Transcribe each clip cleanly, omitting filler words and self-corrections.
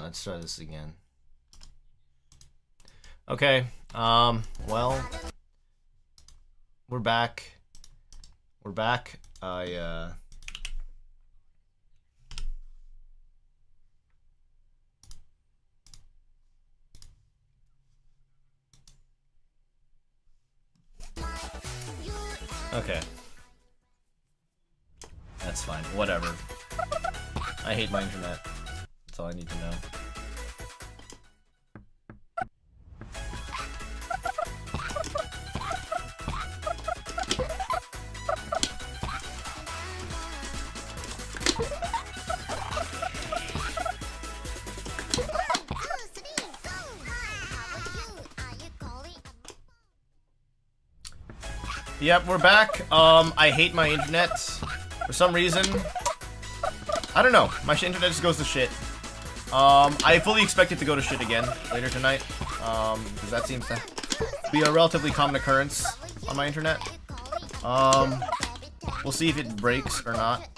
let's try this again. Okay, well, we're back. We're back. Okay. That's fine. Whatever. I hate my internet. That's all I need to know. Yep, we're back. I hate my internet. For some reason, I don't know. My internet just goes to shit. I fully expect it to go to shit again later tonight. Because that seems to be a relatively common occurrence on my internet. We'll see if it breaks or not.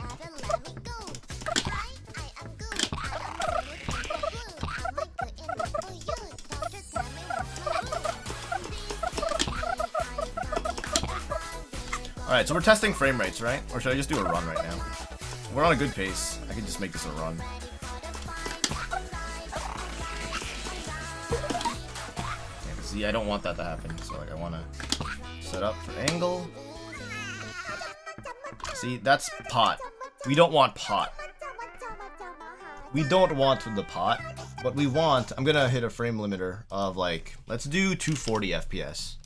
Alright, so we're testing frame rates, right? Or should I just do a run right now? We're on a good pace. I can just make this a run. Yeah, see, I don't want that to happen. So like, I want to set up for angle. See, that's pot. We don't want pot. We don't want the pot. What we want, I'm gonna hit a frame limiter of like, let's do 240 FPS.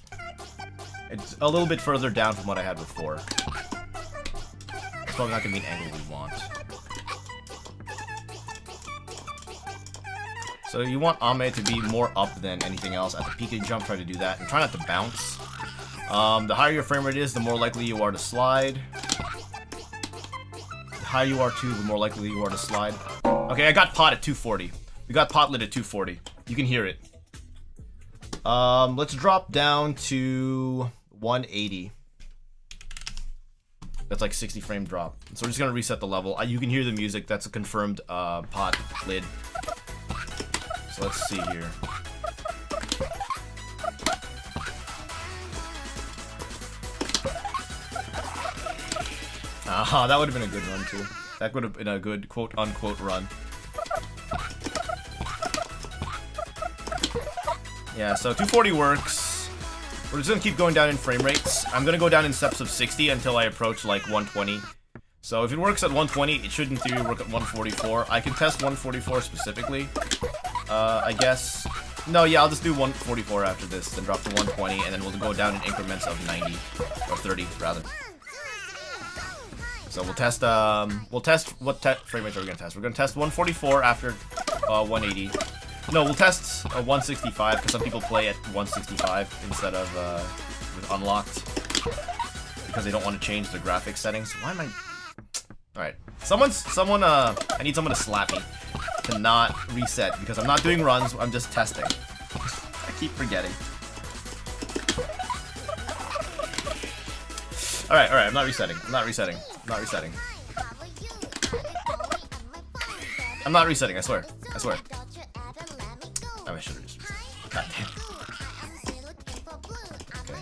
It's a little bit further down from what I had before. It's probably not gonna be an angle we want. So you want Ame to be more up than anything else. At the peak and jump, try to do that. And try not to bounce. The higher your frame rate is, the more likely you are to slide. The higher you are too, the more likely you are to slide. Okay, I got pot at 240. We got pot lit at 240. You can hear it. Let's drop down to 180. That's like 60 frame drop. So we're just gonna reset the level. You can hear the music. That's a confirmed pot lid. So let's see here. Ah, that would have been a good run too. That would have been a good quote-unquote run. Yeah, so 240 works. We're just gonna keep going down in frame rates. I'm gonna go down in steps of 60 until I approach like 120. So if it works at 120, it should in theory work at 144. I can test 144 specifically. I guess. No, yeah, I'll just do 144 after this, then drop to 120, and then we'll go down in increments of 90 or 30 rather. So we'll test. What frame rate are we gonna test? We're gonna test 144 after 180. No, we'll test 165 because some people play at 165 instead of with unlocked because they don't want to change the graphics settings. Why am I? All right, I need someone to slap me to not reset because I'm not doing runs. I'm just testing. I keep forgetting. All right. I'm not resetting. I'm not resetting. I swear. Oh, I should have just reset. God damn. Okay.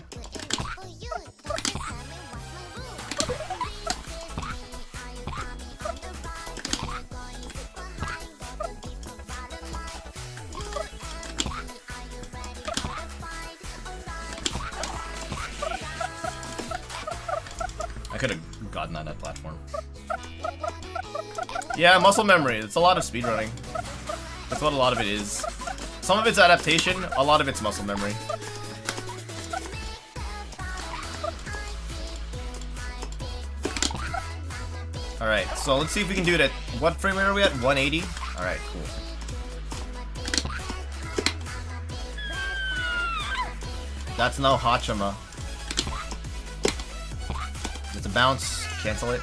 I could have gotten on that platform. Yeah, muscle memory. It's a lot of speedrunning. That's what a lot of it is. Some of it's adaptation, a lot of it's muscle memory. Alright, so let's see if we can do it at... What frame rate are we at? 180? Alright, cool. That's no Hachima. It's a bounce. Cancel it.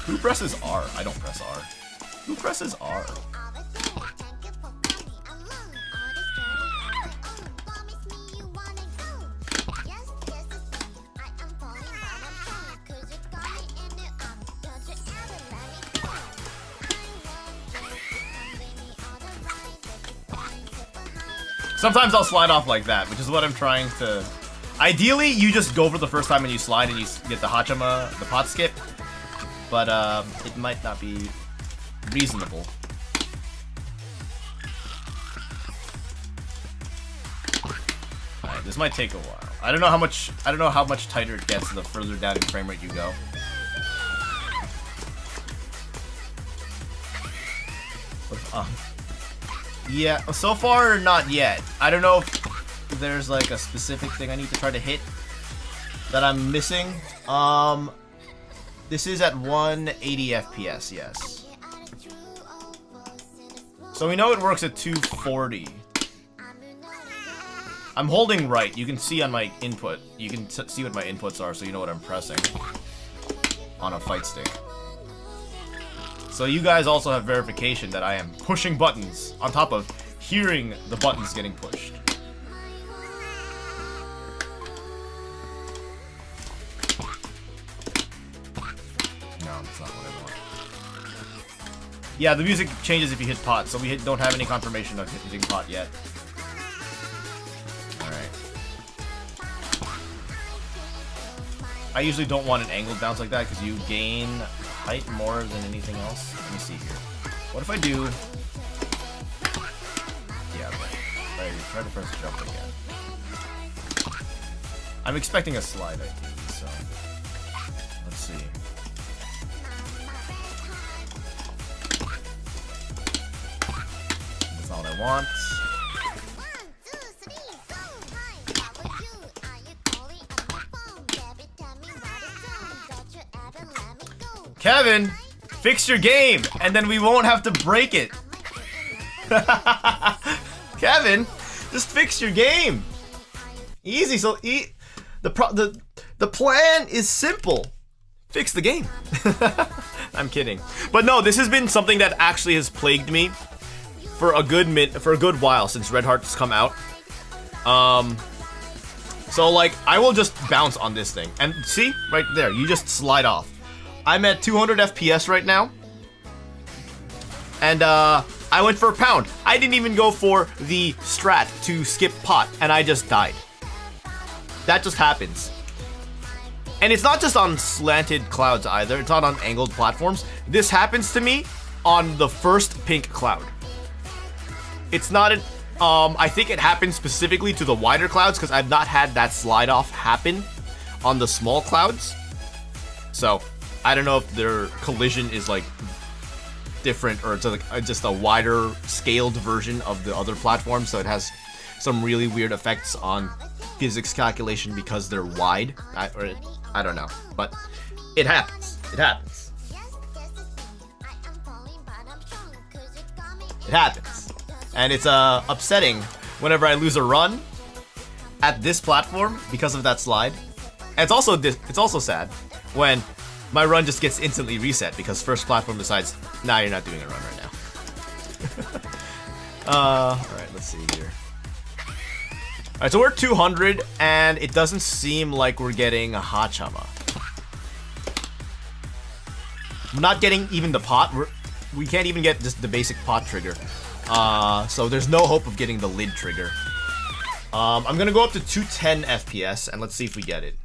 Who presses R? I don't press R. Who presses R? Sometimes I'll slide off like that, which is what I'm trying to... Ideally, you just go for the first time and you slide and you get the Hachama, the pot skip. But it might not be reasonable. Alright, this might take a while. I don't know how much tighter it gets the further down in frame rate you go. Yeah, so far not yet. I don't know if there's like a specific thing I need to try to hit that I'm missing. This is at 180 FPS, yes. So we know it works at 240. I'm holding right. You can see on my input. You can see what my inputs are, so you know what I'm pressing on a fight stick. So you guys also have verification that I am pushing buttons on top of hearing the buttons getting pushed. No, that's not what I want. Yeah, the music changes if you hit pot, so we don't have any confirmation of hitting pot yet. Alright. I usually don't want an angled bounce like that because you gain height more than anything else. Let me see here. What if I do... Yeah, right. Try to press jump again. I'm expecting a slide, I think, so... Let's see. That's not what I want. Kevin, fix your game, and then we won't have to break it. Kevin, just fix your game. Easy. So the plan is simple. Fix the game. I'm kidding, but no, this has been something that actually has plagued me for a good while since Red Heart's come out. So like I will just bounce on this thing, and see right there, you just slide off. I'm at 200 FPS right now, and I went for a pound. I didn't even go for the strat to skip pot, and I just died. That just happens. And it's not just on slanted clouds either, it's not on angled platforms. This happens to me on the first pink cloud. It's not an, I think it happens specifically to the wider clouds because I've not had that slide off happen on the small clouds. So, I don't know if their collision is like different or it's like just a wider scaled version of the other platforms, so it has some really weird effects on physics calculation because they're wide. I don't know, but it happens. It happens. It happens. And it's upsetting whenever I lose a run at this platform because of that slide. And it's also sad when my run just gets instantly reset because first platform decides, nah, you're not doing a run right now. Alright, let's see here. Alright, so we're at 200, and it doesn't seem like we're getting a Hachama. I'm not getting even the pot. We can't even get just the basic pot trigger. So there's no hope of getting the lid trigger. I'm gonna go up to 210 FPS, and let's see if we get it.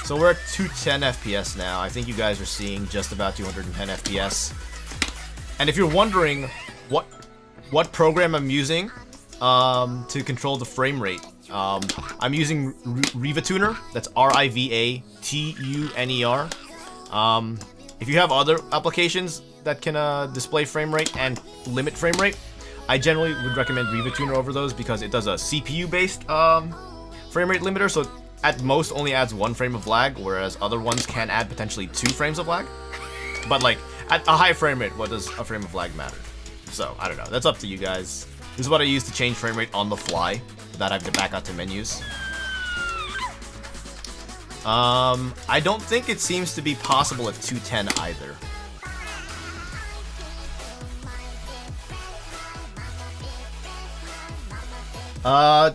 So we're at 210 FPS now. I think you guys are seeing just about 210 FPS. And if you're wondering what program I'm using to control the frame rate, I'm using Rivatuner. That's Rivatuner. If you have other applications that can display frame rate and limit frame rate, I generally would recommend Rivatuner over those because it does a CPU-based frame rate limiter, so at most only adds 1 frame of lag, whereas other ones can add potentially 2 frames of lag. But like, at a high frame rate, what does a frame of lag matter? So, I don't know. That's up to you guys. This is what I use to change frame rate on the fly, without having to back out to menus. I don't think it seems to be possible at 210 either.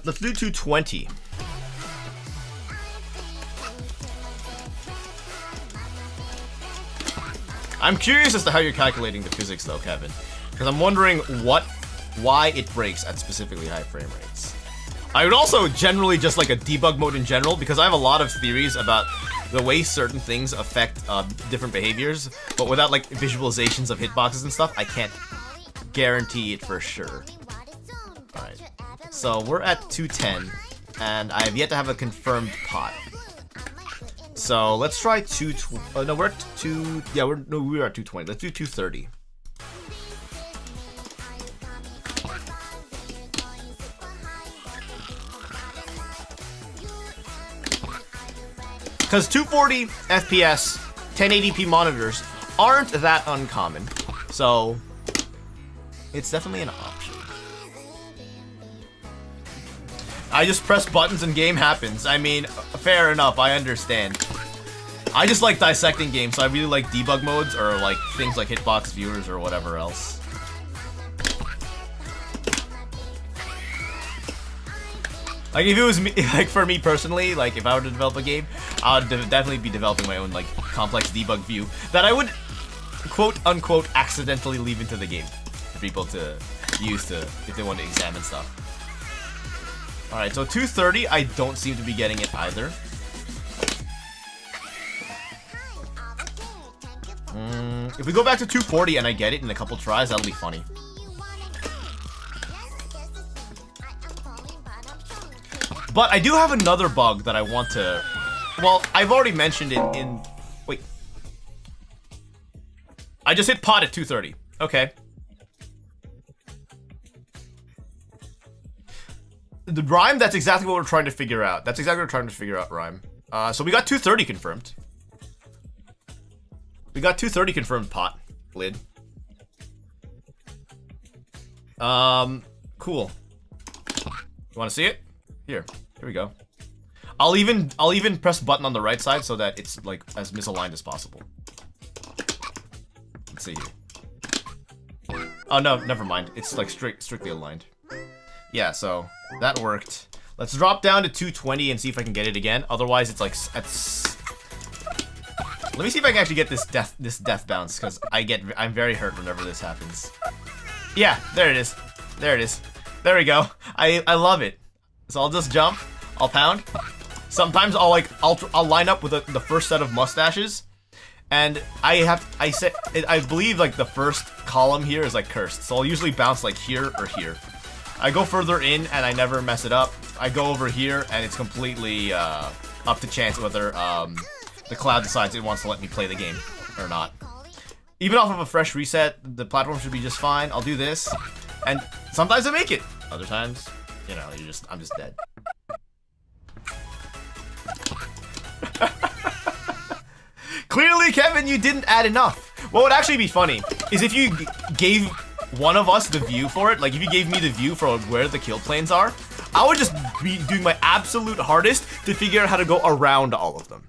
Let's do 220. I'm curious as to how you're calculating the physics though, Kevin. Because I'm wondering what why it breaks at specifically high frame rates. I would also generally just like a debug mode in general, because I have a lot of theories about the way certain things affect different behaviors, but without like visualizations of hitboxes and stuff, I can't guarantee it for sure. Alright, so we're at 210, and I have yet to have a confirmed pot. So let's try no, we're at 2, yeah, we're at 220. Let's do 230. Because 240 FPS, 1080p monitors aren't that uncommon, so it's definitely an option. I just press buttons and game happens. I mean, fair enough, I understand. I just like dissecting games, so I really like debug modes or like things like hitbox viewers or whatever else. Like if it was me, like for me personally, like if I were to develop a game, I would definitely be developing my own like complex debug view that I would quote unquote accidentally leave into the game for people to use to if they want to examine stuff. All right, so 230, I don't seem to be getting it either. If we go back to 240 and I get it in a couple tries, that'll be funny. But I do have another bug that I want to... Well, I've already mentioned it in... Wait. I just hit pot at 230. Okay. The Rhyme, that's exactly what we're trying to figure out. That's exactly what we're trying to figure out, Rhyme. So we got 230 confirmed. We got 230 confirmed pot. Lid. Cool. You want to see it? Here we go. I'll even press button on the right side so that it's like as misaligned as possible. Let's see here. Oh no, never mind. It's like strictly aligned. Yeah, so that worked. Let's drop down to 220 and see if I can get it again. Otherwise, it's like Let me see if I can actually get this death bounce, because I'm very hurt whenever this happens. Yeah, there it is. There it is. There we go. I love it. So I'll just jump, I'll pound. Sometimes I'll line up with the first set of mustaches, and I believe like the first column here is like cursed, so I'll usually bounce like here or here. I go further in and I never mess it up. I go over here and it's completely up to chance whether the cloud decides it wants to let me play the game or not. Even off of a fresh reset, the platform should be just fine. I'll do this, and sometimes I make it. Other times, you know, I'm just dead. Clearly, Kevin, you didn't add enough. What would actually be funny is if you gave one of us the view for it, like if you gave me the view for where the kill planes are, I would just be doing my absolute hardest to figure out how to go around all of them.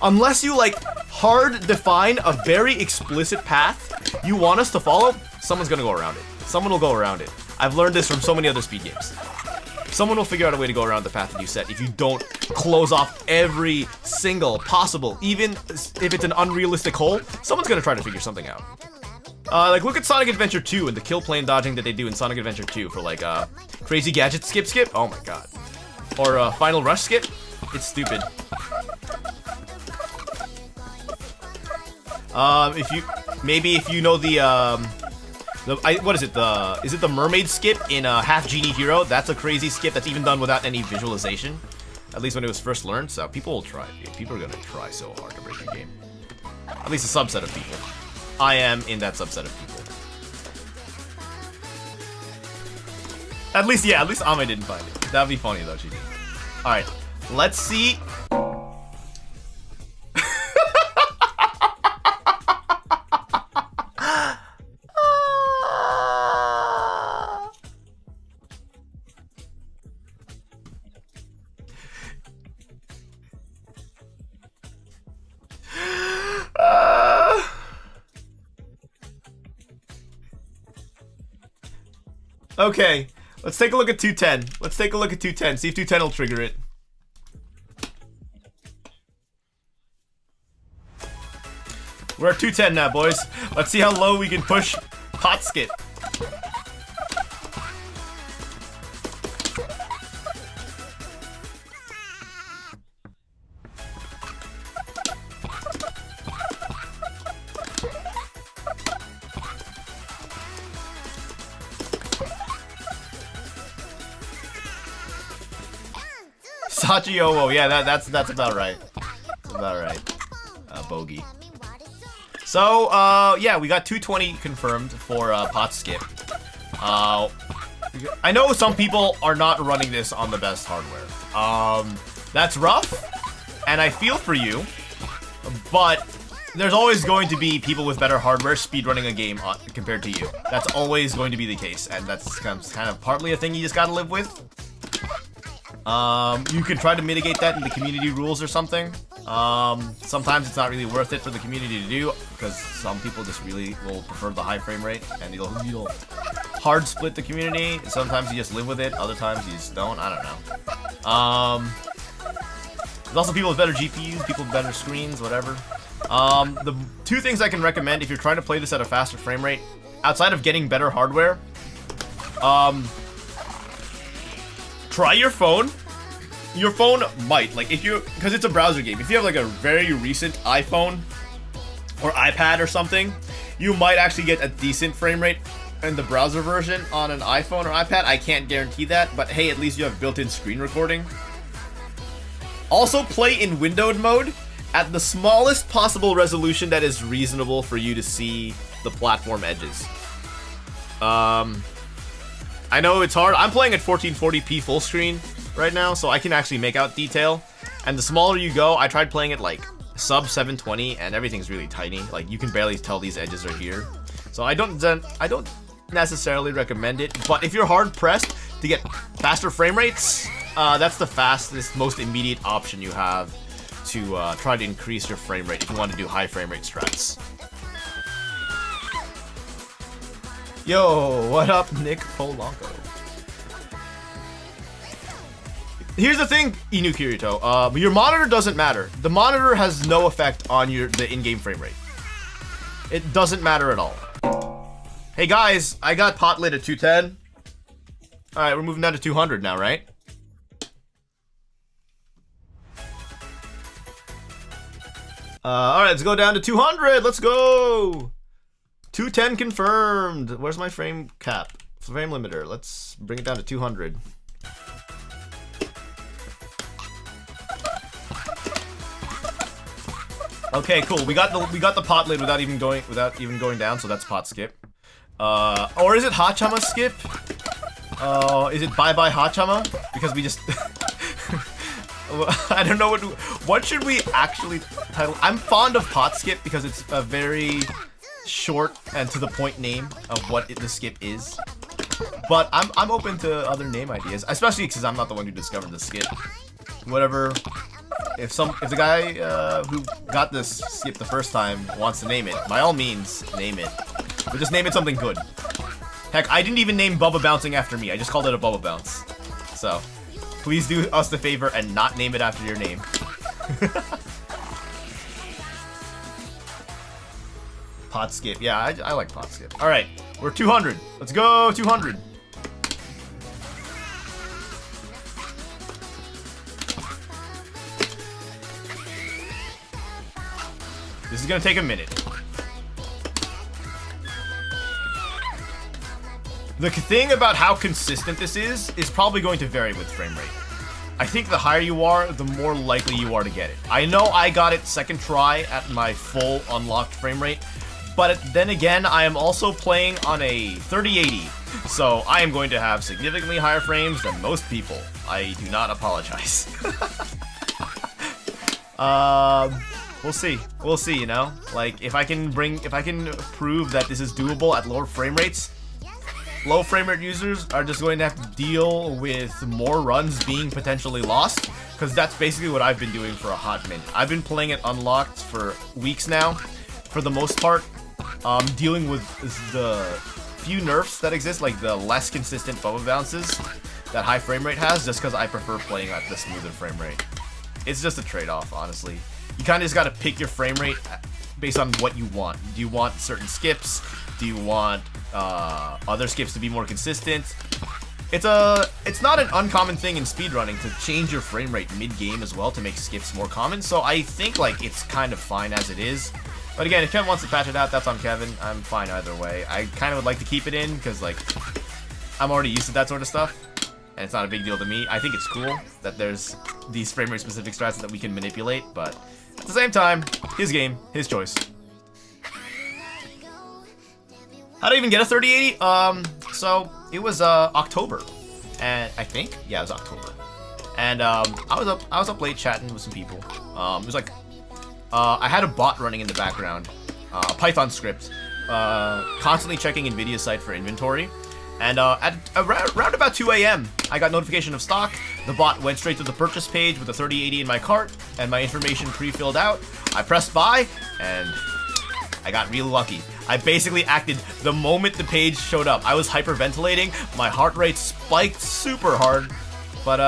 Unless you like hard define a very explicit path you want us to follow, someone's gonna go around it. Someone will go around it. I've learned this from so many other speed games. Someone will figure out a way to go around the path that you set if you don't close off every single possible, even if it's an unrealistic hole, someone's gonna try to figure something out. Like look at Sonic Adventure 2 and the kill plane dodging that they do in Sonic Adventure 2 for like crazy gadget skip, oh my god. Or final rush skip, it's stupid. If you know what is it, the mermaid skip in Half Genie Hero? That's a crazy skip that's even done without any visualization. At least when it was first learned, so people will try. People are gonna try so hard to break your game. At least a subset of people. I am in that subset of people. At least Ame didn't find it. That'd be funny though, she did. Alright, let's see. Okay, let's take a look at 210. Let's take a look at 210, see if 210 will trigger it. We're at 210 now, boys. Let's see how low we can push pot skip. Sachiowo, yeah, that's about right. That's about right. Bogey. So, yeah, we got 220 confirmed for pot skip. I know some people are not running this on the best hardware. That's rough, and I feel for you, but there's always going to be people with better hardware speedrunning a game compared to you. That's always going to be the case, and that's kind of partly a thing you just gotta live with. You can try to mitigate that in the community rules or something. Sometimes it's not really worth it for the community to do, because some people just really will prefer the high frame rate, and you'll hard split the community. Sometimes you just live with it, other times you just don't, I don't know. There's also people with better GPUs, people with better screens, whatever. The two things I can recommend if you're trying to play this at a faster frame rate, outside of getting better hardware, try your phone. Your phone might, like, because it's a browser game, if you have like a very recent iPhone or iPad or something, you might actually get a decent frame rate in the browser version on an iPhone or iPad. I can't guarantee that, but hey, at least you have built-in screen recording. Also, play in windowed mode at the smallest possible resolution that is reasonable for you to see the platform edges. I know it's hard. I'm playing at 1440p full screen right now, so I can actually make out detail. And the smaller you go, I tried playing it like sub 720, and everything's really tiny. Like, you can barely tell these edges are here. So I don't necessarily recommend it. But if you're hard pressed to get faster frame rates, that's the fastest, most immediate option you have to try to increase your frame rate if you want to do high frame rate strats. Yo, what up, Nick Polanco? Here's the thing, Inu Kirito. Your monitor doesn't matter. The monitor has no effect on the in-game frame rate. It doesn't matter at all. Hey guys, I got pot lit at 210. Alright, we're moving down to 200 now, right? Alright, let's go down to 200. Let's go. 210 confirmed. Where's my frame cap? Frame limiter. Let's bring it down to 200. Okay, cool. We got the pot lid without even going down, so that's pot skip. Or is it Hachama skip? Is it bye bye Hachama? Because we just I don't know what should we actually title. I'm fond of pot skip because it's a very short and to the point name of what the skip is. But I'm open to other name ideas, especially because I'm not the one who discovered the skip. Whatever. If the guy who got this skip the first time wants to name it, by all means, name it. But just name it something good. Heck, I didn't even name Bubba Bouncing after me. I just called it a Bubba Bounce. So, please do us the favor and not name it after your name. Pot skip. Yeah, I like pot skip. Alright, we're 200. Let's go, 200. This is gonna take a minute. The thing about how consistent this is probably going to vary with frame rate. I think the higher you are, the more likely you are to get it. I know I got it second try at my full unlocked frame rate, but then again, I am also playing on a 3080, so I am going to have significantly higher frames than most people. I do not apologize. We'll see. We'll see, you know? Like, if I can prove that this is doable at lower frame rates, low frame rate users are just going to have to deal with more runs being potentially lost, because that's basically what I've been doing for a hot minute. I've been playing it unlocked for weeks now, for the most part, dealing with the few nerfs that exist, like the less consistent bubble bounces that high frame rate has, just because I prefer playing at the smoother frame rate. It's just a trade-off, honestly. You kind of just got to pick your frame rate based on what you want. Do you want certain skips? Do you want other skips to be more consistent? It's not an uncommon thing in speedrunning to change your frame rate mid-game as well to make skips more common, so I think like it's kind of fine as it is. But again, if Kevin wants to patch it out, that's on Kevin. I'm fine either way. I kind of would like to keep it in because like I'm already used to that sort of stuff. and it's not a big deal to me. I think it's cool that there's these frame rate specific strats that we can manipulate, but at the same time, his game, his choice. How to even get a 3080? So it was October, and I think, yeah, it was October, and I was up late chatting with some people. It was like I had a bot running in the background, a Python script, constantly checking NVIDIA's site for inventory. And at around about 2 a.m., I got notification of stock. The bot went straight to the purchase page with the 3080 in my cart and my information pre-filled out. I pressed buy, and I got real lucky. I basically acted the moment the page showed up. I was hyperventilating. My heart rate spiked super hard. But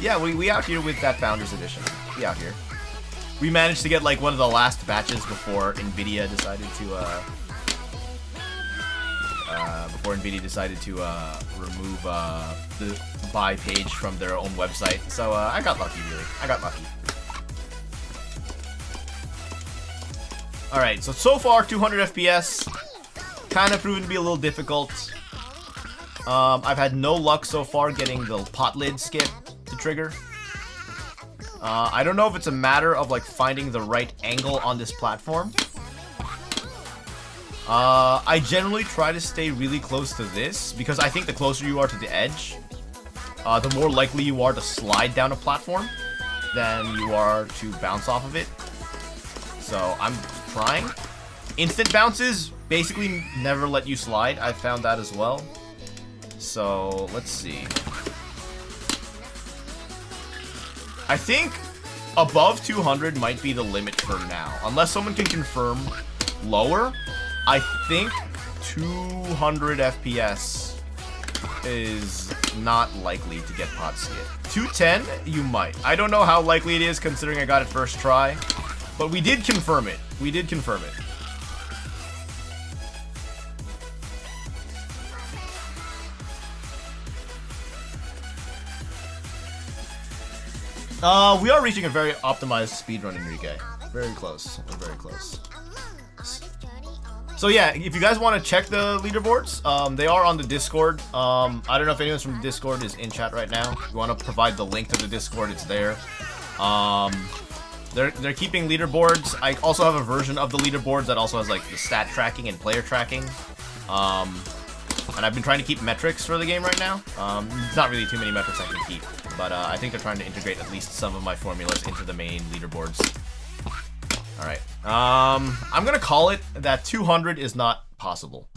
yeah, we out here with that Founders Edition. We out here. We managed to get like one of the last batches before NVIDIA decided to remove the buy page from their own website. So I got lucky, really. I got lucky. Alright, so far 200 FPS. Kind of proven to be a little difficult. I've had no luck so far getting the pot lid skip to trigger. I don't know if it's a matter of like finding the right angle on this platform. I generally try to stay really close to this because I think the closer you are to the edge, the more likely you are to slide down a platform than you are to bounce off of it. So I'm trying. Instant bounces basically never let you slide. I found that as well. So let's see. I think above 200 might be the limit for now. Unless someone can confirm lower, I think 200 FPS is not likely to get pot skip. 210, you might. I don't know how likely it is considering I got it first try, but we did confirm it. We did confirm it. We are reaching a very optimized speedrun, Enrique. Very close. We're very close. So yeah, if you guys want to check the leaderboards, they are on the Discord. I don't know if anyone from the Discord is in chat right now. If you want to provide the link to the Discord, it's there. They're keeping leaderboards. I also have a version of the leaderboards that also has like the stat tracking and player tracking. And I've been trying to keep metrics for the game right now. There's not really too many metrics I can keep, but I think they're trying to integrate at least some of my formulas into the main leaderboards. Alright, I'm gonna call it that 200 is not possible.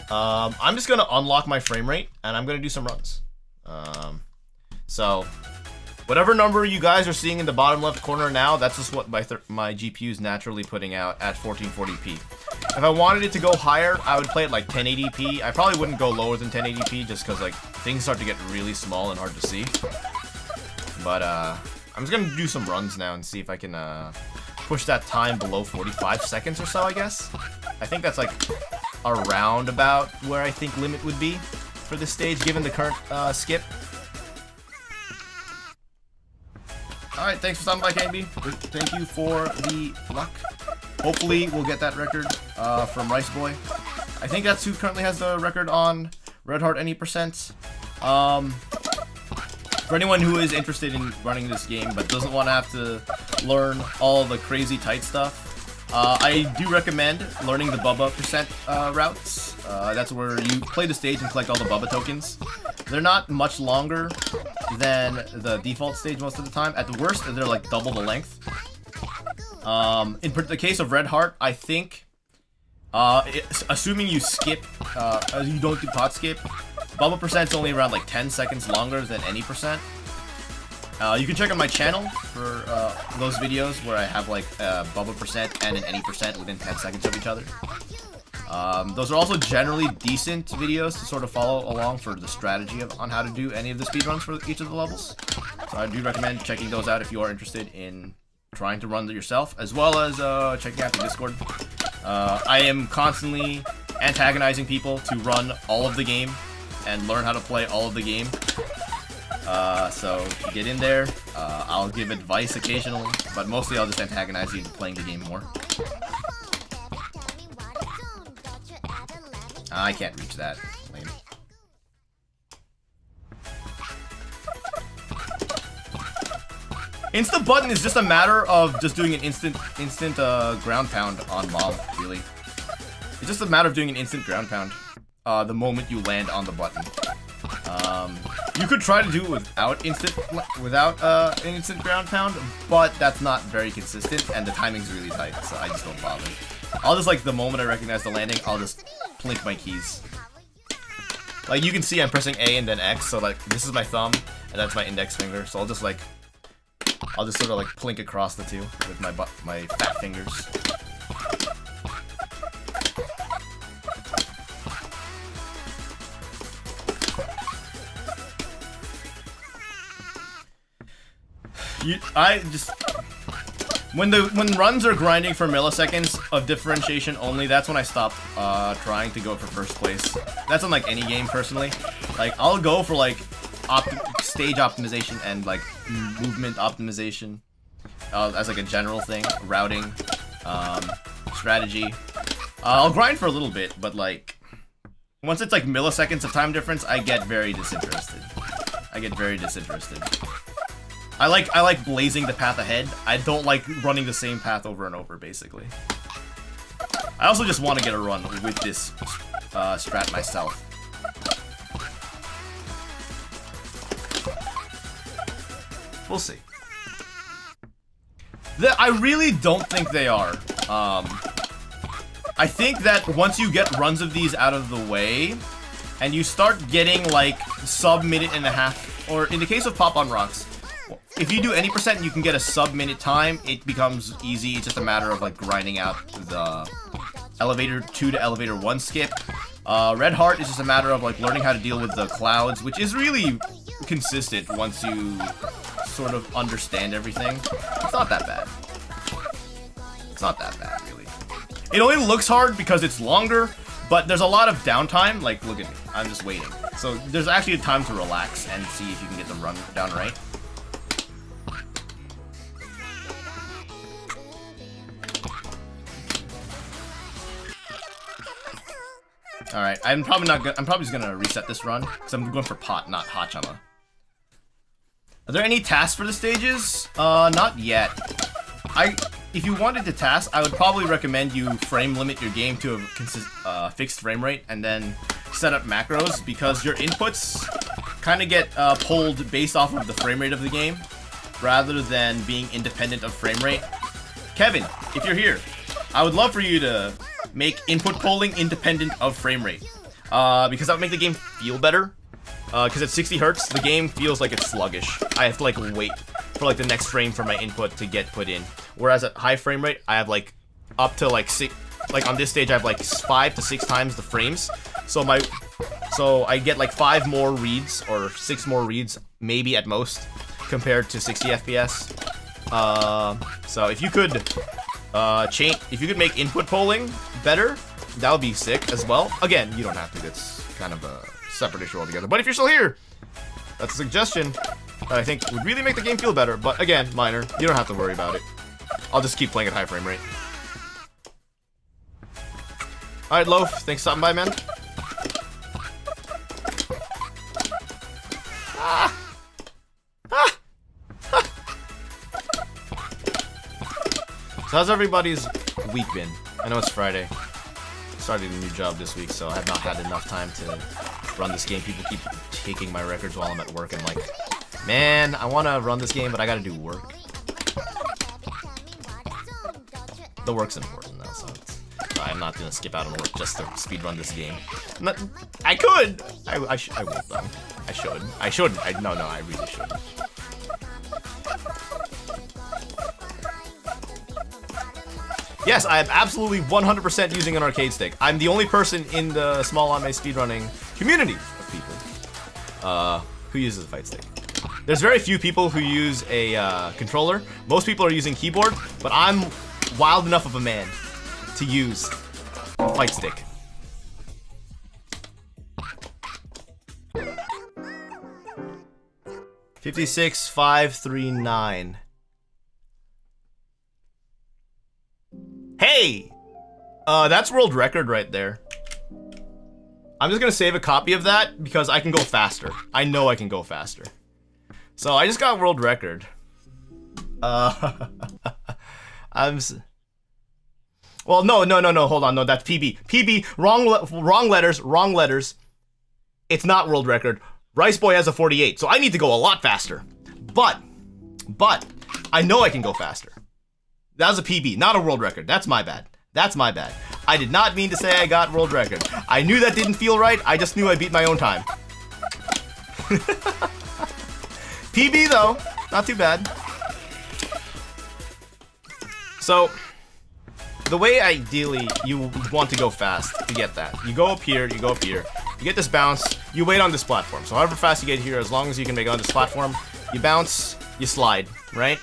I'm just gonna unlock my frame rate, and I'm gonna do some runs. So, whatever number you guys are seeing in the bottom left corner now, that's just what my GPU is naturally putting out at 1440p. If I wanted it to go higher, I would play it like 1080p. I probably wouldn't go lower than 1080p just because like things start to get really small and hard to see. But I'm just gonna do some runs now and see if I can push that time below 45 seconds or so, I guess. I think that's like around about where I think limit would be for this stage given the current skip. Alright, thanks for stopping by, KB. Thank you for the luck. Hopefully we'll get that record from Rice Boy. I think that's who currently has the record on Red Heart any percent. For anyone who is interested in running this game but doesn't want to have to learn all the crazy tight stuff, I do recommend learning the Bubba percent routes. That's where you play the stage and collect all the Bubba tokens. They're not much longer than the default stage most of the time. At the worst, they're like double the length. In the case of Red Heart, I think, assuming you skip, you don't do pot skip, Bubba percent's only around like 10 seconds longer than any percent. You can check on my channel for those videos where I have like Bubba percent and an any percent within 10 seconds of each other. Those are also generally decent videos to sort of follow along for the strategy on how to do any of the speedruns for each of the levels. So I do recommend checking those out if you are interested in trying to run them yourself, as well as checking out the Discord. I am constantly antagonizing people to run all of the game and learn how to play all of the game. So get in there. I'll give advice occasionally, but mostly I'll just antagonize you into playing the game more. I can't reach that. Lame. Instant button is just a matter of just doing an instant ground pound on mob, really. It's just a matter of doing an instant ground pound the moment you land on the button. You could try to do it without an instant ground pound, but that's not very consistent, and the timing's really tight, so I just don't bother. I'll just, like, the moment I recognize the landing, I'll just plink my keys. Like, you can see I'm pressing A and then X, so, like, this is my thumb, and that's my index finger, so I'll just sort of, like, plink across the two with my fat fingers. When runs are grinding for milliseconds of differentiation only, that's when I stop trying to go for first place. That's on like any game personally. Like I'll go for like stage optimization and like movement optimization as like a general thing, routing, strategy. I'll grind for a little bit, but like once it's like milliseconds of time difference, I get very disinterested. I like blazing the path ahead. I don't like running the same path over and over, basically. I also just want to get a run with this strat myself. We'll see. I really don't think they are. I think that once you get runs of these out of the way, and you start getting like sub-minute and a half, or in the case of Pop on Rocks, if you do any percent and you can get a sub-minute time, it becomes easy. It's just a matter of like grinding out the elevator 2 to elevator 1 skip. Red Heart is just a matter of like learning how to deal with the clouds, which is really consistent once you sort of understand everything. It's not that bad. It's not that bad, really. It only looks hard because it's longer, but there's a lot of downtime. Like, look at me. I'm just waiting. So there's actually a time to relax and see if you can get the run down right. Alright, I'm probably just gonna reset this run, because I'm going for pot, not Hachama. Are there any tasks for the stages? Not yet. If you wanted to task, I would probably recommend you frame limit your game to a fixed frame rate, and then set up macros, because your inputs kind of get pulled based off of the frame rate of the game, rather than being independent of frame rate. Kevin, if you're here, I would love for you to make input polling independent of frame rate, because that would make the game feel better. Because at 60 hertz, the game feels like it's sluggish. I have to like wait for like the next frame for my input to get put in. Whereas at high frame rate, I have like up to like like on this stage, I have like 5 to 6 times the frames. So I get like 5 more reads or 6 more reads, maybe at most, compared to 60 FPS. So if you could make input polling better, that would be sick as well. Again, you don't have to. It's kind of a separate issue altogether. But if you're still here, that's a suggestion that I think would really make the game feel better. But again, minor. You don't have to worry about it. I'll just keep playing at high frame rate. Alright, Loaf. Thanks for stopping by, man. Ah! Ah! Ah! So how's everybody's week been? I know it's Friday. Started a new job this week, so I have not had enough time to run this game. People keep taking my records while I'm at work. I'm like, man, I want to run this game, but I gotta do work. The work's important though, so I'm not gonna skip out on work just to speedrun this game. I could! I won't though. I should. I shouldn't. No, I really shouldn't. Yes, I am absolutely 100% using an arcade stick. I'm the only person in the smol anime speedrunning community of people who uses a fight stick. There's very few people who use a controller. Most people are using keyboard, but I'm wild enough of a man to use a fight stick. $56,539. Hey! That's world record right there. I'm just gonna save a copy of that because I can go faster. I know I can go faster. So I just got world record. Uh, I'm. Well, no. Hold on. No, that's PB. PB. Wrong letters. It's not world record. Rice Boy has a 48, so I need to go a lot faster. But I know I can go faster. That was a PB, not a world record. That's my bad. I did not mean to say I got world record. I knew that didn't feel right. I just knew I beat my own time. PB though, not too bad. So, the way ideally you want to go fast to get that, you go up here, you get this bounce, you wait on this platform. So however fast you get here, as long as you can make it on this platform, you bounce, you slide, right?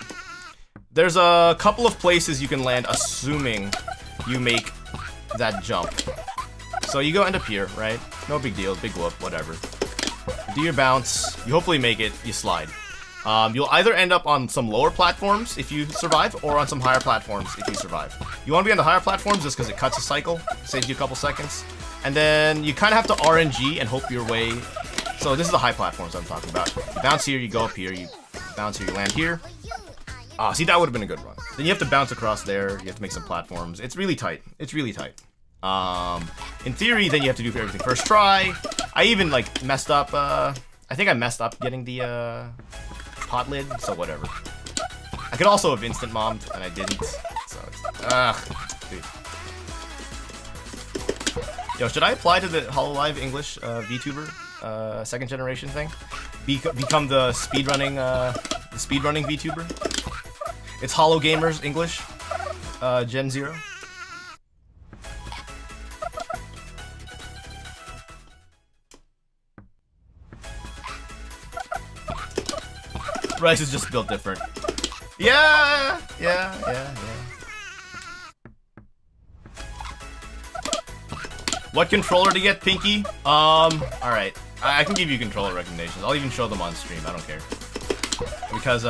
There's a couple of places you can land, assuming you make that jump. So you go end up here, right? No big deal, big whoop, whatever. Do your bounce, you hopefully make it, you slide. You'll either end up on some lower platforms if you survive, or on some higher platforms if you survive. You want to be on the higher platforms just because it cuts a cycle, saves you a couple seconds. And then you kind of have to RNG and hope your way. So this is the high platforms I'm talking about. You bounce here, you go up here, you bounce here, you land here. See, that would have been a good run. Then you have to bounce across there, you have to make some platforms. It's really tight. In theory, then you have to do everything first try. I even, like, messed up, I think I messed up getting the, pot lid, so whatever. I could also have instant mommed, and I didn't, so it's, dude. Yo, should I apply to the Hololive English, VTuber, second generation thing? Become the speedrunning VTuber? It's Holo Gamers English, Gen 0. Rice is just built different. Yeah. What controller to get, Pinky? Alright. I can give you controller recommendations. I'll even show them on stream, I don't care. Because,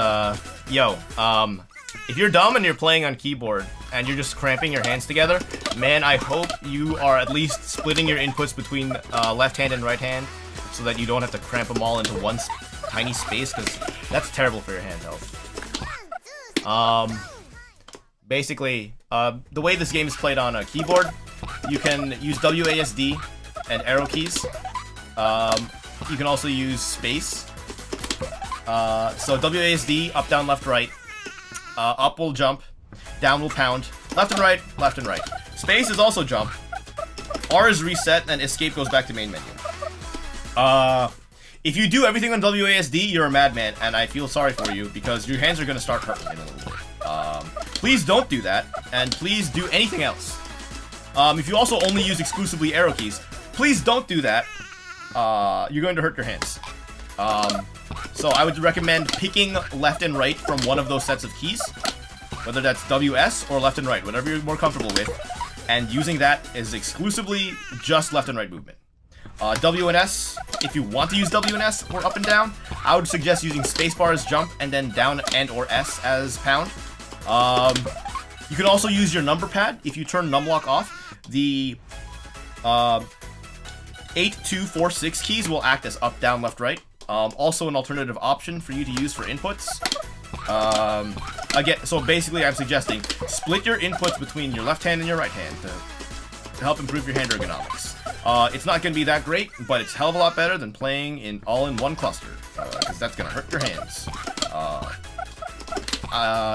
if you're dumb and you're playing on keyboard and you're just cramping your hands together, man, I hope you are at least splitting your inputs between left hand and right hand so that you don't have to cramp them all into one tiny space, because that's terrible for your hand health. Basically, the way this game is played on a keyboard, you can use WASD and arrow keys. You can also use space. So WASD, up, down, left, right. Up will jump, down will pound, left and right, left and right. Space is also jump. R is reset, and escape goes back to main menu. If you do everything on WASD, you're a madman, and I feel sorry for you, because your hands are going to start hurting in a little bit. Please don't do that, and please do anything else. If you also only use exclusively arrow keys, please don't do that. You're going to hurt your hands. So I would recommend picking left and right from one of those sets of keys, whether that's WS or left and right, whatever you're more comfortable with, and using that as exclusively just left and right movement. W and S, if you want to use W and S or up and down, I would suggest using spacebar as jump and then down and or S as pound. You can also use your number pad if you turn numlock off. The 8, 2, 4, 6 keys will act as up, down, left, right. Also an alternative option for you to use for inputs. Again, so basically I'm suggesting split your inputs between your left hand and your right hand to help improve your hand ergonomics. It's not going to be that great, but it's a hell of a lot better than playing all in one cluster, because that's going to hurt your hands.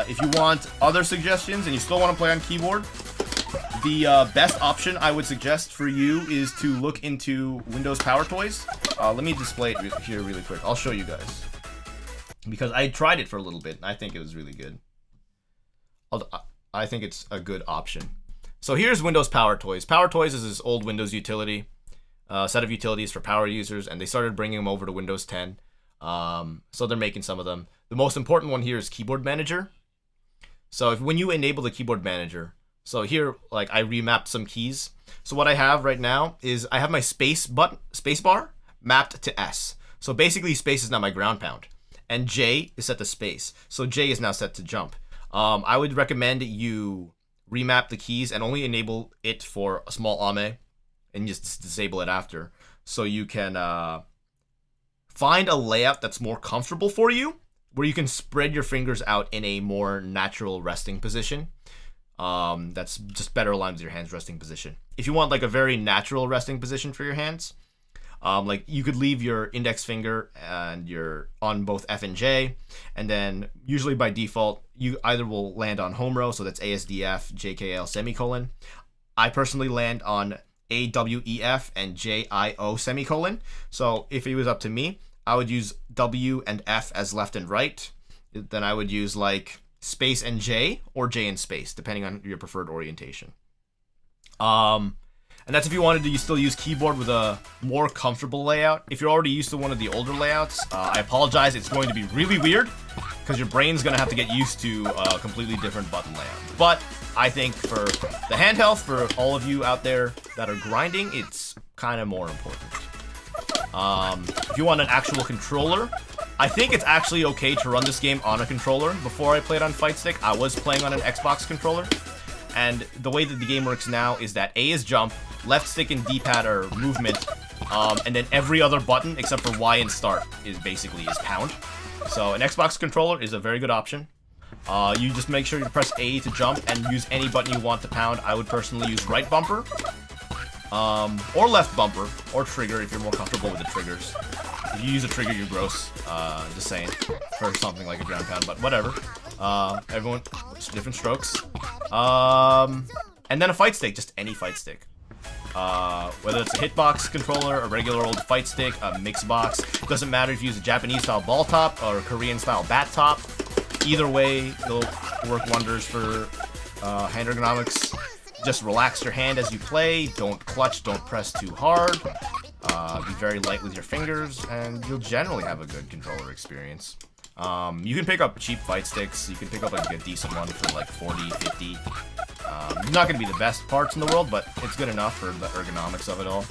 If you want other suggestions and you still want to play on keyboard, the best option I would suggest for you is to look into Windows Power Toys. Let me display it here really quick. I'll show you guys, because I tried it for a little bit and I think it was really good. I think it's a good option. So here's Windows Power Toys. Power Toys is this old Windows utility, set of utilities for power users, and they started bringing them over to Windows 10. So they're making some of them. The most important one here is Keyboard Manager. So when you enable the Keyboard Manager, so here, like, I remapped some keys. So what I have right now is I have my space bar mapped to S. So basically space is now my ground pound, and J is set to space. So J is now set to jump. I would recommend you remap the keys and only enable it for a small ame and just disable it after, so you can find a layout that's more comfortable for you where you can spread your fingers out in a more natural resting position. That's just better aligned with your hands resting position. If you want like a very natural resting position for your hands, like you could leave your index finger and your on both F and J, and then usually by default you either will land on home row, so that's ASDF, JKL semicolon. I personally land on AWEF and JIO semicolon. So if it was up to me, I would use W and F as left and right. Then I would use like space and J, or J and space, depending on your preferred orientation. And that's if you wanted to still use keyboard with a more comfortable layout. If you're already used to one of the older layouts, I apologize, it's going to be really weird, because your brain's going to have to get used to a completely different button layout. But I think for the hand health, for all of you out there that are grinding, it's kind of more important. If you want an actual controller, I think it's actually okay to run this game on a controller. Before I played on Fight Stick, I was playing on an Xbox controller. And the way that the game works now is that A is jump, left stick and D-pad are movement, and then every other button except for Y and start is pound. So an Xbox controller is a very good option. You just make sure you press A to jump and use any button you want to pound. I would personally use right bumper, or left bumper, or trigger if you're more comfortable with the triggers. If you use a trigger, you're gross. Just saying, for something like a ground pound, but whatever. Everyone, different strokes. And then a fight stick, just any fight stick. Whether it's a hitbox controller, a regular old fight stick, a mix box. Doesn't matter if you use a Japanese style ball top or a Korean style bat top. Either way, it'll work wonders for hand ergonomics. Just relax your hand as you play. Don't clutch, don't press too hard. Be very light with your fingers, and you'll generally have a good controller experience. You can pick up cheap fight sticks. You can pick up like a decent one for like 40, 50. Not going to be the best parts in the world, but it's good enough for the ergonomics of it all.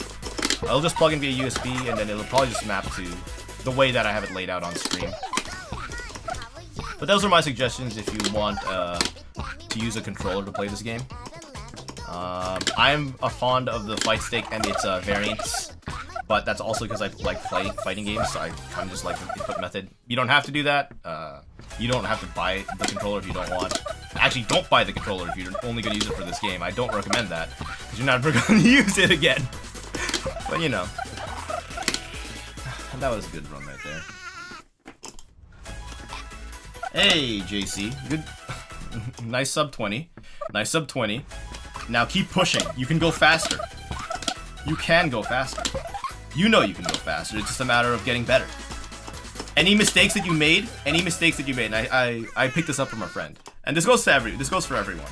It'll just plug in via USB, and then it'll probably just map to the way that I have it laid out on screen. But those are my suggestions if you want to use a controller to play this game. I'm fond of the fight stick and its variants, but that's also because I like playing fighting games, so I kind of just like the input method. You don't have to do that. You don't have to buy the controller if you don't want. Actually, don't buy the controller if you're only going to use it for this game. I don't recommend that, because you're never going to use it again. But you know. That was a good run right there. Hey, JC. Good. Nice sub 20. Nice sub 20. Now keep pushing. You can go faster. You can go faster. You know you can go faster. It's just a matter of getting better. Any mistakes that you made, and I picked this up from a friend. And this goes for everyone.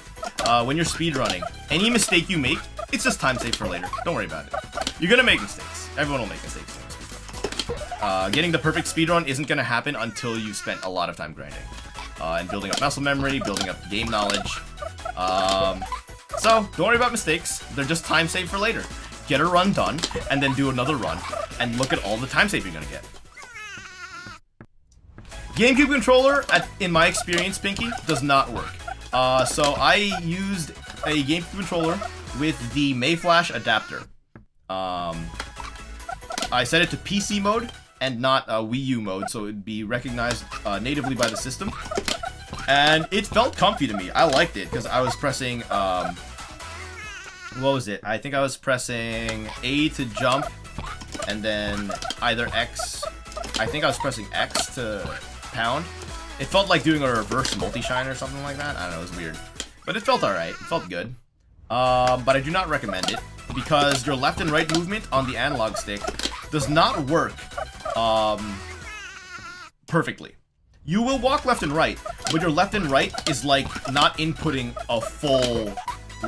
When you're speedrunning, any mistake you make, it's just time saved for later. Don't worry about it. You're gonna make mistakes. Everyone will make mistakes during speedrun. Getting the perfect speedrun isn't gonna happen until you've spent a lot of time grinding. And building up muscle memory, building up game knowledge. So, don't worry about mistakes. They're just time saved for later. Get a run done, and then do another run, and look at all the time save you're gonna get. GameCube controller, in my experience, Pinky, does not work. So I used a GameCube controller with the Mayflash adapter. I set it to PC mode and not Wii U mode, so it would be recognized natively by the system. And it felt comfy to me. I liked it because I was pressing, what was it? I think I was pressing A to jump, and then either X. I think I was pressing X to pound. It felt like doing a reverse multi-shine or something like that. I don't know, it was weird. But it felt alright. It felt good. But I do not recommend it, because your left and right movement on the analog stick does not work perfectly. You will walk left and right, but your left and right is like not inputting a full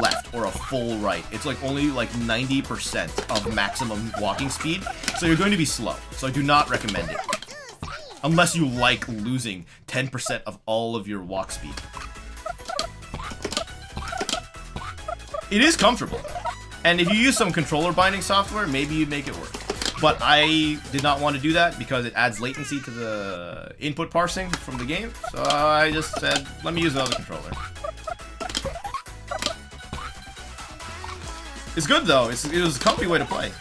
left or a full right. It's like only like 90% of maximum walking speed, so you're going to be slow. So I do not recommend it. Unless you like losing 10% of all of your walk speed. It is comfortable, and if you use some controller binding software, maybe you'd make it work. But I did not want to do that because it adds latency to the input parsing from the game, so I just said, let me use another controller. It's good though, it was a comfy way to play.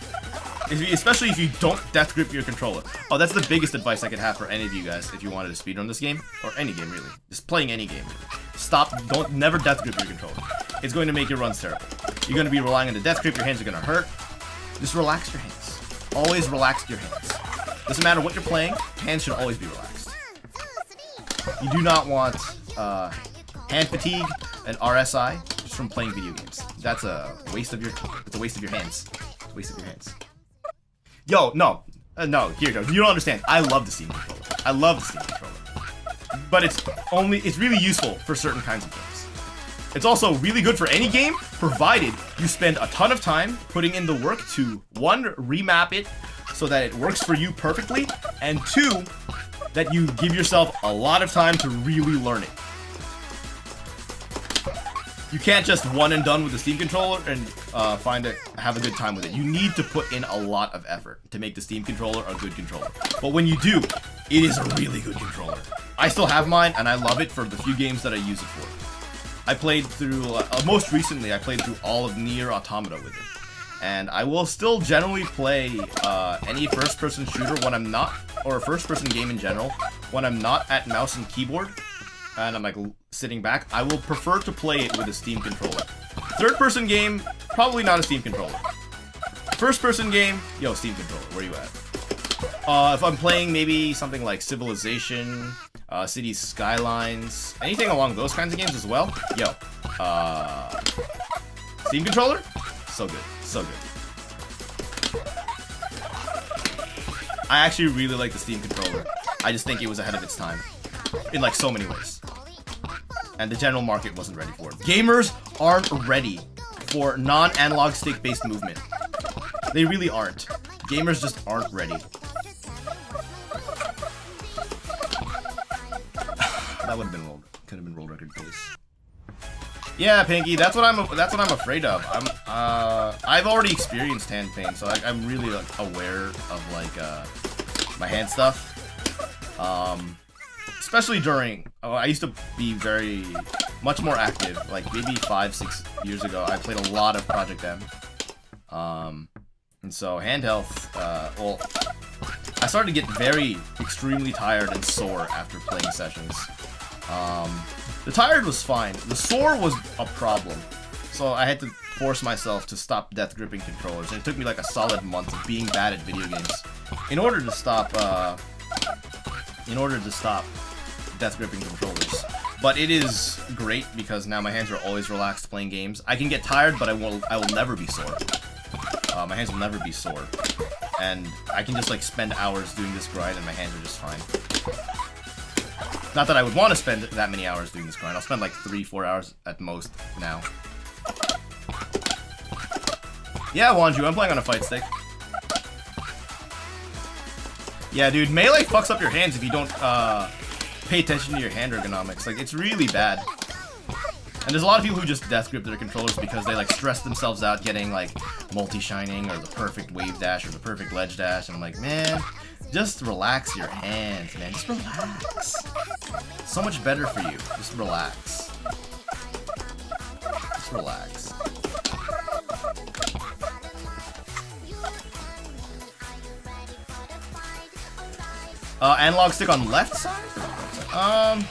Especially if you don't death grip your controller. Oh, that's the biggest advice I could have for any of you guys if you wanted to speedrun this game. Or any game, really. Just playing any game. Never death grip your controller. It's going to make your runs terrible. You're going to be relying on the death grip, your hands are going to hurt. Just relax your hands. Always relax your hands. Doesn't matter what you're playing, hands should always be relaxed. You do not want hand fatigue and RSI just from playing video games. That's a waste of your hands. It's a waste of your hands. Yo, no, here you go. You don't understand. I love the Steam controller. I love the Steam controller. But it's really useful for certain kinds of games. It's also really good for any game, provided you spend a ton of time putting in the work to, 1, remap it so that it works for you perfectly, and 2, that you give yourself a lot of time to really learn it. You can't just one and done with the Steam controller and have a good time with it. You need to put in a lot of effort to make the Steam controller a good controller. But when you do, it is a really good controller. I still have mine, and I love it for the few games that I use it for. I played through, most recently, I played through all of Nier Automata with it. And I will still generally play any first-person shooter when I'm not, or a first-person game in general, when I'm not at mouse and keyboard, and I'm like sitting back. I will prefer to play it with a Steam controller. Third-person game, probably not a Steam controller. First-person game, yo, Steam controller, where you at? If I'm playing maybe something like Civilization, Cities Skylines, anything along those kinds of games as well, yo, Steam controller, so good, so good. I actually really like the Steam controller. I just think it was ahead of its time in like so many ways, and the general market wasn't ready for it. Gamers aren't ready for non-analog stick-based movement. They really aren't. Gamers just aren't ready. That would have been could have been world record pace. Yeah, Pinky, that's what I'm afraid of. I've already experienced hand pain, so I'm really like, aware of like my hand stuff. Especially during, I used to be much more active. Like maybe 5-6 years ago, I played a lot of Project M. And so hand health, well, I started to get extremely tired and sore after playing sessions. The tired was fine. The sore was a problem. So I had to force myself to stop death gripping controllers. And it took me like a solid month of being bad at video games in order to stop death gripping controllers. But it is great because now my hands are always relaxed playing games. I can get tired, but I will never be sore. My hands will never be sore. And I can just like spend hours doing this grind and my hands are just fine. Not that I would want to spend that many hours doing this grind. I'll spend like 3-4 hours at most now. Yeah, Wanju, I'm playing on a fight stick. Yeah, dude, melee fucks up your hands if you don't pay attention to your hand ergonomics. Like, it's really bad. And there's a lot of people who just death grip their controllers because they like stress themselves out getting like multi-shining or the perfect wave dash or the perfect ledge dash. And I'm like, man, just relax your hands, man. Just relax. So much better for you. Just relax. Just relax. Analog stick on left side?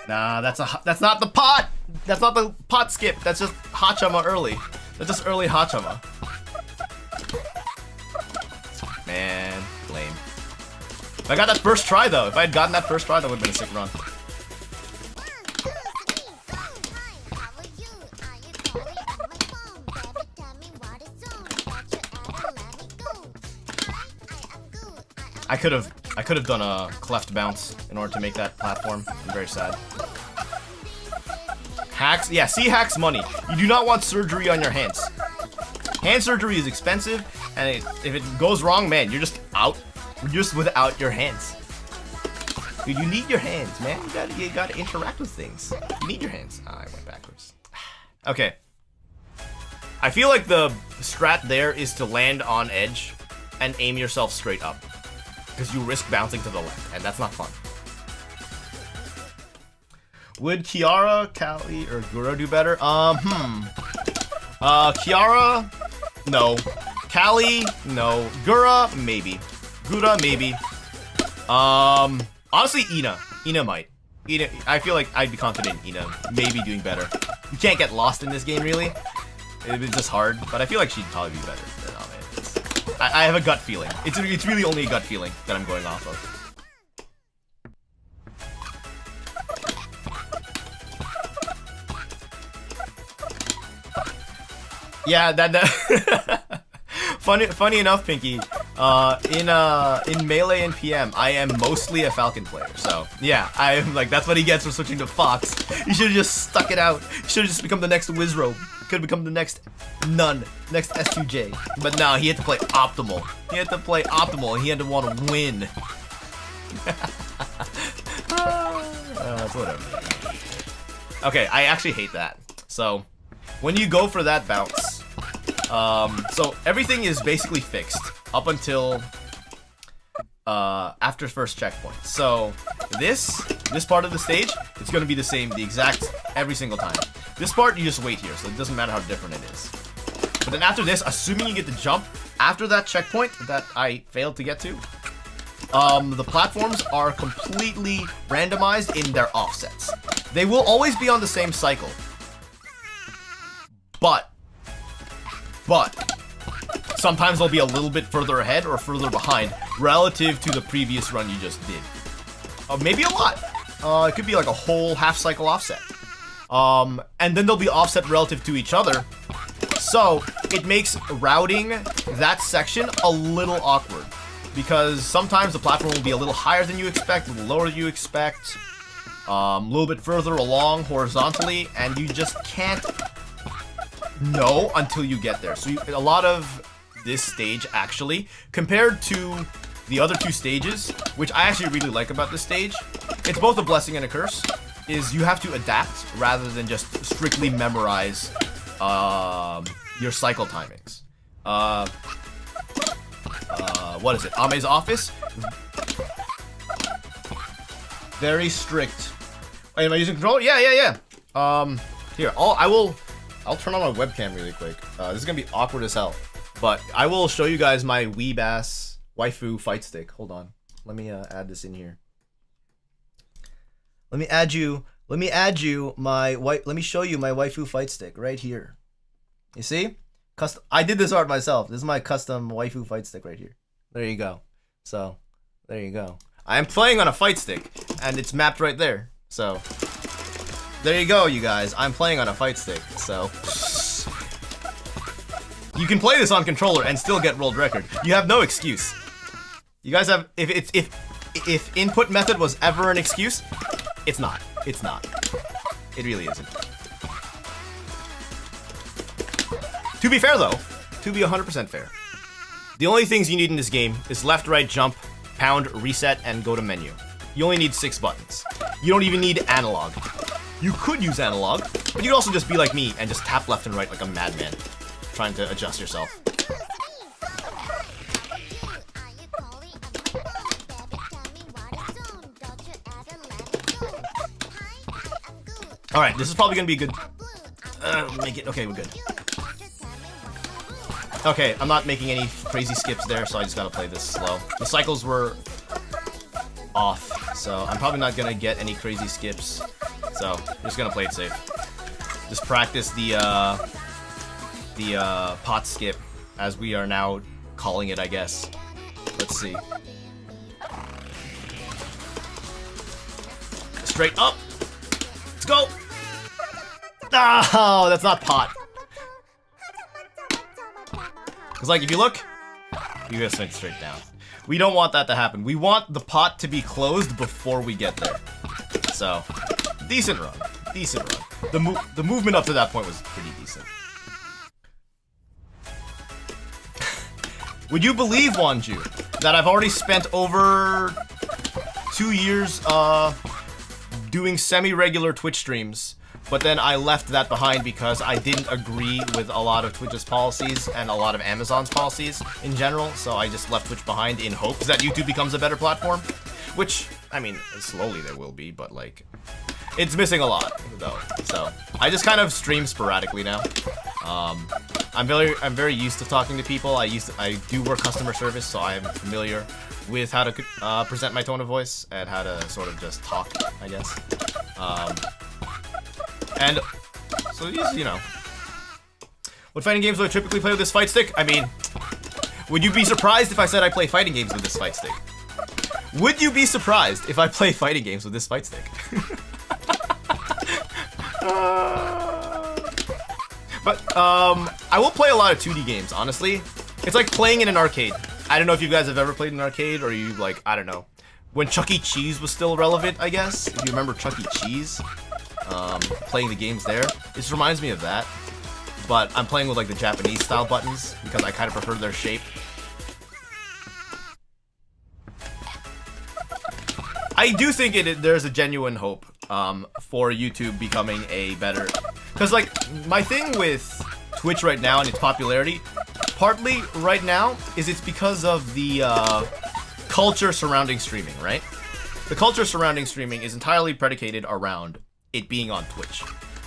Nah, that's not the pot! That's not the pot skip, that's just Hachama early. That's just early Hachama. Man, lame. If I got that first try though, if I had gotten that first try, that would have been a sick run. I could have done a cleft bounce in order to make that platform. I'm very sad. Hacks? Yeah, see hacks money. You do not want surgery on your hands. Hand surgery is expensive, and if it goes wrong, man, you're just out. You're just without your hands. Dude, you need your hands, man. You gotta interact with things. You need your hands. I went backwards. Okay. I feel like the strat there is to land on edge and aim yourself straight up. Because you risk bouncing to the left, and that's not fun. Would Kiara, Kali, or Guro do better? Kiara? No. Callie? No. Gura? Maybe. Gura? Maybe. Honestly, Ina. Ina might. Ina, I feel like I'd be confident in Ina maybe doing better. You can't get lost in this game, really. It's just hard, but I feel like she'd probably be better than Ame. I have a gut feeling. It's really only a gut feeling that I'm going off of. Yeah, that funny enough, Pinky. In Melee and PM, I am mostly a Falcon player. So yeah, I am like that's what he gets for switching to Fox. You should have just stuck it out. You should have just become the next Wizrobe. Could have become the next Nun, next S2J. But no, he had to play optimal. He had to play optimal, and he had to want to win. It's whatever. Okay, I actually hate that. So when you go for that bounce, so everything is basically fixed up until after first checkpoint. So this part of the stage, it's going to be the exact every single time. This part you just wait here, so it doesn't matter how different it is. But then after this, assuming you get the jump after that checkpoint that I failed to get to, the platforms are completely randomized in their offsets. They will always be on the same cycle. But sometimes they'll be a little bit further ahead or further behind relative to the previous run you just did. Maybe a lot. It could be like a whole half cycle offset. And then they'll be offset relative to each other. So it makes routing that section a little awkward. Because sometimes the platform will be a little higher than you expect, a little lower than you expect, a little bit further along horizontally, and you just can't know until you get there. So a lot of this stage, actually, compared to the other two stages, which I actually really like about this stage, it's both a blessing and a curse, is you have to adapt rather than just strictly memorize your cycle timings. What is it? Ame's office? Very strict. Wait, am I using controller? Yeah. Here, I'll turn on my webcam really quick. This is gonna be awkward as hell. But I will show you guys my weeb-ass waifu fight stick. Hold on. Let me add this in here. Let me show you my waifu fight stick right here. You see? I did this art myself. This is my custom waifu fight stick right here. There you go. So, there you go. I am playing on a fight stick, and it's mapped right there. So, there you go, you guys. I'm playing on a fight stick, so you can play this on controller and still get world record. You have no excuse. You guys have if input method was ever an excuse, it's not. It's not. It really isn't. To be fair though, to be 100% fair, the only things you need in this game is left, right, jump, pound, reset, and go to menu. You only need 6 buttons. You don't even need analog. You could use analog, but you'd also just be like me and just tap left and right like a madman, trying to adjust yourself. Alright, this is probably gonna be good. Make it. Okay, we're good. Okay, I'm not making any crazy skips there, so I just gotta play this slow. The cycles were off, so I'm probably not gonna get any crazy skips. So, I'm just gonna play it safe. Just practice the pot skip, as we are now calling it, I guess. Let's see. Straight up! Let's go! Oh, that's not pot. Because, like, if you look, you gotta swing straight down. We don't want that to happen. We want the pot to be closed before we get there. So, decent run. Decent run. The movement up to that point was pretty decent. Would you believe, Wanju, that I've already spent over 2 years doing semi-regular Twitch streams, but then I left that behind because I didn't agree with a lot of Twitch's policies and a lot of Amazon's policies in general, so I just left Twitch behind in hopes that YouTube becomes a better platform. Which, I mean, slowly there will be, but like, it's missing a lot, though. So, I just kind of stream sporadically now. I'm very used to talking to people. I do work customer service, so I am familiar with how to present my tone of voice and how to sort of just talk, I guess. And so you know, what fighting games do I typically play with this fight stick? I mean, would you be surprised if I said I play fighting games with this fight stick? Would you be surprised if I play fighting games with this fight stick? But I will play a lot of 2D games, honestly. It's like playing in an arcade. I don't know if you guys have ever played in an arcade, or you like, I don't know, when Chuck E. Cheese was still relevant, I guess. If you remember Chuck E. Cheese, playing the games there. It just reminds me of that. But I'm playing with like the Japanese style buttons because I kind of prefer their shape. I do think there's a genuine hope for YouTube becoming a better... Because, like, my thing with Twitch right now and its popularity, partly right now, is it's because of the culture surrounding streaming, right? The culture surrounding streaming is entirely predicated around it being on Twitch.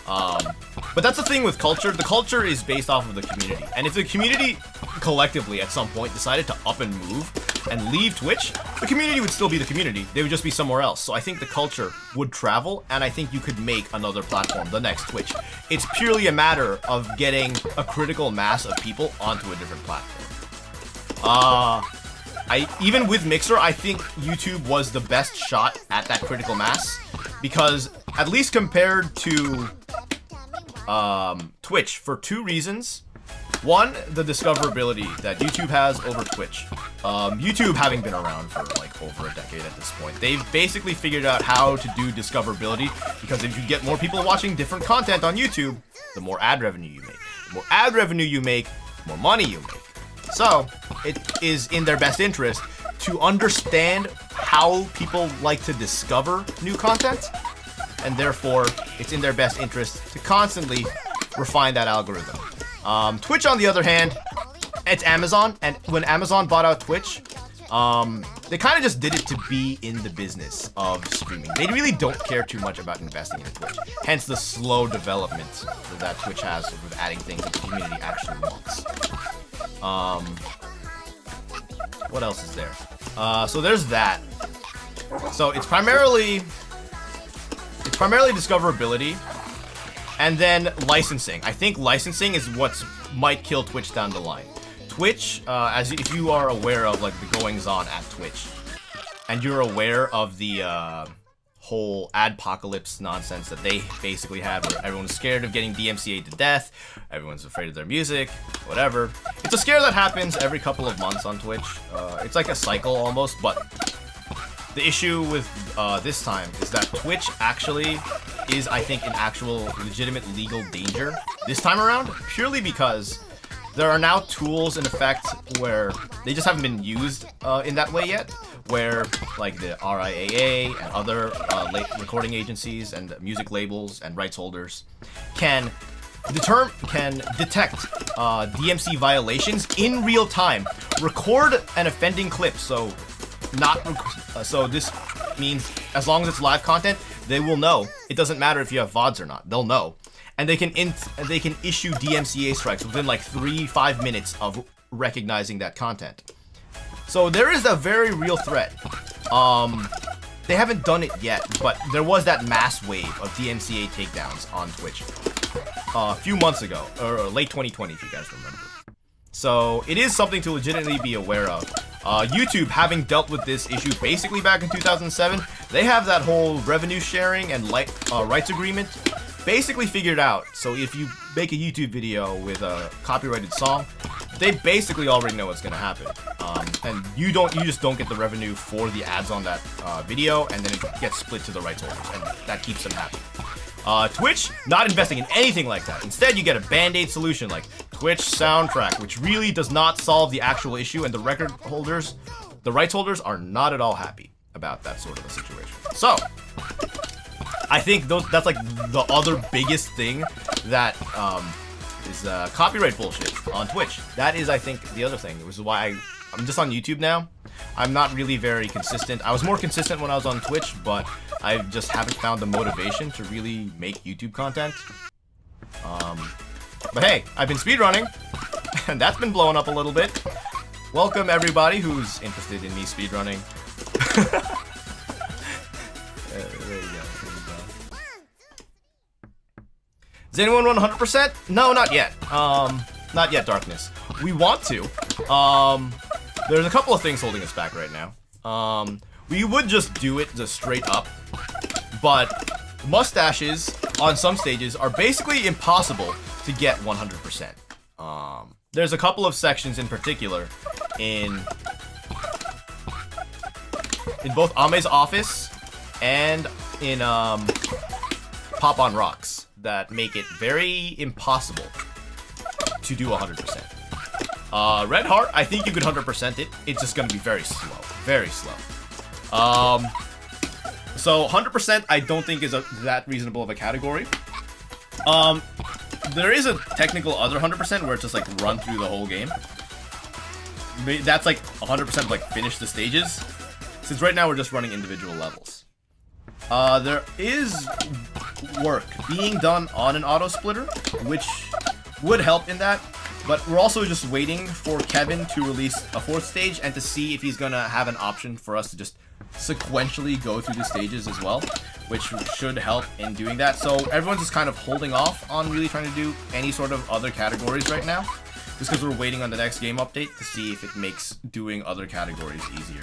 But that's the thing with culture. The culture is based off of the community. And if the community collectively at some point decided to up and move and leave Twitch, the community would still be the community. They would just be somewhere else. So I think the culture would travel, and I think you could make another platform, the next Twitch. It's purely a matter of getting a critical mass of people onto a different platform. Even with Mixer, I think YouTube was the best shot at that critical mass, because at least compared to Twitch, for two reasons. One, the discoverability that YouTube has over Twitch. YouTube having been around for like over a decade at this point, they've basically figured out how to do discoverability, because if you get more people watching different content on YouTube, the more ad revenue you make. The more ad revenue you make, the more money you make. So, it is in their best interest to understand how people like to discover new content, and therefore, it's in their best interest to constantly refine that algorithm. Twitch, on the other hand, it's Amazon, and when Amazon bought out Twitch, they kind of just did it to be in the business of streaming. They really don't care too much about investing in Twitch, hence the slow development that Twitch has with adding things that the community actually wants. What else is there? So there's that. So it's primarily discoverability, and then licensing. I think licensing is what might kill Twitch down the line. Twitch, if you are aware of like the goings-on at Twitch, and you're aware of the whole adpocalypse nonsense that they basically have, where everyone's scared of getting DMCA'd to death, everyone's afraid of their music, whatever. It's a scare that happens every couple of months on Twitch. It's like a cycle almost, but the issue with this time is that Twitch actually is, I think, an actual legitimate legal danger this time around, purely because there are now tools in effect where they just haven't been used in that way yet, where like the RIAA and other recording agencies and music labels and rights holders can detect DMC violations in real time, record an offending clip. So this means as long as it's live content, they will know. It doesn't matter if you have VODs or not. They'll know. And they can issue DMCA strikes within like 3-5 minutes of recognizing that content. So there is a very real threat. They haven't done it yet, but there was that mass wave of DMCA takedowns on Twitch a few months ago, or late 2020 if you guys remember. So it is something to legitimately be aware of. YouTube, having dealt with this issue basically back in 2007, they have that whole revenue sharing and rights agreement basically figured out. So if you make a YouTube video with a copyrighted song, they basically already know what's gonna happen. And you just don't get the revenue for the ads on that video, and then it gets split to the rights holders, and that keeps them happy. Twitch, not investing in anything like that. Instead, you get a band-aid solution like Twitch Soundtrack, which really does not solve the actual issue, and the rights holders are not at all happy about that sort of a situation. So, I think that's like the other biggest thing that is copyright bullshit on Twitch. That is, I think, the other thing, which is why I'm just on YouTube now. I'm not really very consistent. I was more consistent when I was on Twitch, but I just haven't found the motivation to really make YouTube content. But hey, I've been speedrunning, and that's been blowing up a little bit. Welcome everybody who's interested in me speedrunning. There you go. Is anyone 100%? No, not yet. Not yet, Darkness. We want to. There's a couple of things holding us back right now. We would just do it just straight up, but mustaches on some stages are basically impossible to get 100%. There's a couple of sections in particular in both Ame's office and in Pop on Rocks that make it very impossible to do 100%. Red Heart, I think you could 100% it. It's just gonna be very slow. Very slow. So 100% I don't think is that reasonable of a category. There is a technical other 100% where it's just like run through the whole game. That's like 100% like finish the stages. Since right now we're just running individual levels. There is work being done on an auto splitter, which would help in that. But we're also just waiting for Kevin to release a 4th stage and to see if he's gonna have an option for us to just sequentially go through the stages as well, which should help in doing that. So everyone's just kind of holding off on really trying to do any sort of other categories right now, just because we're waiting on the next game update to see if it makes doing other categories easier.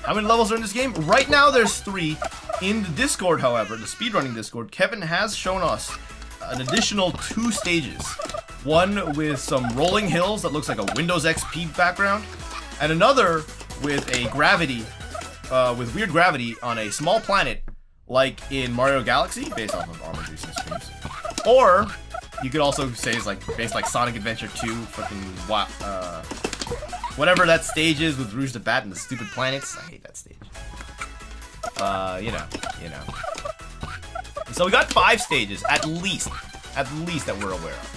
How many levels are in this game? Right now there's 3. In the Discord, however, the speedrunning Discord, Kevin has shown us an additional 2 stages. One with some rolling hills that looks like a Windows XP background, and another with a gravity, with weird gravity on a small planet, like in Mario Galaxy, based off of Armored recent streams. Or you could also say it's like based like Sonic Adventure 2, fucking whatever that stage is with Rouge the Bat and the stupid planets. I hate that stage. You know. So we got 5 stages, at least that we're aware of.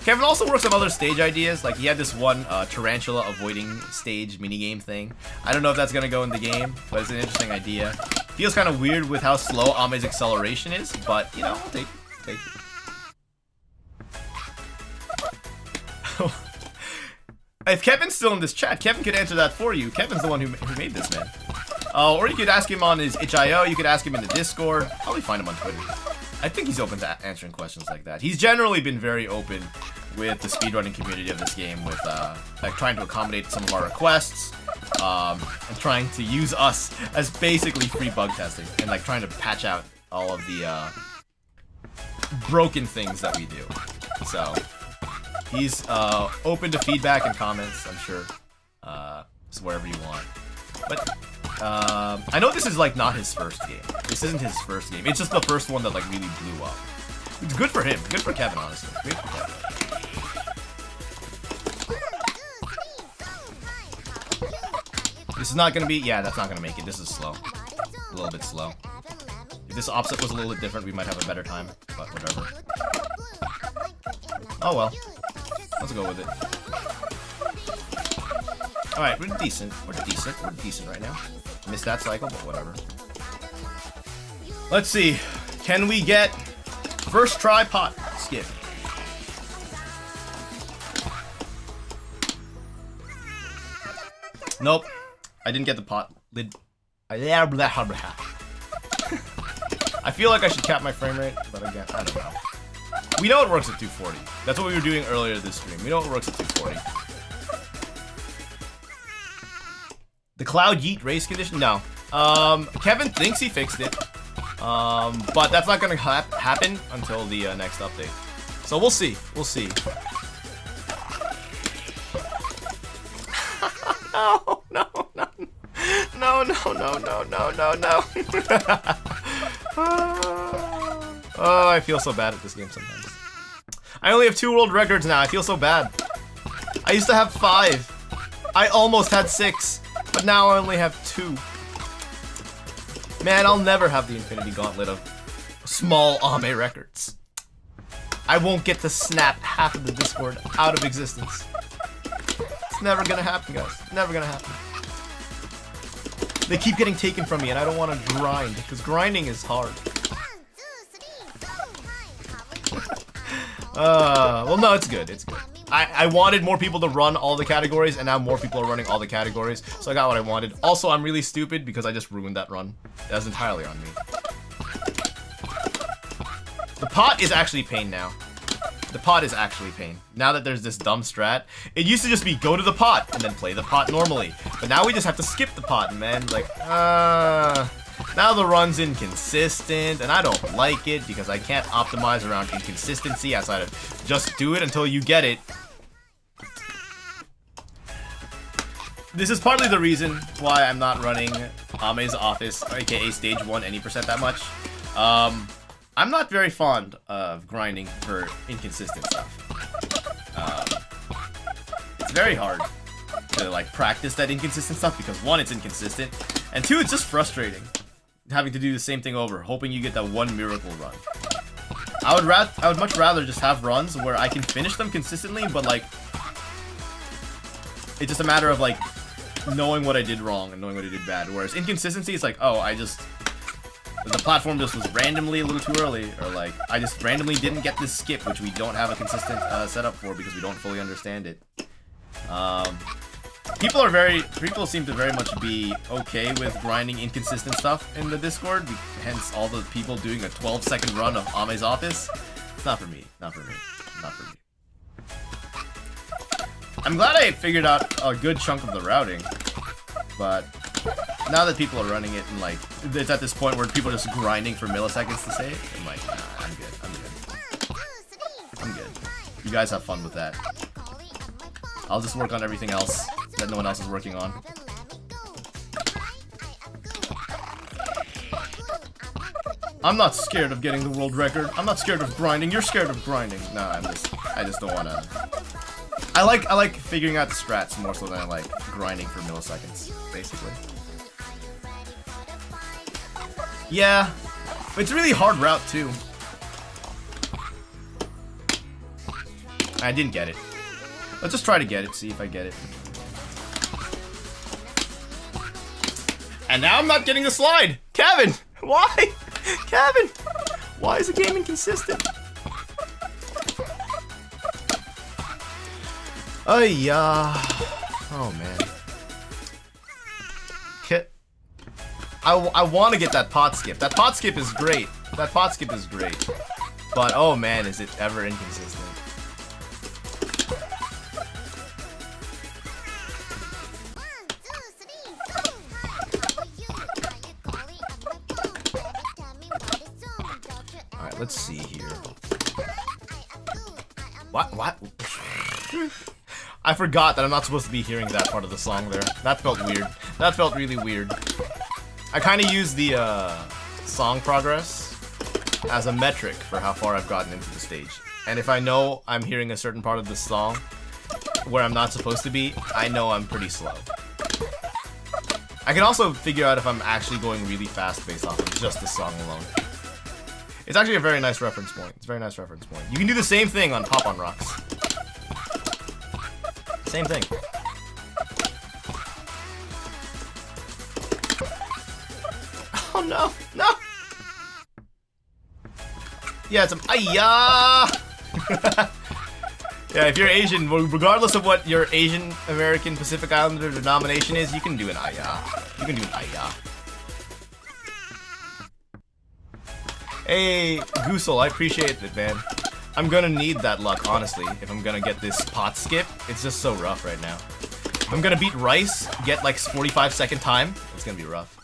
Kevin also works on other stage ideas, like he had this one tarantula avoiding stage minigame thing. I don't know if that's gonna go in the game, but it's an interesting idea. Feels kind of weird with how slow Ame's acceleration is, but you know, I'll take it. If Kevin's still in this chat, Kevin could answer that for you. Kevin's the one who made this, man. Or you could ask him on his itch.io, you could ask him in the Discord. Probably find him on Twitter. I think he's open to answering questions like that. He's generally been very open with the speedrunning community of this game, with like trying to accommodate some of our requests, and trying to use us as basically free bug testing, and like trying to patch out all of the broken things that we do. So he's open to feedback and comments, I'm sure. So wherever you want. But I know this is like not his first game. This isn't his first game. It's just the first one that like really blew up. It's good for him. Good for Kevin, honestly. Good for Kevin. This is not gonna be. Yeah, that's not gonna make it. This is slow. A little bit slow. If this opposite was a little bit different, we might have a better time. But whatever. Oh well. Let's go with it. Alright, we're decent. We're decent right now. Missed that cycle, but whatever. Let's see. Can we get first try pot skip? Nope. I didn't get the pot lid. I feel like I should cap my frame rate, but again, I don't know. We know it works at 240. That's what we were doing earlier this stream. We know it works at 240. The Cloud Yeet race condition? No. Kevin thinks he fixed it. But that's not gonna happen until the next update. So we'll see. We'll see. No. Oh, I feel so bad at this game sometimes. I only have 2 world records now. I feel so bad. I used to have 5. I almost had 6. But now I only have 2. Man, I'll never have the Infinity Gauntlet of small Ame records. I won't get to snap half of the Discord out of existence. It's never gonna happen, guys. Never gonna happen. They keep getting taken from me, and I don't want to grind, because grinding is hard. Well, no, it's good. It's good. I wanted more people to run all the categories, and now more people are running all the categories, so I got what I wanted. Also, I'm really stupid because I just ruined that run. That was entirely on me. The pot is actually pain now. The pot is actually pain. Now that there's this dumb strat, it used to just be go to the pot and then play the pot normally. But now we just have to skip the pot, man. Like, now the run's inconsistent, and I don't like it because I can't optimize around inconsistency outside of just do it until you get it. This is partly the reason why I'm not running Ame's Office, aka Stage 1 any percent that much. I'm not very fond of grinding for inconsistent stuff. It's very hard to like practice that inconsistent stuff because one, it's inconsistent, and two, it's just frustrating having to do the same thing over, hoping you get that one miracle run. I would much rather just have runs where I can finish them consistently, but like it's just a matter of like knowing what I did wrong and knowing what I did bad. Whereas inconsistency is like, oh, the platform just was randomly a little too early, or like I just randomly didn't get this skip, which we don't have a consistent setup for because we don't fully understand it. People seem to very much be okay with grinding inconsistent stuff in the Discord, hence all the people doing a 12-second run of Ame's Office. It's not for me, not for me, not for me. I'm glad I figured out a good chunk of the routing, but now that people are running it and like it's at this point where people are just grinding for milliseconds to say it, I'm like, nah, I'm good. I'm good. You guys have fun with that. I'll just work on everything else that no one else is working on. I'm not scared of getting the world record. I'm not scared of grinding. You're scared of grinding. Nah, I just don't wanna. I like figuring out the strats more so than I like grinding for milliseconds, basically. Yeah, it's a really hard route too. I didn't get it. Let's just try to get it, see if I get it. And now I'm not getting the slide! Kevin! Why? Kevin! Why is the game inconsistent? Oh man. I want to get that pot skip. That pot skip is great. That pot skip is great. But oh man, is it ever inconsistent. Alright, let's see here. What? I forgot that I'm not supposed to be hearing that part of the song there. That felt weird. That felt really weird. I kind of use the song progress as a metric for how far I've gotten into the stage. And if I know I'm hearing a certain part of the song where I'm not supposed to be, I know I'm pretty slow. I can also figure out if I'm actually going really fast based off of just the song alone. It's actually a very nice reference point. It's a very nice reference point. You can do the same thing on Pop on Rocks. Same thing. Oh no, no! Yeah, it's Ayah! Yeah, if you're Asian, regardless of what your Asian American Pacific Islander denomination is, you can do an Ayah. You can do an Ayah. Hey, Goosel, I appreciate it, man. I'm gonna need that luck, honestly, if I'm gonna get this pot skip. It's just so rough right now. If I'm gonna beat Rice, get like 45-second time, it's gonna be rough.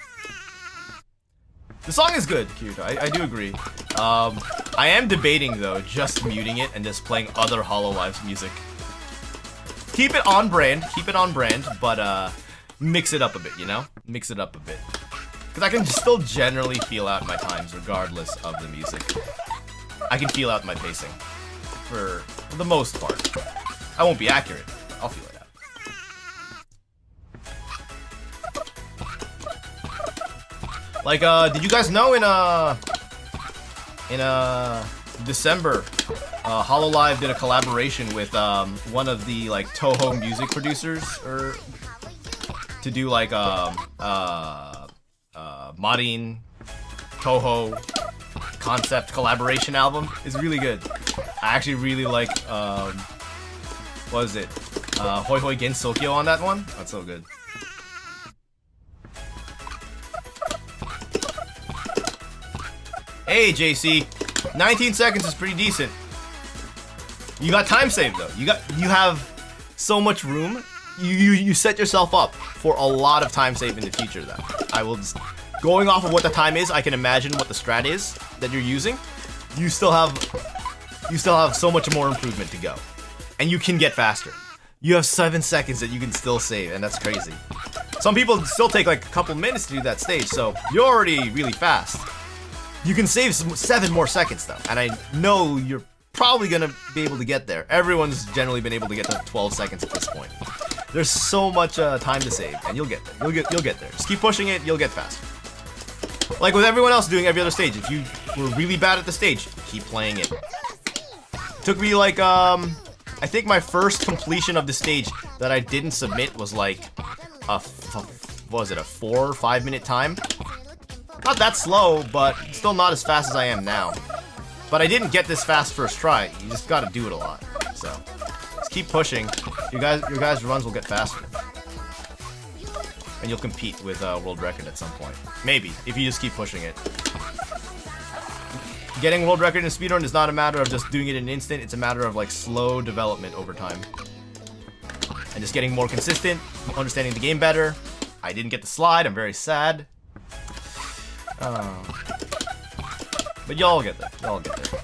The song is good, Kirito, I do agree. I am debating, though, just muting it and just playing other Hololive's music. Keep it on brand, but mix it up a bit, you know? Mix it up a bit. Because I can still generally feel out my times regardless of the music. I can feel out my pacing. For the most part. I won't be accurate, but I'll feel it out. Like, did you guys know in December, Hololive did a collaboration with one of the like Toho music producers, or to do like Marin Toho concept collaboration album. Is really good. I actually really like, what is it? Hoi Hoi Gen Sokyo on that one. That's so good. Hey, JC. 19 seconds is pretty decent. You got time saved though. You have so much room. You set yourself up for a lot of time save in the future though. I will just, going off of what the time is, I can imagine what the strat is that you're using. You still have so much more improvement to go. And you can get faster. You have 7 seconds that you can still save, and that's crazy. Some people still take like a couple minutes to do that stage, so you're already really fast. You can save 7 more seconds though, and I know you're probably gonna be able to get there. Everyone's generally been able to get to 12 seconds at this point. There's so much time to save, and you'll get there. You'll get there. Just keep pushing it, you'll get faster. Like with everyone else doing every other stage, if you were really bad at the stage, keep playing it. Took me like, I think my first completion of the stage that I didn't submit was like, what was it, a 4 or 5 minute time? Not that slow, but still not as fast as I am now. But I didn't get this fast first try. You just gotta do it a lot. So, just keep pushing. Your guys' runs will get faster. And you'll compete with world record at some point. Maybe, if you just keep pushing it. Getting world record in speedrun is not a matter of just doing it in an instant. It's a matter of like slow development over time. And just getting more consistent, understanding the game better. I didn't get the slide. I'm very sad. But y'all get there. Y'all get there.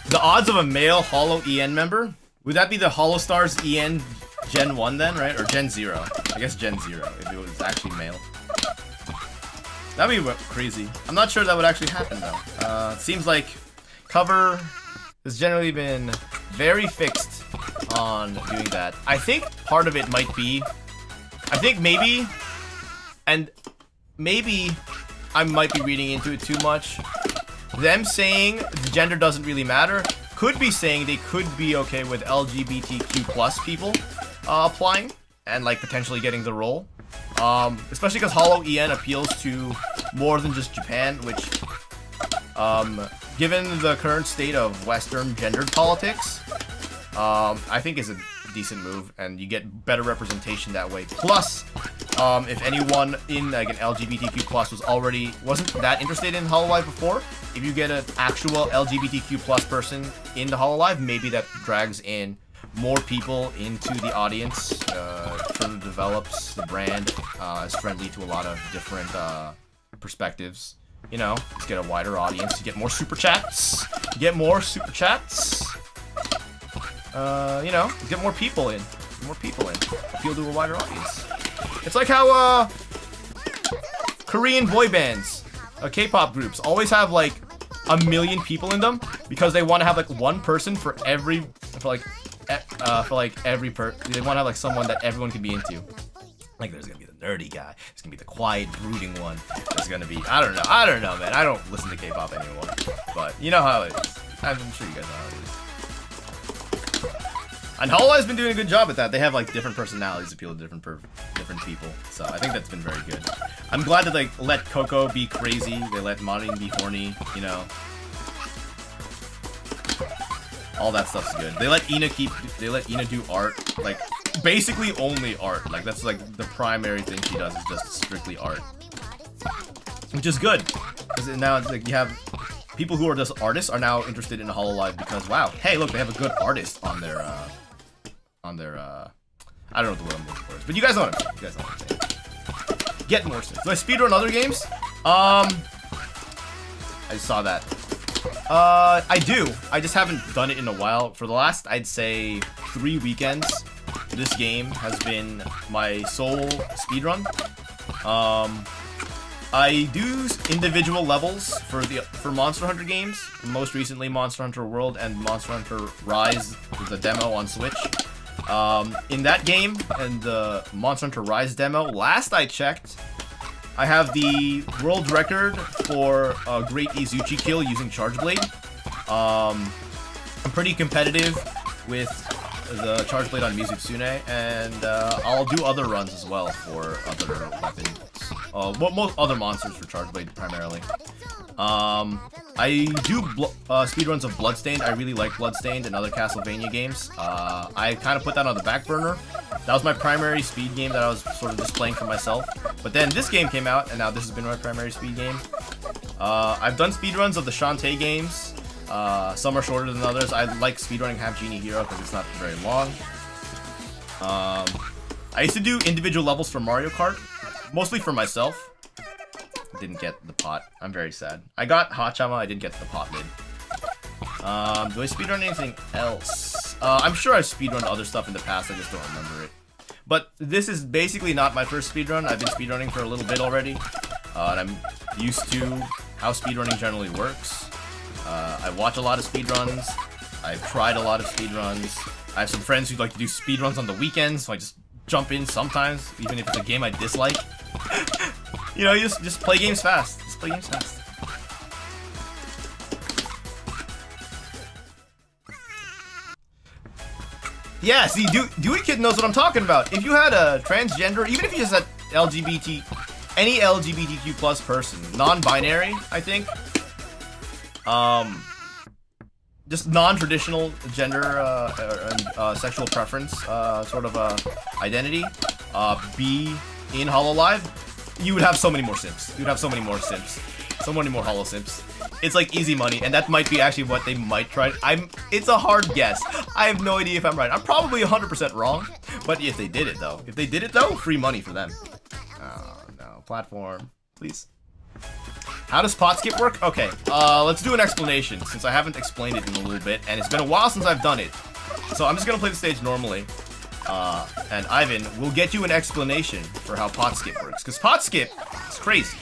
The odds of a male Holo EN member? Would that be the Holostars EN Gen 1 then, right? Or Gen 0? I guess Gen 0, if it was actually male. That'd be crazy. I'm not sure that would actually happen though. It seems like cover has generally been very fixed on doing that. I think part of it might be, I think maybe I might be reading into it too much. Them saying the gender doesn't really matter could be saying they could be okay with LGBTQ plus people applying and like potentially getting the role. Especially because Holo EN appeals to more than just Japan, which, given the current state of Western gendered politics, I think is a decent move, and you get better representation that way. Plus, if anyone in like an LGBTQ plus wasn't that interested in Hololive before, if you get an actual LGBTQ plus person in the Hololive, maybe that drags in more people into the audience, further develops the brand as friendly to a lot of different perspectives. You know, let's get a wider audience, you get more super chats, you know, get more people in, appeal to a wider audience. It's like how Korean boy bands, K-pop groups always have like 1 million people in them because they want to have like one person for every, they want to have like someone that everyone can be into. Like there's gonna be the nerdy guy, there's gonna be the quiet, brooding one, there's gonna be, I don't know, man. I don't listen to K-pop anymore, but you know how it is. I'm sure you guys know how it is. And Hololive's been doing a good job at that. They have like different personalities appeal to different people, so I think that's been very good. I'm glad that they let Coco be crazy, they let Marin be horny, you know. All that stuff's good. They let Ina do art, like basically only art. Like that's like the primary thing she does is just strictly art, which is good because now it's like you have people who are just artists are now interested in Hololive because wow, hey look, they have a good artist on their I don't know what the word I'm looking for is, but you guys know what I'm saying. Get more sense. Do I speedrun other games? I saw that. I do. I just haven't done it in a while. For the last, I'd say, 3 weekends, this game has been my sole speedrun. I do individual levels for Monster Hunter games. Most recently, Monster Hunter World and Monster Hunter Rise, the demo on Switch. In that game and the Monster Hunter Rise demo, last I checked, I have the world record for a Great Izuchi kill using Charge Blade. I'm pretty competitive with the Charge Blade on Mizutsune, and I'll do other runs as well for other weapons. Most other monsters for Charge Blade primarily. I do speedruns of Bloodstained. I really like Bloodstained and other Castlevania games. I kind of put that on the back burner. That was my primary speed game that I was sort of just playing for myself. But then this game came out, and now this has been my primary speed game. I've done speedruns of the Shantae games. Some are shorter than others. I like speedrunning Half Genie Hero because it's not very long. I used to do individual levels for Mario Kart, mostly for myself. Didn't get the pot. I'm very sad. I got Hachama, I didn't get the pot lid. Do I speedrun anything else? I'm sure I've speedrun other stuff in the past, I just don't remember it. But this is basically not my first speedrun. I've been speedrunning for a little bit already. And I'm used to how speedrunning generally works. I watch a lot of speedruns. I've tried a lot of speedruns. I have some friends who like to do speedruns on the weekends, so I just jump in sometimes, even if it's a game I dislike. You know, you just play games fast. Just play games fast. Yeah, see, Dewey Kid knows what I'm talking about. If you had a transgender, even if you just had any LGBTQ plus person, non-binary, I think, just non-traditional gender and sexual preference sort of identity, be in Hololive, you would have so many more simps. You'd have so many more simps. So many more holo simps. It's like easy money, and that might be actually what they might try. It's a hard guess. I have no idea if I'm right. I'm probably 100% wrong, but if they did it though, free money for them. Oh no, platform, please. How does pot skip work? Okay, let's do an explanation, since I haven't explained it in a little bit, and it's been a while since I've done it. So I'm just gonna play the stage normally, and Ivan will get you an explanation for how pot skip works, because pot skip is crazy.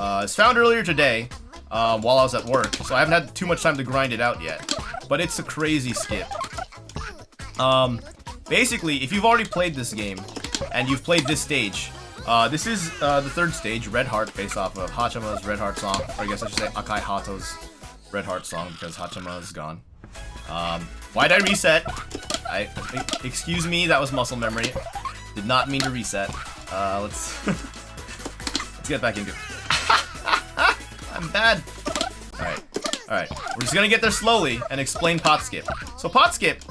It's found earlier today, while I was at work, so I haven't had too much time to grind it out yet, but it's a crazy skip. Basically, if you've already played this game, and you've played this stage, this is the third stage, Red Heart, based off of Hachama's Red Heart song, or I guess I should say Akai Hato's Red Heart song, because Hachama is gone. Why'd I reset? Excuse me, that was muscle memory. Did not mean to reset. Let's get back into it. I'm bad. Alright. We're just gonna get there slowly and explain pot skip. So pot skip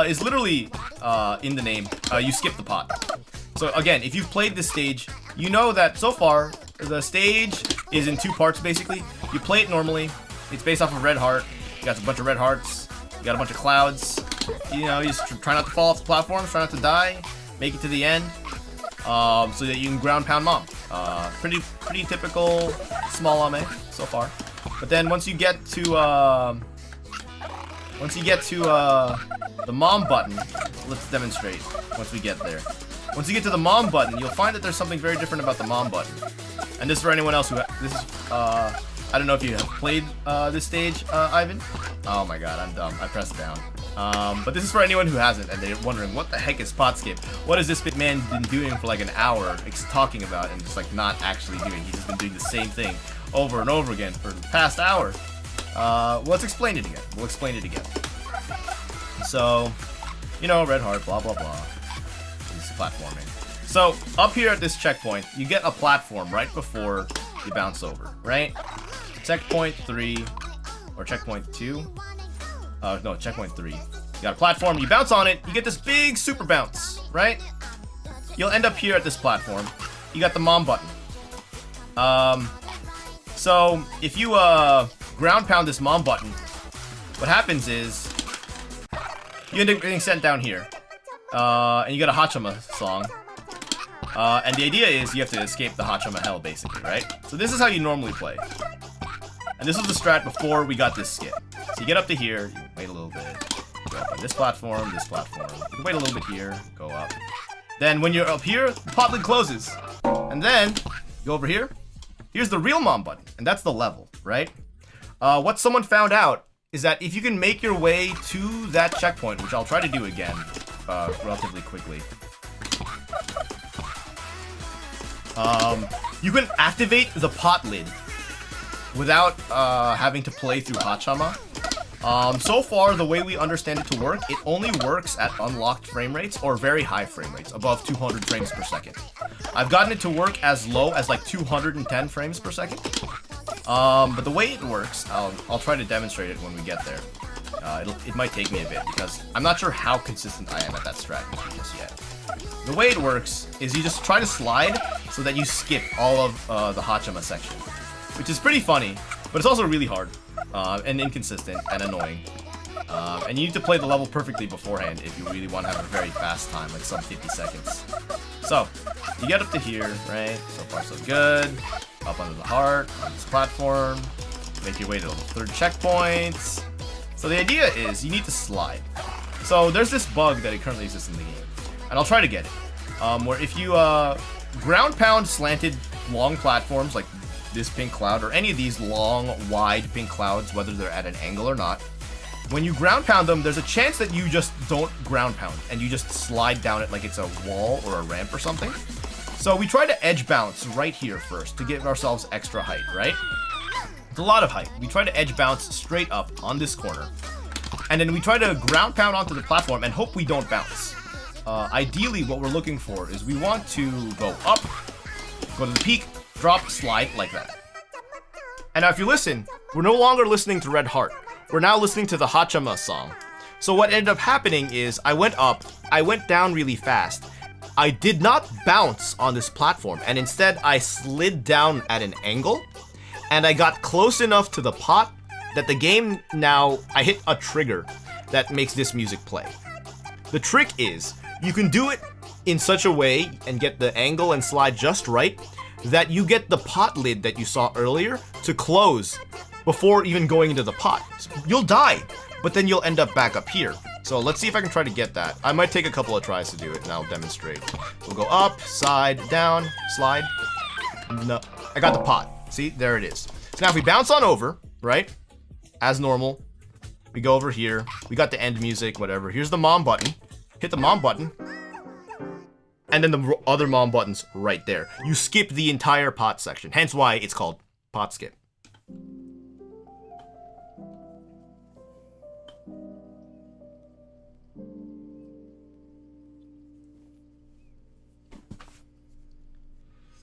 is literally in the name. You skip the pot. So again, if you've played this stage, you know that so far the stage is in two parts basically. You play it normally. It's based off of Red Heart. You got a bunch of red hearts. You got a bunch of clouds. You know, you just try not to fall off the platforms, try not to die, make it to the end, so that you can ground pound mom. Pretty typical small ame so far. But then once you get to the mom button, let's demonstrate once we get there. Once you get to the mom button, you'll find that there's something very different about the mom button. And this is for anyone else who I don't know if you have played this stage, Ivan. Oh my god, I'm dumb. I pressed down. But this is for anyone who hasn't, and they're wondering, what the heck is pot skip? What has this man been doing for like an hour, talking about and just like not actually doing? He's just been doing the same thing over and over again for the past hour. Let's explain it again. We'll explain it again. So, you know, Red Heart, blah blah blah. He's platforming. So, up here at this checkpoint, you get a platform right before you bounce over, right? Checkpoint 3, or checkpoint 2. No, checkpoint 3. You got a platform, you bounce on it, you get this big super bounce, right? You'll end up here at this platform. You got the mom button. So, if you ground pound this mom button, what happens is, you end up getting sent down here. And you got a Hachama song. And the idea is you have to escape the Hachama hell, basically, right? So this is how you normally play. And this was the strat before we got this skip. So you get up to here, you wait a little bit, go up on this platform, you can wait a little bit here, go up. Then when you're up here, the pot lid closes. And then, go over here, here's the real mom button, and that's the level, right? What someone found out is that if you can make your way to that checkpoint, which I'll try to do again, relatively quickly. You can activate the pot lid without having to play through Hachama. So far, the way we understand it to work, it only works at unlocked frame rates or very high frame rates, above 200 frames per second. I've gotten it to work as low as like 210 frames per second. But the way it works, I'll try to demonstrate it when we get there. It might take me a bit because I'm not sure how consistent I am at that strategy just yet. The way it works is you just try to slide so that you skip all of the Hachama section, which is pretty funny, but it's also really hard and inconsistent and annoying. And you need to play the level perfectly beforehand if you really want to have a very fast time, like some 50 seconds. So, you get up to here, right? So far so good. Up under the heart, on this platform. Make your way to the third checkpoint. So the idea is you need to slide. So there's this bug that currently exists in the game, and I'll try to get it. Where if you ground pound slanted long platforms like this pink cloud or any of these long, wide pink clouds, whether they're at an angle or not, when you ground pound them, there's a chance that you just don't ground pound and you just slide down it like it's a wall or a ramp or something. So we try to edge bounce right here first to give ourselves extra height, right? It's a lot of height. We try to edge bounce straight up on this corner. And then we try to ground pound onto the platform and hope we don't bounce. Ideally, what we're looking for is we want to go up, go to the peak, drop, slide like that. And now if you listen, we're no longer listening to Red Heart. We're now listening to the Hachama song. So what ended up happening is I went up, I went down really fast. I did not bounce on this platform, and instead I slid down at an angle, and I got close enough to the pot that the game now, I hit a trigger that makes this music play. The trick is, you can do it in such a way and get the angle and slide just right that you get the pot lid that you saw earlier to close before even going into the pot. You'll die, but then you'll end up back up here. So let's see if I can try to get that. I might take a couple of tries to do it, and I'll demonstrate. We'll go up, side, down, slide. No, I got the pot. See, there it is. So now if we bounce on over, right, as normal, we go over here. We got the end music, whatever. Here's the mom button. Hit the mom button. And then the other mom button's right there. You skip the entire pot section, hence why it's called pot skip.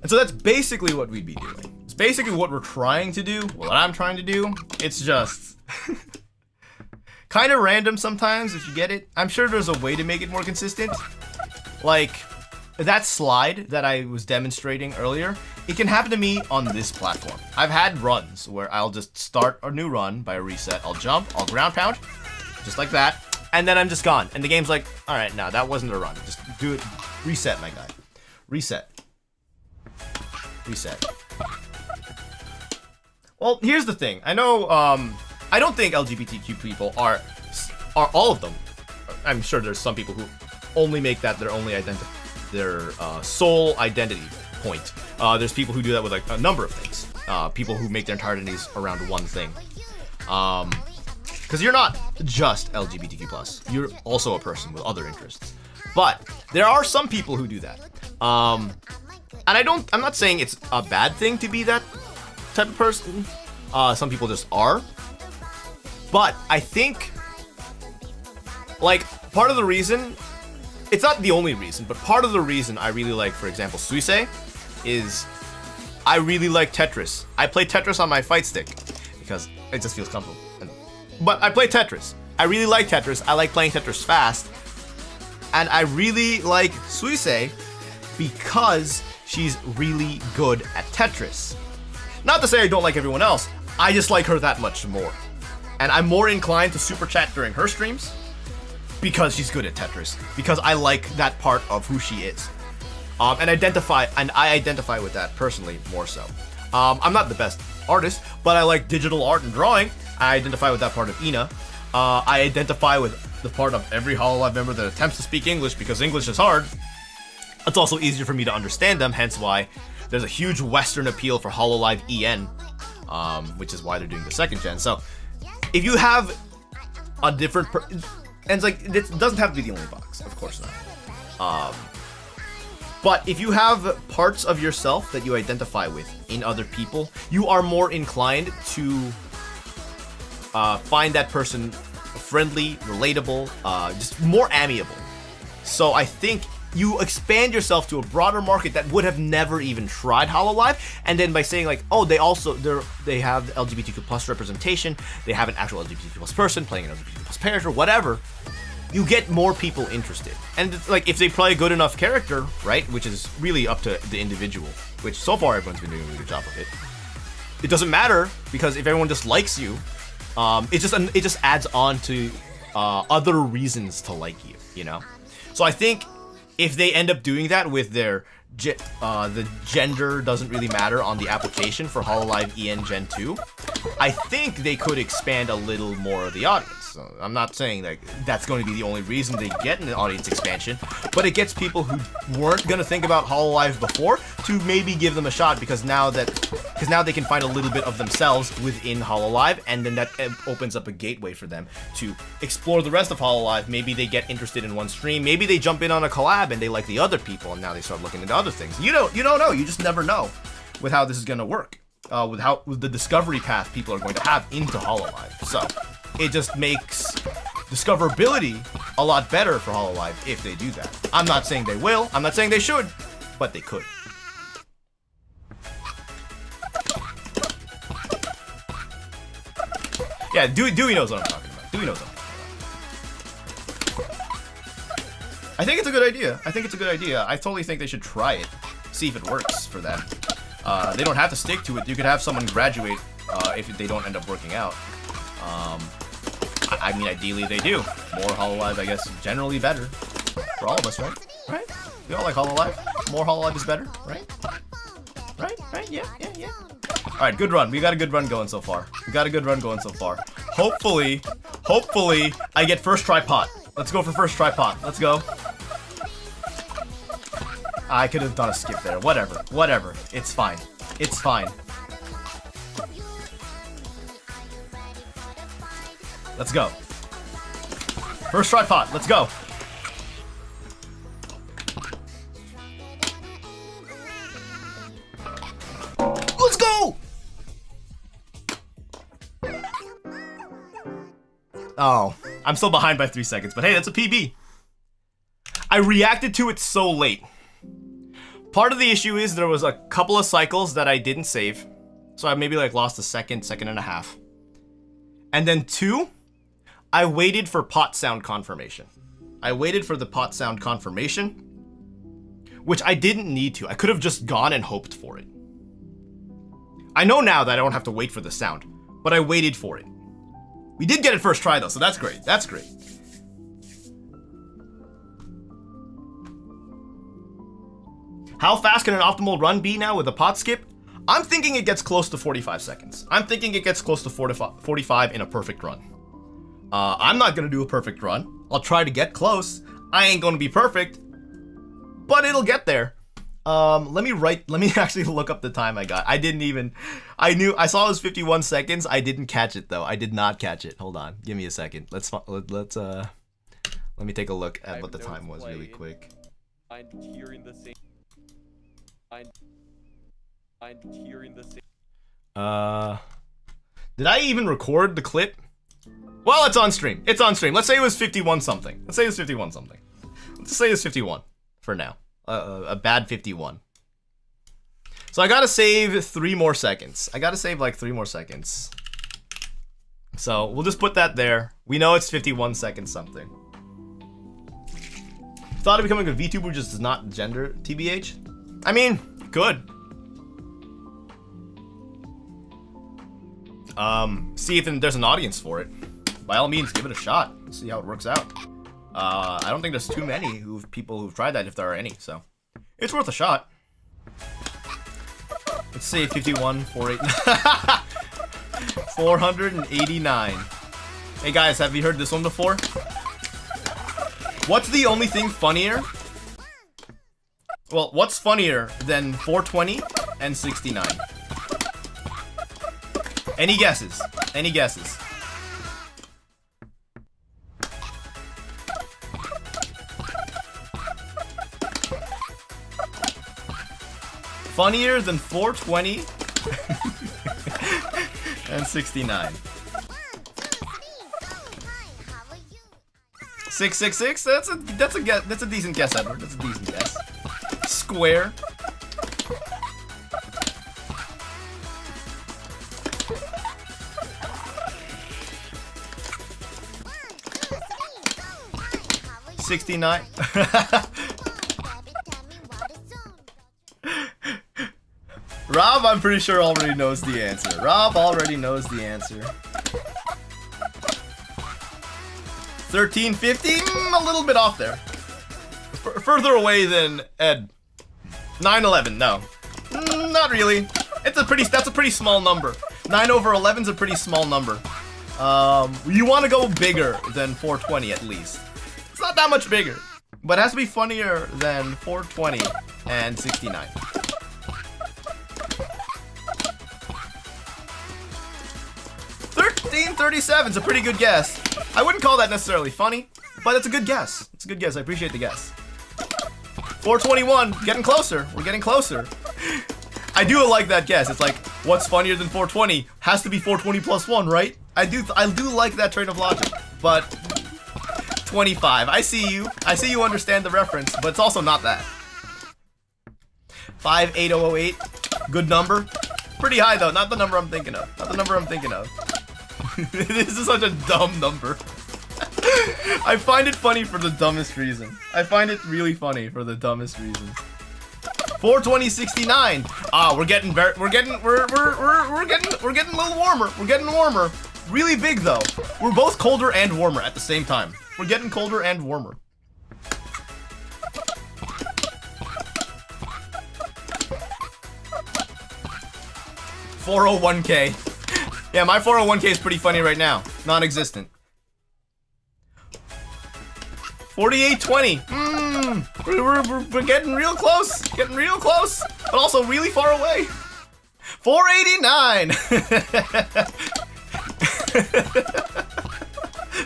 And so that's basically what we'd be doing. It's basically what we're trying to do, what I'm trying to do. It's just kind of random sometimes if you get it. I'm sure there's a way to make it more consistent. Like that slide that I was demonstrating earlier, it can happen to me on this platform. I've had runs where I'll just start a new run by a reset. I'll jump, I'll ground pound, just like that, and then I'm just gone. And the game's like, all right, no, that wasn't a run. Just do it. Reset, my guy. Reset. Reset. Well, here's the thing. I know, I don't think LGBTQ people are all of them. I'm sure there's some people who only make that their only sole identity point. There's people who do that with like a number of things. People who make their entire identities around one thing. Because you're not just LGBTQ+. You're also a person with other interests. But there are some people who do that. And I'm not saying it's a bad thing to be that type of person. Some people just are. But I think, like, part of the reason, it's not the only reason, but part of the reason I really like, for example, Suisei, is I really like Tetris. I play Tetris on my fight stick because it just feels comfortable. But I play Tetris. I really like Tetris. I like playing Tetris fast. And I really like Suisei because she's really good at Tetris. Not to say I don't like everyone else, I just like her that much more. And I'm more inclined to super chat during her streams because she's good at Tetris. Because I like that part of who she is. And I identify with that personally more so. I'm not the best artist, but I like digital art and drawing. I identify with that part of Ina. I identify with the part of every Hololive member that attempts to speak English because English is hard. It's also easier for me to understand them, hence why there's a huge Western appeal for Hololive EN, which is why they're doing the second gen. So, if you have a different, and it's like, it doesn't have to be the only box, of course not. But if you have parts of yourself that you identify with in other people, you are more inclined to find that person friendly, relatable, just more amiable. So I think you expand yourself to a broader market that would have never even tried Hololive, and then by saying like, oh, they have LGBTQ plus representation, they have an actual LGBTQ plus person playing an LGBTQ plus character, whatever, you get more people interested. And it's like, if they play a good enough character, right, which is really up to the individual, which so far everyone's been doing a really good job of it. It doesn't matter, because if everyone just likes you, it just adds on to other reasons to like you, you know? So I think if they end up doing that with their the gender doesn't really matter on the application for Hololive EN Gen 2, I think they could expand a little more of the audience. So I'm not saying that that's going to be the only reason they get an audience expansion, but it gets people who weren't going to think about Hololive before to maybe give them a shot, because now they can find a little bit of themselves within Hololive, and then that opens up a gateway for them to explore the rest of Hololive. Maybe they get interested in one stream, maybe they jump in on a collab and they like the other people, and now they start looking into other things. You don't know. You just never know with how this is going to work, with the discovery path people are going to have into Hololive. So it just makes discoverability a lot better for Hololive if they do that. I'm not saying they will. I'm not saying they should, but they could. Yeah, Dewey knows what I'm talking about. Dewey knows what I'm talking about. I think it's a good idea. I totally think they should try it. See if it works for them. They don't have to stick to it. You could have someone graduate if they don't end up working out. I mean, ideally they do. More Hololive, I guess, generally better. For all of us, right? Right? We all like Hololive. More Hololive is better, right? Right? Yeah. Alright, good run. We got a good run going so far. Hopefully, I get first try pot. Let's go for first try pot. Let's go. I could have done a skip there. Whatever. It's fine. Let's go. First try pot. Let's go. Let's go! Oh, I'm still behind by 3 seconds, but hey, that's a PB. I reacted to it so late. Part of the issue is there was a couple of cycles that I didn't save. So I maybe like lost a second and a half. And then 2, I waited for pot sound confirmation. Which I didn't need to. I could have just gone and hoped for it. I know now that I don't have to wait for the sound, but I waited for it. We did get it first try though, so that's great. How fast can an optimal run be now with a pot skip? I'm thinking it gets close to 45 seconds. I'm thinking it gets close to 45 in a perfect run. I'm not gonna do a perfect run. I'll try to get close. I ain't gonna be perfect, but it'll get there. Let me actually look up the time I got. I saw it was 51 seconds. I didn't catch it though. I did not catch it. Hold on. Give me a second. Let me take a look at what the time was really quick. Did I even record the clip? Well, it's on stream. Let's say it was 51 something. Let's say it's 51 for now. A bad 51. So I gotta save 3 more seconds. Like 3 more seconds. So we'll just put that there. We know it's 51 seconds something. Thought of becoming a VTuber just does not gender, TBH? I mean, good. See if there's an audience for it. By all means, give it a shot. See how it works out. I don't think there's too many people who've tried that, if there are any, so it's worth a shot. Let's say 51, 489. Hey guys, have you heard this one before? What's the only thing funnier? Well, what's funnier than 420 and 69? Any guesses? Funnier than 420 and 69. 666. That's a decent guess, Edward. That's a decent guess. Square. $69. Rob, I'm pretty sure already knows the answer. Rob already knows the answer. 1350? A little bit off there. Further away than Ed. 911, no. Not really. That's a pretty small number. 9 over 11's a pretty small number. You want to go bigger than 420 at least. It's not that much bigger, but it has to be funnier than 420 and 69. $13.37 is a pretty good guess. I wouldn't call that necessarily funny, but it's a good guess. It's a good guess. I appreciate the guess. 421, getting closer. We're getting closer. I do like that guess. It's like, what's funnier than 420? Has to be 420 plus 1, right? I do like that train of logic, but 25. I see you. I see you understand the reference, but it's also not that. 58008, good number. Pretty high though, not the number I'm thinking of. Not the number I'm thinking of. This is such a dumb number. I find it funny for the dumbest reason. I find it really funny for the dumbest reason. 420.69. Ah, we're getting a little warmer. We're getting warmer. Really big though. We're both colder and warmer at the same time. We're getting colder and warmer. $401K. Yeah, my 401K is pretty funny right now. Non-existent. 4820. We're getting real close. Getting real close, but also really far away. 489.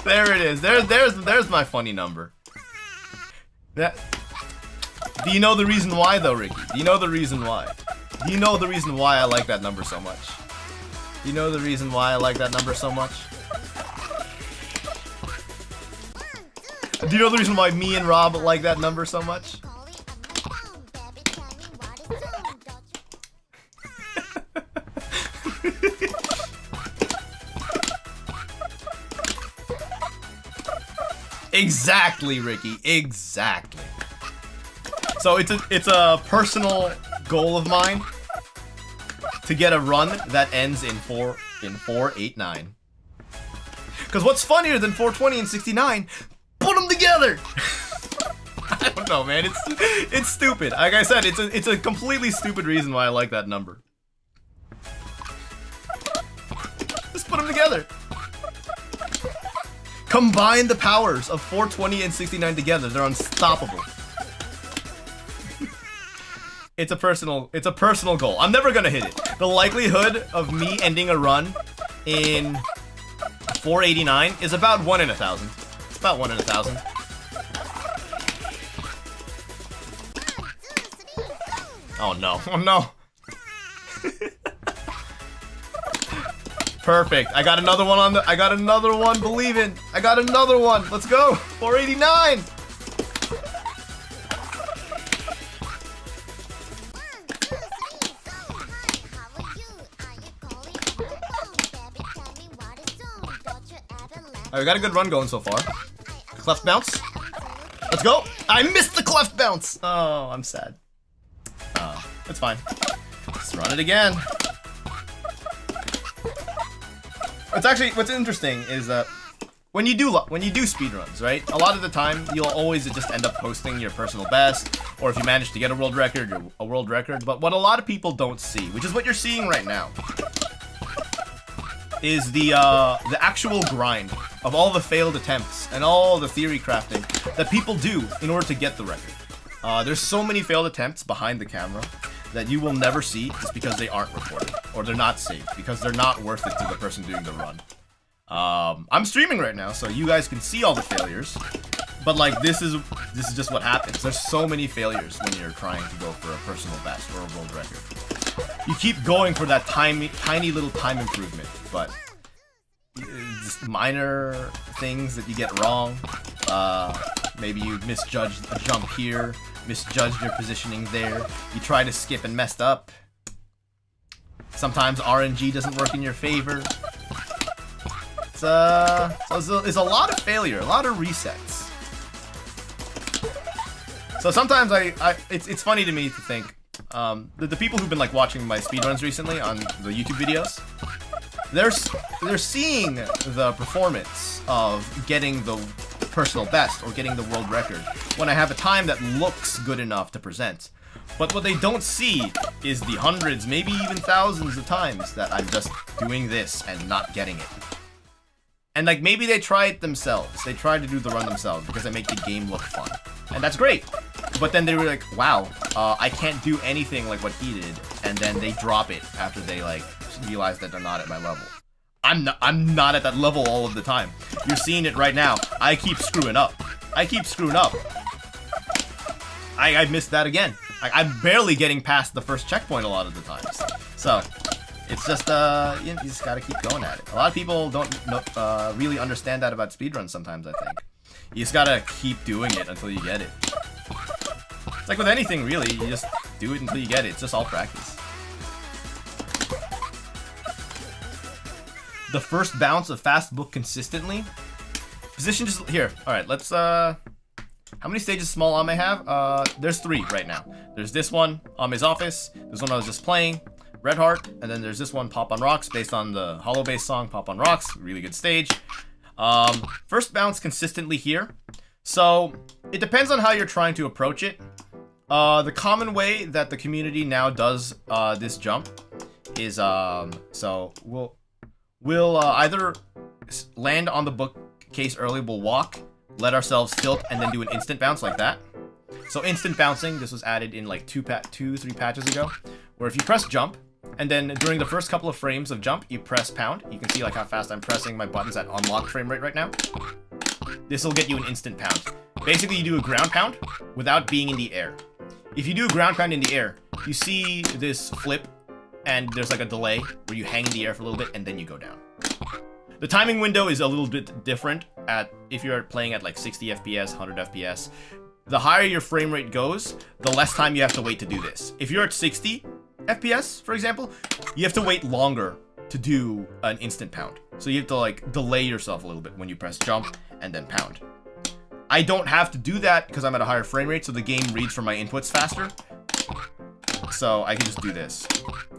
There it is. There's my funny number. Do you know the reason why though, Ricky? Do you know the reason why? Do you know the reason why I like that number so much? Do you know the reason why I like that number so much? Do you know the reason why me and Rob like that number so much? Exactly, Ricky. Exactly. So it's a personal goal of mine to get a run that ends in 489. Because what's funnier than 420 and 69? Put them together. I don't know, man. It's stupid. Like I said, it's a completely stupid reason why I like that number. Just put them together. Combine the powers of 420 and 69 together. They're unstoppable. It's a personal goal. I'm never gonna hit it. The likelihood of me ending a run in 489 is about 1 in 1,000. It's about 1 in 1,000. Oh no! Oh no! Perfect. I got another one on the. I got another one. Believe in. I got another one. Let's go. 489. Alright, we got a good run going so far. Cleft bounce. Let's go. I missed the cleft bounce. Oh, I'm sad. Oh, it's fine. Let's run it again. It's actually, what's interesting is that when you do speedruns, right? A lot of the time, you'll always just end up posting your personal best, or if you manage to get a world record, a world record. But what a lot of people don't see, which is what you're seeing right now, is the actual grind of all the failed attempts and all the theory crafting that people do in order to get the record. There's so many failed attempts behind the camera that you will never see just because they aren't recorded or they're not saved because they're not worth it to the person doing the run. I'm streaming right now, so you guys can see all the failures, but like this is just what happens. There's so many failures when you're trying to go for a personal best or a world record. You keep going for that tiny little time improvement, but just minor things that you get wrong Maybe you misjudged a jump here, misjudged your positioning there, you try to skip and messed up. Sometimes RNG doesn't work in your favor. It's a lot of failure, a lot of resets. So sometimes it's funny to me to think, the people who've been like watching my speedruns recently on the YouTube videos, they're seeing the performance of getting the personal best or getting the world record when I have a time that looks good enough to present. But what they don't see is the hundreds, maybe even thousands of times that I'm just doing this and not getting it. And like maybe they try it themselves. They try to do the run themselves because I make the game look fun. And that's great. But then they were like, wow, I can't do anything like what he did. And then they drop it after they like realize that they're not at my level. I'm not at that level all of the time. You're seeing it right now. I keep screwing up. I missed that again. I'm barely getting past the first checkpoint a lot of the times. So it's just you just gotta keep going at it. A lot of people don't really understand that about speedruns sometimes, I think. You just gotta keep doing it until you get it. It's like with anything really, you just do it until you get it. It's just all practice. The first bounce of fast book consistently. Position just here. Alright, let's how many stages smol Ame have? There's 3 right now. There's this one, Ame's office. There's one I was just playing, Red Heart, and then there's this one, Pop on Rocks, based on the Hollow based song Pop on Rocks. Really good stage. First bounce consistently here. So it depends on how you're trying to approach it. The common way that the community now does this jump is so we'll either land on the bookcase early, we'll walk, let ourselves tilt, and then do an instant bounce like that. So instant bouncing, this was added in like 3 patches ago, where if you press jump, and then during the first couple of frames of jump, you press pound. You can see like how fast I'm pressing my buttons at unlock frame rate right now. This will get you an instant pound. Basically, you do a ground pound without being in the air. If you do a ground pound in the air, you see this flip, and there's like a delay where you hang in the air for a little bit, and then you go down. The timing window is a little bit different if you're playing at like 60 FPS, 100 FPS. The higher your frame rate goes, the less time you have to wait to do this. If you're at 60 FPS, for example, you have to wait longer to do an instant pound. So you have to like delay yourself a little bit when you press jump and then pound. I don't have to do that because I'm at a higher frame rate, so the game reads from my inputs faster. So I can just do this.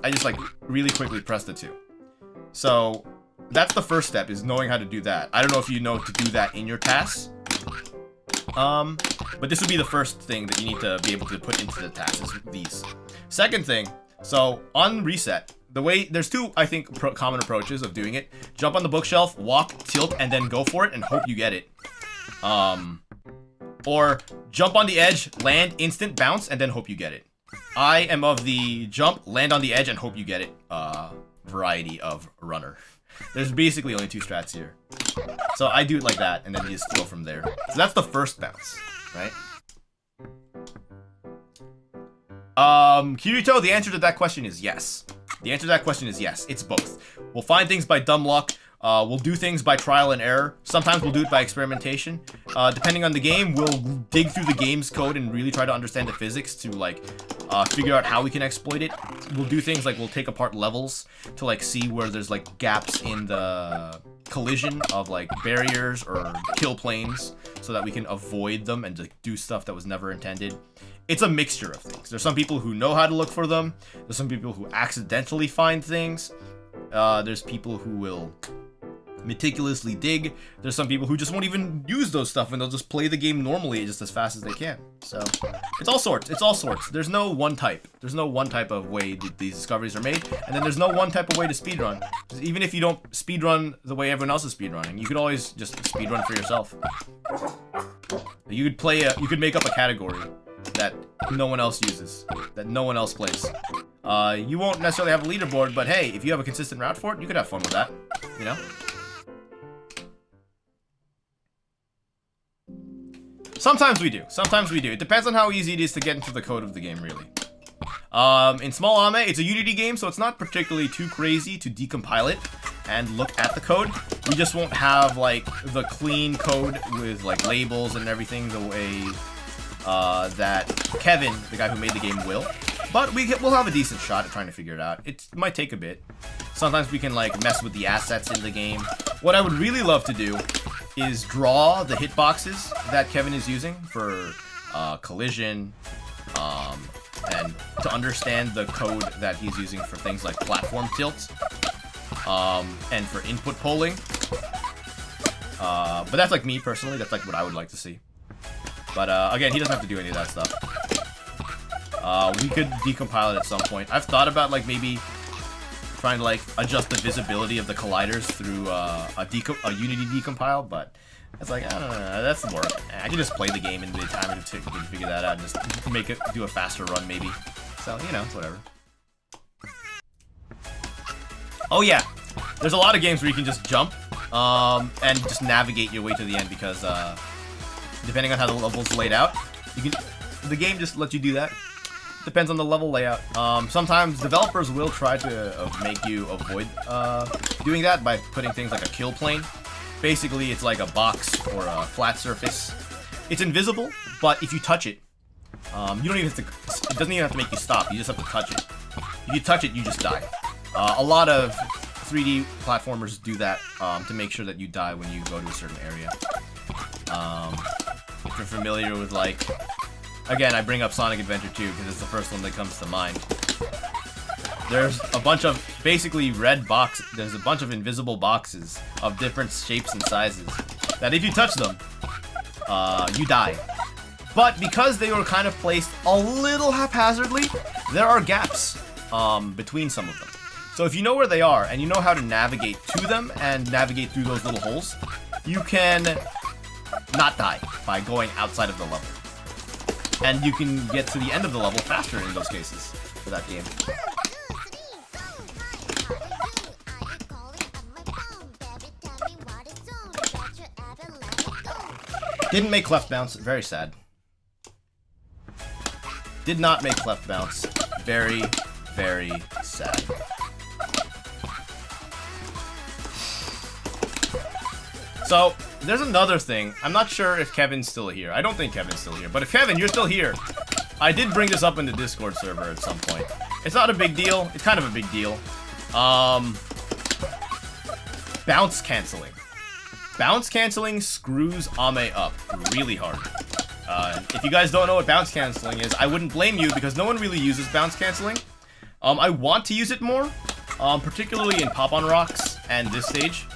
I just like really quickly press the 2. So that's the first step, is knowing how to do that. I don't know if you know to do that in your tasks. But this would be the first thing that you need to be able to put into the tasks, is these. Second thing, so on reset, the way, there's 2, I think, common approaches of doing it. Jump on the bookshelf, walk, tilt, and then go for it and hope you get it. Or jump on the edge, land, instant bounce, and then hope you get it. I am of the jump, land on the edge, and hope you get it variety of runner. There's basically only 2 strats here. So I do it like that, and then you just go from there. So that's the first bounce, right? Kirito, the answer to that question is yes. The answer to that question is yes. It's both. We'll find things by dumb luck. We'll do things by trial and error. Sometimes we'll do it by experimentation. Depending on the game, we'll dig through the game's code and really try to understand the physics to like figure out how we can exploit it. We'll do things like we'll take apart levels to like see where there's like gaps in the collision of like barriers or kill planes so that we can avoid them and like, do stuff that was never intended. It's a mixture of things. There's some people who know how to look for them. There's some people who accidentally find things. There's people who will meticulously dig. There's some people who just won't even use those stuff and they'll just play the game normally just as fast as they can. So it's all sorts. It's all sorts. There's no one type. There's no one type of way that these discoveries are made, and then there's no one type of way to speedrun. Even if you don't speedrun the way everyone else is speedrunning, you could always just speedrun for yourself. You could play you could make up a category that no one else uses, that no one else plays. You won't necessarily have a leaderboard, but hey, if you have a consistent route for it, you could have fun with that, you know? Sometimes we do. Sometimes we do. It depends on how easy it is to get into the code of the game, really. In smol Ame, it's a Unity game, so it's not particularly too crazy to decompile it. and look at the code. We just won't have like the clean code with like labels and everything the way that Kevin, the guy who made the game, will. But we'll have a decent shot at trying to figure it out. It might take a bit. Sometimes we can like mess with the assets in the game. What I would really love to do is draw the hitboxes that Kevin is using for collision, and to understand the code that he's using for things like platform tilts, and for input polling. But that's like me personally, that's like what I would like to see. But again, he doesn't have to do any of that stuff. We could decompile it at some point. I've thought about like maybe trying to like adjust the visibility of the colliders through a Unity decompile, but it's like, I don't know, that's the work. I can just play the game in the time to figure that out and just make it do a faster run maybe. So, you know, it's whatever. Oh yeah, there's a lot of games where you can just jump and just navigate your way to the end because depending on how the level's laid out, the game just lets you do that. Depends on the level layout. Sometimes developers will try to make you avoid doing that by putting things like a kill plane. Basically, it's like a box or a flat surface. It's invisible, but if you touch it, you don't even have to. It doesn't even have to make you stop. You just have to touch it. If you touch it, you just die. A lot of 3D platformers do that to make sure that you die when you go to a certain area. If you're familiar with like, again, I bring up Sonic Adventure 2 because it's the first one that comes to mind. There's a bunch of basically red boxes. There's a bunch of invisible boxes of different shapes and sizes that if you touch them, you die. But because they were kind of placed a little haphazardly, there are gaps between some of them. So if you know where they are and you know how to navigate to them and navigate through those little holes, you can not die by going outside of the level. And you can get to the end of the level faster in those cases for that game. Didn't make cleft bounce, very sad. Did not make cleft bounce, very, very sad. So, there's another thing. I'm not sure if Kevin's still here. I don't think Kevin's still here. But if Kevin, you're still here, I did bring this up in the Discord server at some point. It's not a big deal. It's kind of a big deal. Bounce canceling. Bounce canceling screws Ame up really hard. If you guys don't know what bounce canceling is, I wouldn't blame you because no one really uses bounce canceling. I want to use it more, particularly in Pop-On Rocks and this stage.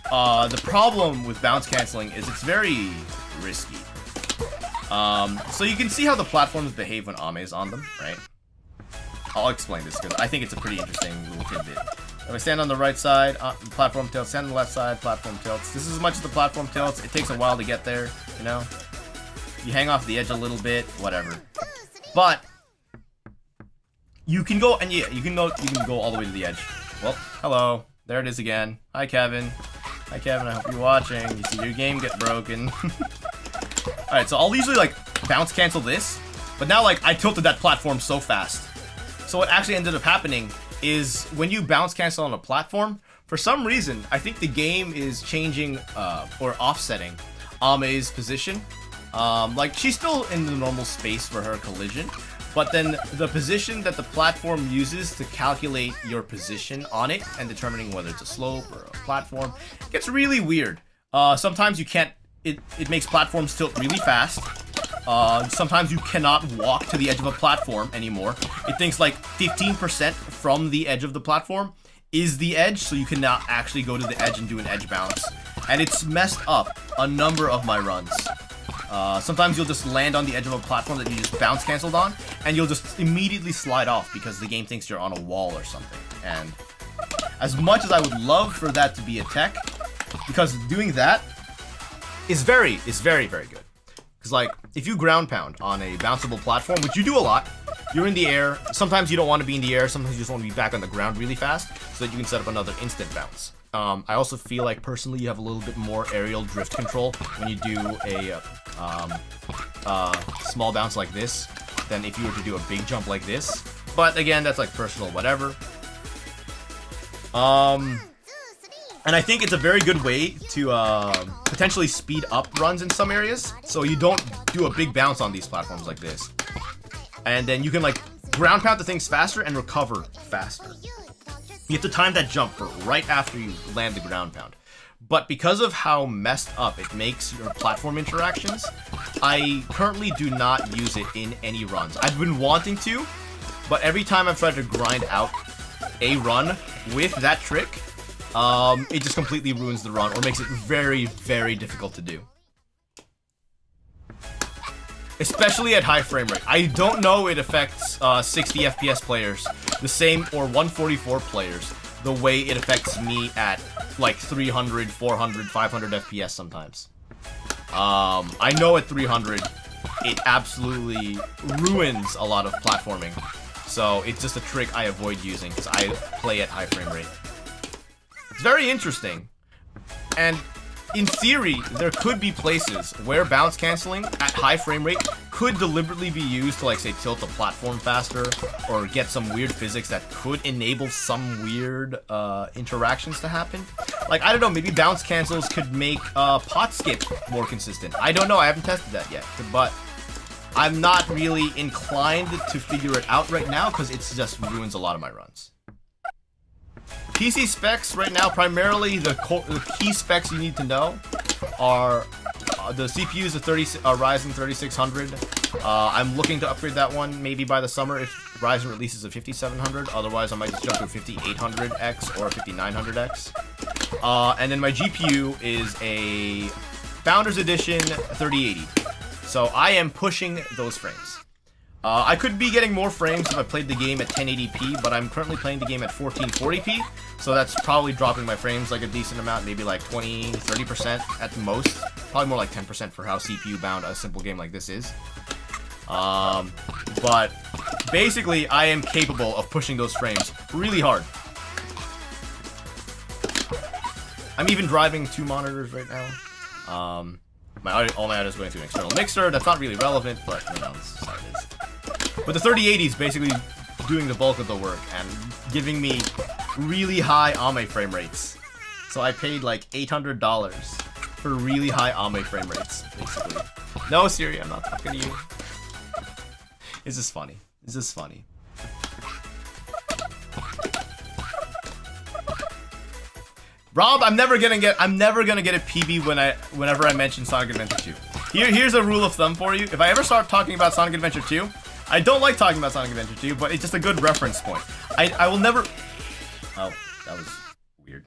The problem with bounce canceling is it's very risky. So you can see how the platforms behave when Ame is on them, right? I'll explain this because I think it's a pretty interesting little tidbit. If I stand on the right side, platform tilts, stand on the left side, platform tilts. This is as much as the platform tilts. It takes a while to get there, you know? You hang off the edge a little bit, whatever. But you can go, and yeah, you can go all the way to the edge. Well, hello. There it is again. Hi, Kevin. Hi, Kevin. I hope you're watching. You see your game get broken. Alright, so I'll usually, like, bounce cancel this. But now, like, I tilted that platform so fast. So what actually ended up happening is when you bounce cancel on a platform, for some reason, I think the game is changing, or offsetting Ame's position. Like, she's still in the normal space for her collision, but then the position that the platform uses to calculate your position on it and determining whether it's a slope or a platform gets really weird. Sometimes you can't, it makes platforms tilt really fast. Sometimes you cannot walk to the edge of a platform anymore. It thinks like 15% from the edge of the platform is the edge, so you cannot actually go to the edge and do an edge bounce. And it's messed up a number of my runs. Sometimes you'll just land on the edge of a platform that you just bounce canceled on, and you'll just immediately slide off because the game thinks you're on a wall or something. And as much as I would love for that to be a tech, because doing that is very, very good. Because, like, if you ground pound on a bounceable platform, which you do a lot, you're in the air. Sometimes you don't want to be in the air. Sometimes you just want to be back on the ground really fast so that you can set up another instant bounce. I also feel like, personally, you have a little bit more aerial drift control when you do a small bounce like this than if you were to do a big jump like this. But, again, that's, like, personal whatever. And I think it's a very good way to potentially speed up runs in some areas, so you don't do a big bounce on these platforms like this. And then you can like ground pound the things faster and recover faster. You have to time that jump for right after you land the ground pound. But because of how messed up it makes your platform interactions, I currently do not use it in any runs. I've been wanting to, but every time I've tried to grind out a run with that trick, it just completely ruins the run or makes it very, very difficult to do. Especially at high frame rate. I don't know it affects 60 FPS players the same, or 144 players, the way it affects me at like 300, 400, 500 FPS sometimes. I know at 300, it absolutely ruins a lot of platforming. So it's just a trick I avoid using because I play at high frame rate. It's very interesting. And in theory, there could be places where bounce canceling at high frame rate could deliberately be used to, like, say, tilt the platform faster or get some weird physics that could enable some weird interactions to happen. Like, I don't know, maybe bounce cancels could make pot skip more consistent. I don't know, I haven't tested that yet, but I'm not really inclined to figure it out right now because it just ruins a lot of my runs. PC specs right now, primarily the key specs you need to know are the CPU is a Ryzen 3600. I'm looking to upgrade that one maybe by the summer if Ryzen releases a 5700. Otherwise, I might just jump to a 5800X or a 5900X. And then my GPU is a Founders Edition 3080. So I am pushing those frames. I could be getting more frames if I played the game at 1080p, but I'm currently playing the game at 1440p, so that's probably dropping my frames like a decent amount, maybe like 20-30% at the most. Probably more like 10% for how CPU bound a simple game like this is. But basically, I am capable of pushing those frames really hard. I'm even driving 2 monitors right now. All my audio is going through an external mixer. That's not really relevant, but you know, this is how it is. But the 3080 is basically doing the bulk of the work and giving me really high AME frame rates. So I paid like $800 for really high AME frame rates, basically. No, Siri, I'm not talking to you. This is funny. This is funny. Rob, I'm never gonna get a PB whenever I mention Sonic Adventure 2. Here's a rule of thumb for you. If I ever start talking about Sonic Adventure 2, I don't like talking about Sonic Adventure 2, but it's just a good reference point. I will never... Oh, that was weird.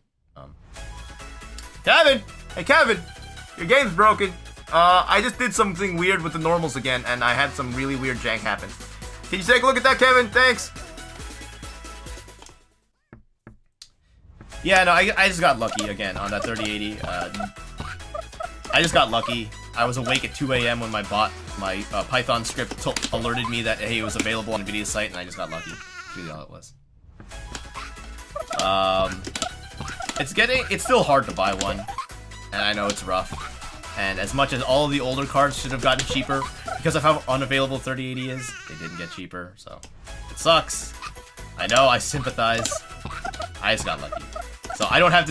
Kevin! Hey, Kevin! Your game's broken. I just did something weird with the normals again, and I had some really weird jank happen. Can you take a look at that, Kevin? Thanks! Yeah, no, I just got lucky again on that 3080. I just got lucky. I was awake at 2 a.m. when my Python script alerted me that, hey, it was available on NVIDIA's site, and I just got lucky. That's really all it was. It's still hard to buy one, and I know it's rough. And as much as all of the older cards should have gotten cheaper, because of how unavailable 3080 is, they didn't get cheaper, so it sucks. I know, I sympathize. I just got lucky. So I don't have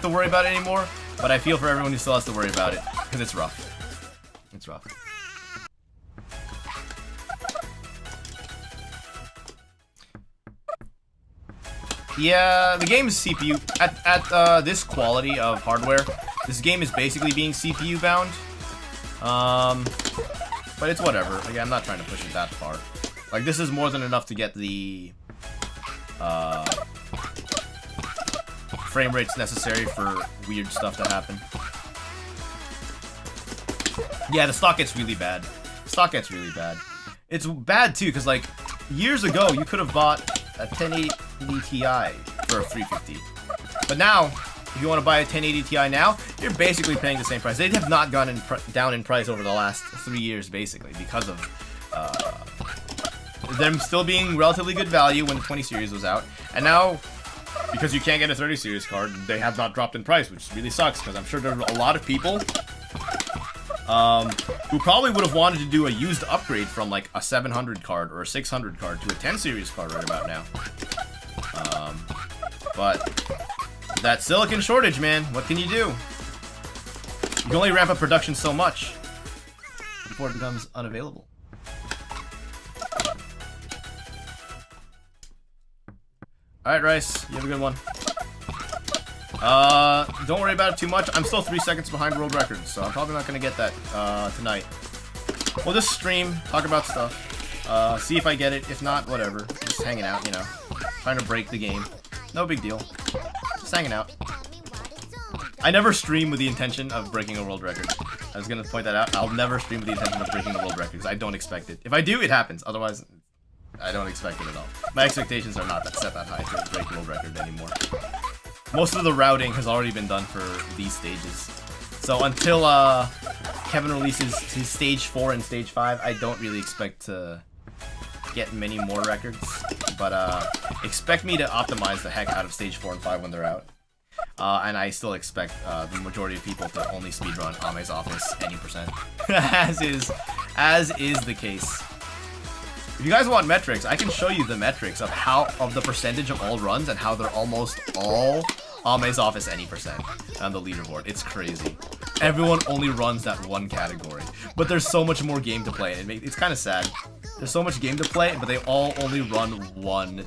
to worry about it anymore, but I feel for everyone who still has to worry about it, because it's rough. It's rough. Yeah, the game's CPU, at this quality of hardware, this game is basically being CPU bound. But it's whatever. Again, I'm not trying to push it that far. Like, this is more than enough to get the frame rates necessary for weird stuff to happen. Yeah, the stock gets really bad. Stock gets really bad. It's bad too, because like years ago you could have bought a 1080 Ti for a 350. But now, if you want to buy a 1080 Ti now, you're basically paying the same price. They have not gone down in price over the last 3 years, basically, because of them still being relatively good value when the 20 series was out. And now, because you can't get a 30 series card, they have not dropped in price, which really sucks, because I'm sure there are a lot of people who probably would have wanted to do a used upgrade from like a 700 card or a 600 card to a 10 series card right about now. But That silicon shortage, man. What can you do? You can only ramp up production so much before it becomes unavailable. Alright, Rice. You have a good one. Don't worry about it too much. I'm still 3 seconds behind world records, so I'm probably not going to get that tonight. We'll just stream, talk about stuff, see if I get it. If not, whatever. Just hanging out, you know. Trying to break the game. No big deal. Just hanging out. I never stream with the intention of breaking a world record. I was going to point that out. I'll never stream with the intention of breaking a world record because I don't expect it. If I do, it happens. Otherwise, I don't expect it at all. My expectations are not set that high to break a world record anymore. Most of the routing has already been done for these stages. So until Kevin releases his stage 4 and stage 5, I don't really expect to get many more records. But expect me to optimize the heck out of stage 4 and 5 when they're out. And I still expect the majority of people to only speedrun Ame's Office any percent. as is the case. If you guys want metrics, I can show you the metrics of the percentage of all runs and how they're almost all Ame's Office any percent on the leaderboard. It's crazy. Everyone only runs that one category, but there's so much more game to play, and it's kind of sad. There's so much game to play, but they all only run one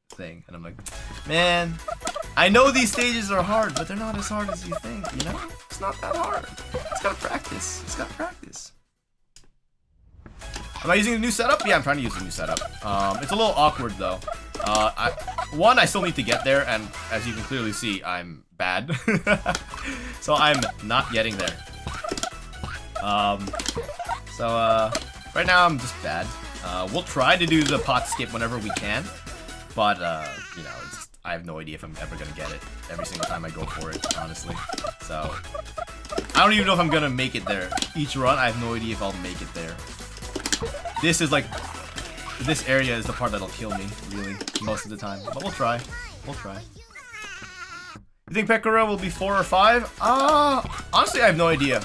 thing, and I'm like, man, I know these stages are hard, but they're not as hard as you think. You know, it's not that hard. It's gotta practice. It's gotta practice. Am I using the new setup? Yeah, I'm trying to use the new setup. It's a little awkward though. I still need to get there, and as you can clearly see, I'm bad. So I'm not getting there. Right now I'm just bad. We'll try to do the pot skip whenever we can, but you know, I have no idea if I'm ever gonna get it every single time I go for it, honestly. So I don't even know if I'm gonna make it there. Each run, I have no idea if I'll make it there. This is like, this area is the part that'll kill me, really, most of the time. But we'll try. We'll try. You think Pekora will be 4 or 5? Honestly, I have no idea.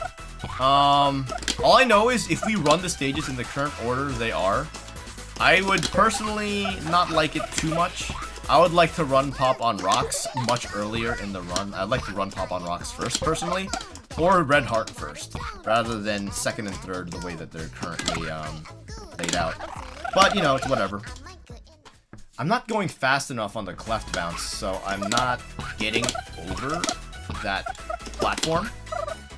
All I know is if we run the stages in the current order they are, I would personally not like it too much. I would like to run Pop on Rocks much earlier in the run. I'd like to run Pop on Rocks first, personally, or Red Heart first, rather than second and third the way that they're currently laid out. But, you know, it's whatever. I'm not going fast enough on the cleft bounce, so I'm not getting over that platform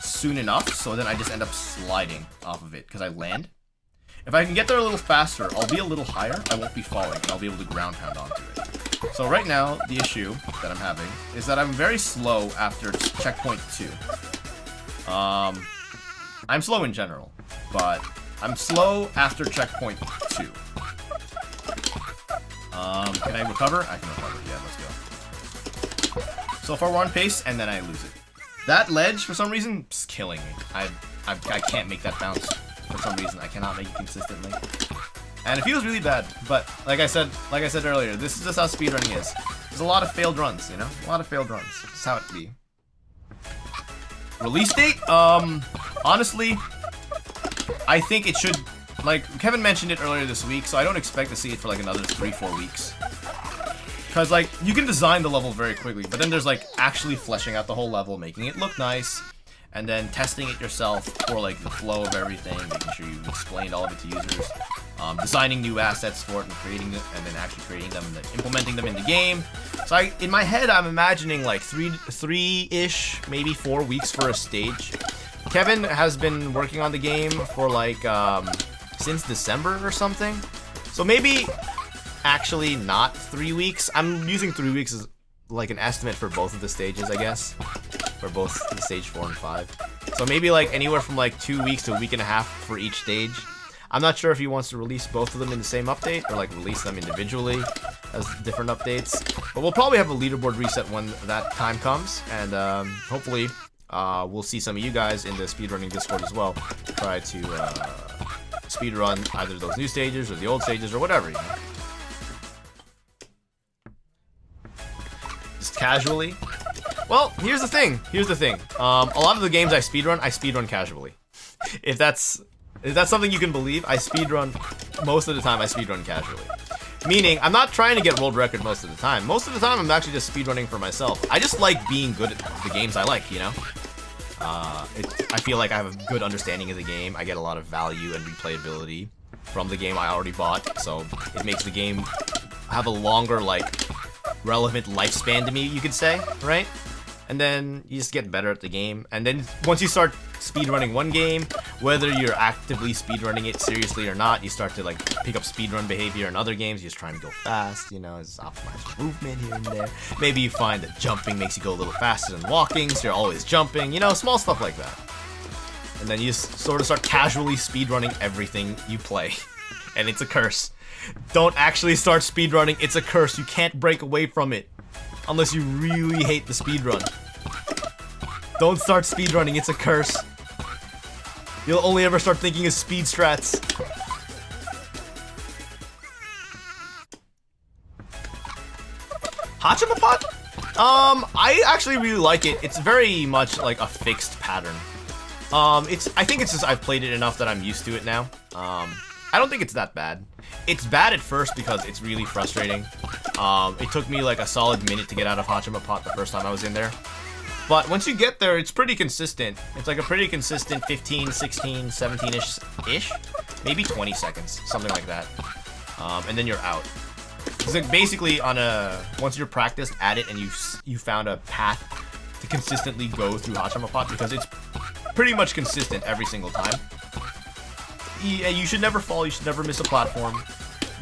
soon enough, so then I just end up sliding off of it, because I land. If I can get there a little faster, I'll be a little higher, I won't be falling, and I'll be able to ground pound onto it. So right now, the issue that I'm having is that I'm very slow after checkpoint 2. I'm slow in general, but I'm slow after checkpoint 2. Can I recover? I can recover, yeah, let's go. So far we're on pace, and then I lose it. That ledge, for some reason, is killing me. I can't make that bounce. For some reason, I cannot make it consistently. And it feels really bad, but like I said earlier, this is just how speedrunning is. There's a lot of failed runs, you know? A lot of failed runs. That's how it be. Release date? Honestly, I think it should, like, Kevin mentioned it earlier this week, so I don't expect to see it for like another 3-4 weeks. Because, like, you can design the level very quickly, but then there's, like, actually fleshing out the whole level, making it look nice, and then testing it yourself for, like, the flow of everything, making sure you've explained all of it to users, designing new assets for it and creating it, and then actually creating them and then implementing them in the game. So in my head, I'm imagining, like, three-ish, maybe 4 weeks for a stage. Kevin has been working on the game for, like, since December or something. So maybe actually not 3 weeks. I'm using 3 weeks as like an estimate for both of the stages, I guess, for both the stage 4 and 5. So maybe like anywhere from like 2 weeks to a week and a half for each stage. I'm not sure if he wants to release both of them in the same update or like release them individually as different updates. But we'll probably have a leaderboard reset when that time comes, and hopefully we'll see some of you guys in the speedrunning Discord as well. Try to speedrun either those new stages or the old stages or whatever, you know. Just casually. Well, here's the thing. A lot of the games I speedrun casually. If that's something you can believe, most of the time I speedrun casually. Meaning, I'm not trying to get world record most of the time. Most of the time, I'm actually just speedrunning for myself. I just like being good at the games I like, you know? I feel like I have a good understanding of the game. I get a lot of value and replayability from the game I already bought, so it makes the game have a longer, like, relevant lifespan to me, you could say, right? And then you just get better at the game. And then once you start speedrunning one game, whether you're actively speedrunning it seriously or not, you start to like pick up speedrun behavior in other games. You're just trying to go fast, you know, just optimize movement here and there. Maybe you find that jumping makes you go a little faster than walking, so you're always jumping, you know, small stuff like that. And then you just sort of start casually speedrunning everything you play. And it's a curse. Don't actually start speedrunning, it's a curse. You can't break away from it. Unless you really hate the speedrun. Don't start speedrunning, it's a curse. You'll only ever start thinking of speed strats. Hachimapot? I actually really like it. It's very much like a fixed pattern. I think it's just I've played it enough that I'm used to it now. I don't think it's that bad. It's bad at first because it's really frustrating. It took me like a solid minute to get out of Hachimapot the first time I was in there. But once you get there, it's pretty consistent. It's like a pretty consistent 15, 16, 17-ish, maybe 20 seconds, something like that. And then you're out. It's like basically once you're practiced at it and you found a path to consistently go through Hachimapot, because it's pretty much consistent every single time. You should never fall, you should never miss a platform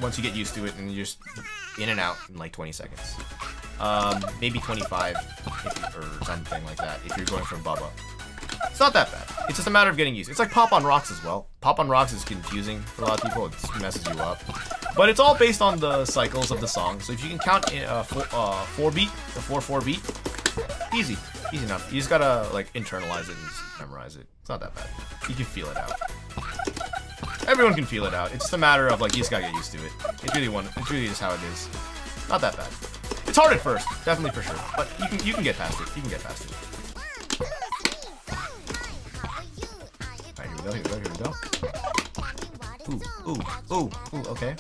once you get used to it, and you're just in and out in like 20 seconds. Maybe 25 or something like that if you're going from Bubba. It's not that bad. It's just a matter of getting used. It's like Pop on Rocks as well. Pop on Rocks is confusing for a lot of people. It messes you up. But it's all based on the cycles of the song. So if you can count 4-beat, the 4-4 beat, easy enough. You just gotta like internalize it and just memorize it. It's not that bad. You can feel it out. Everyone can feel it out. It's just a matter of like you just gotta get used to it. It's really just how it is. Not that bad. It's hard at first, definitely for sure. But you can get past it. You can get past it. Alright, here we go. Ooh, okay.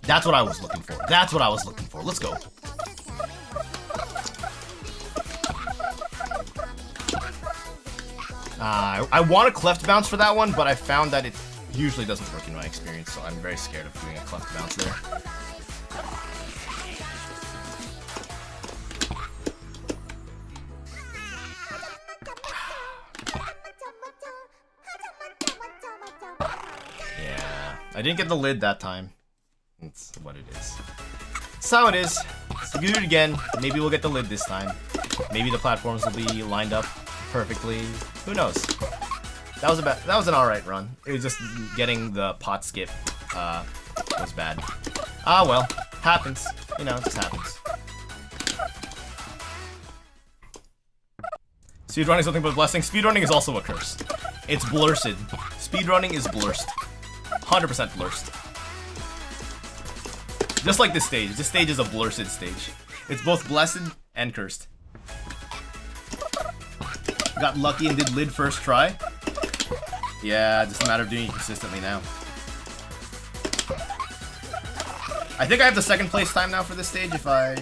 That's what I was looking for. Let's go. I want a cleft bounce for that one, but I found that it usually doesn't work in my experience, so I'm very scared of doing a cleft bounce there. Yeah, I didn't get the lid that time. It's what it is. That's how it is. So do it again. Maybe we'll get the lid this time. Maybe the platforms will be lined up perfectly. Who knows? That was an alright run. It was just getting the pot skip was bad. Ah well, happens. You know, it just happens. Speedrunning is something but a blessing. Speedrunning is also a curse. It's blursed. Speedrunning is blursed. 100% blursed. Just like this stage. This stage is a blursed stage. It's both blessed and cursed. Got lucky and did lid first try. Yeah, just a matter of doing it consistently now. I think I have the second place time now for this stage. If I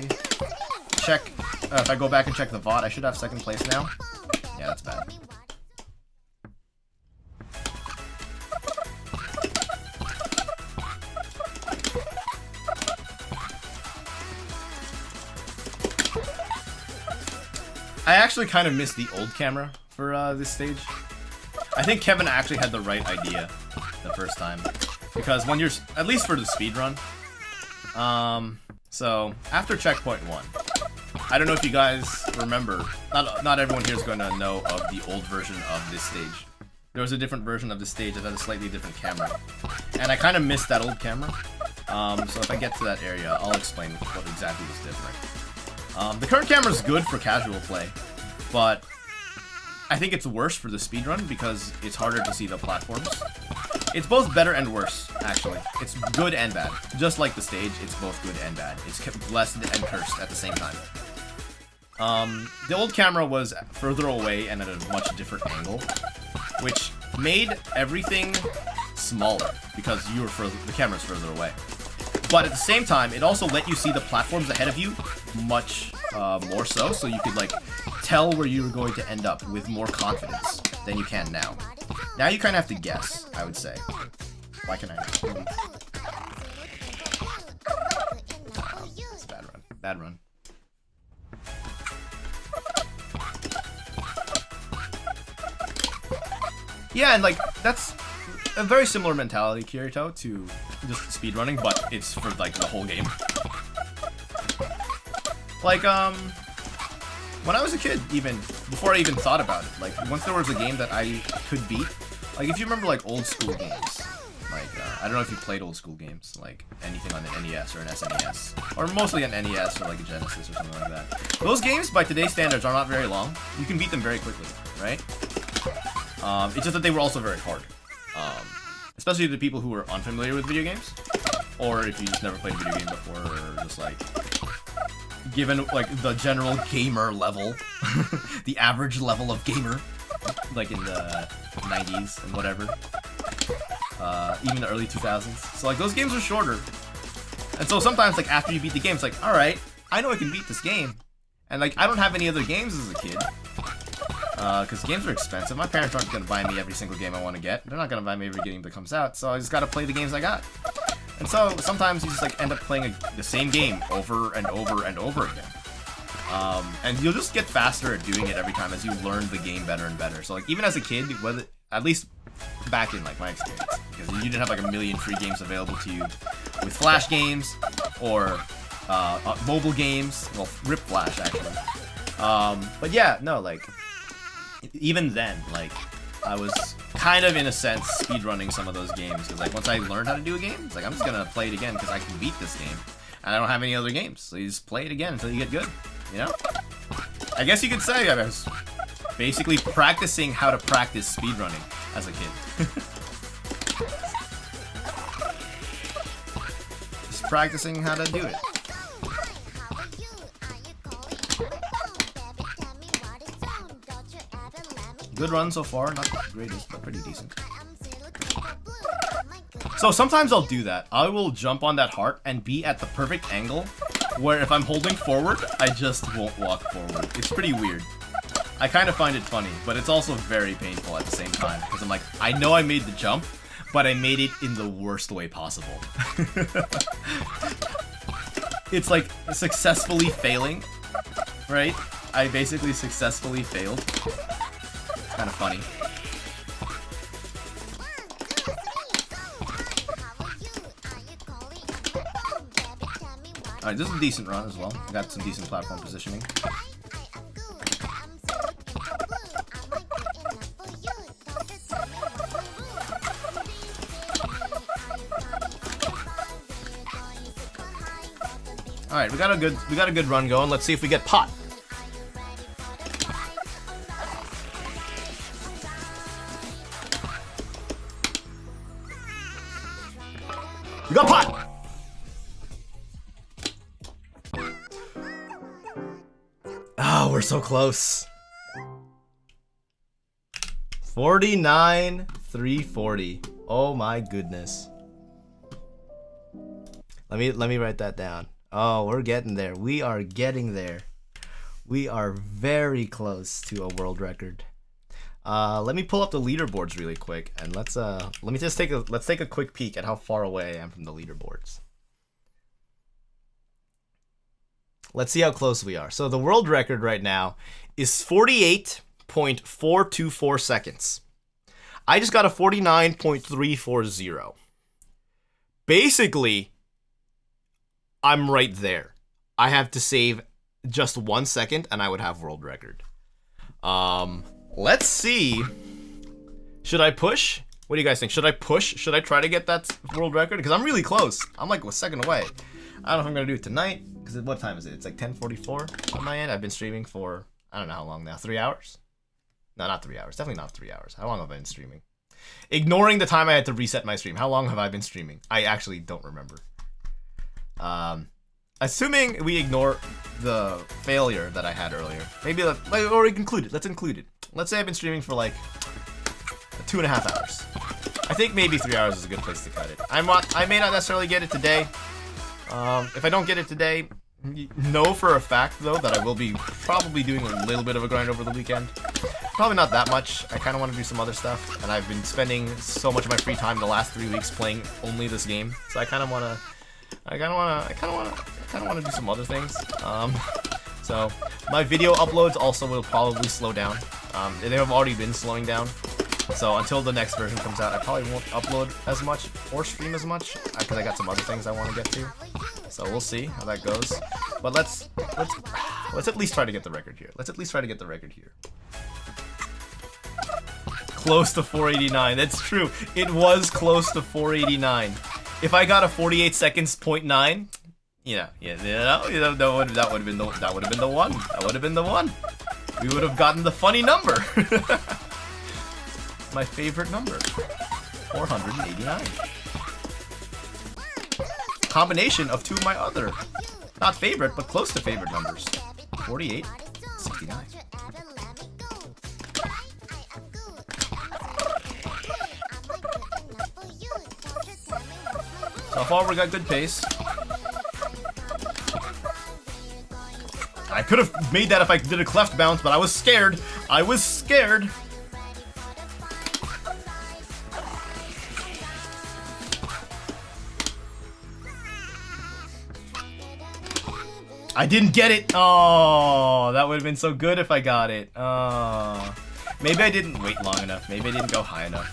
check, if I go back and check the VOD, I should have second place now. Yeah, that's bad. I actually kind of missed the old camera for this stage. I think Kevin actually had the right idea the first time, because when you're, at least for the speedrun, so after checkpoint 1, I don't know if you guys remember, not everyone here is going to know of the old version of this stage. There was a different version of this stage that had a slightly different camera, and I kind of missed that old camera. So if I get to that area, I'll explain what exactly was different. The current camera is good for casual play, but I think it's worse for the speedrun because it's harder to see the platforms. It's both better and worse, actually. It's good and bad. Just like the stage, it's both good and bad. It's blessed and cursed at the same time. The old camera was further away and at a much different angle, which made everything smaller because the camera's further away. But at the same time, it also let you see the platforms ahead of you much more so you could like tell where you were going to end up with more confidence than you can now. Now you kind of have to guess, I would say. Why can I not? It's a bad run. Bad run. Yeah, and like that's a very similar mentality, Kirito, to just speedrunning, but it's for like the whole game. Like when I was a kid, even before I even thought about it, like once there was a game that I could beat, like if you remember like old school games, like I don't know if you played old school games, like anything on the NES or an SNES, or mostly an NES or like a Genesis or something like that. Those games, by today's standards, are not very long. You can beat them very quickly, right? It's just that they were also very hard. Especially to people who are unfamiliar with video games, or if you just never played a video game before, or just like, given like the general gamer level, the average level of gamer, like in the 90s and whatever, even the early 2000s. So like those games are shorter, and so sometimes like after you beat the game, it's like, all right, I know I can beat this game, and like I don't have any other games as a kid. Because games are expensive. My parents aren't going to buy me every single game I want to get. They're not going to buy me every game that comes out, so I just got to play the games I got. And so sometimes you just like end up playing the same game over and over and over again. And you'll just get faster at doing it every time as you learn the game better and better. So like even as a kid, whether at least back in like my experience, because you didn't have like a million free games available to you with Flash games or mobile games. Well, Rip Flash actually. But yeah, no, like even then, like, I was kind of, in a sense, speedrunning some of those games. Because, like, once I learned how to do a game, it's like, I'm just going to play it again because I can beat this game. And I don't have any other games. So you just play it again until you get good, you know? I guess you could say I was basically practicing how to practice speedrunning as a kid. Just practicing how to do it. Good run so far, not the greatest, but pretty decent. So sometimes I'll do that. I will jump on that heart and be at the perfect angle where if I'm holding forward, I just won't walk forward. It's pretty weird. I kind of find it funny, but it's also very painful at the same time. Because I'm like, I know I made the jump, but I made it in the worst way possible. It's like successfully failing, right? I basically successfully failed. Kind of funny. Alright, this is a decent run as well. I got some decent platform positioning. Alright, we got a good run going. Let's see if we get pot. We got pot! Oh, we're so close. 49, 340. Oh my goodness. Let me write that down. Oh, we're getting there. We are getting there. We are very close to a world record. Let me pull up the leaderboards really quick, and let's take a quick peek at how far away I am from the leaderboards. Let's see how close we are. So the world record right now is 48.424 seconds. I just got a 49.340. Basically, I'm right there. I have to save just 1 second, and I would have world record. Let's see. Should I push? What do you guys think? Should I push? Should I try to get that world record? Because I'm really close. I'm like a second away. I don't know if I'm going to do it tonight. Because what time is it? It's like 10:44 on my end. I've been streaming for, I don't know how long now. 3 hours? No, not 3 hours. Definitely not 3 hours. How long have I been streaming? Ignoring the time I had to reset my stream. How long have I been streaming? I actually don't remember. Assuming we ignore the failure that I had earlier. Maybe, or include it. Let's include it. Let's say I've been streaming for like 2.5 hours. I think maybe 3 hours is a good place to cut it. I may not necessarily get it today. If I don't get it today, know for a fact though that I will be probably doing a little bit of a grind over the weekend. Probably not that much. I kind of want to do some other stuff, and I've been spending so much of my free time the last 3 weeks playing only this game. So I kind of want to do some other things. So my video uploads also will probably slow down. They have already been slowing down. So until the next version comes out, I probably won't upload as much or stream as much because I got some other things I want to get to. So we'll see how that goes. But let's at least try to get the record here. Let's at least try to get the record here. Close to 489. That's true. It was close to 489. If I got a 48 seconds .9, that would have been the one. That would have been the one. We would have gotten the funny number. My favorite number. 489. Combination of two of my other, not favorite, but close to favorite numbers. 48, 69. So far, we got good pace. I could have made that if I did a cleft bounce, but I was scared. I was scared. I didn't get it. Oh, that would have been so good if I got it. Maybe I didn't wait long enough. Maybe I didn't go high enough.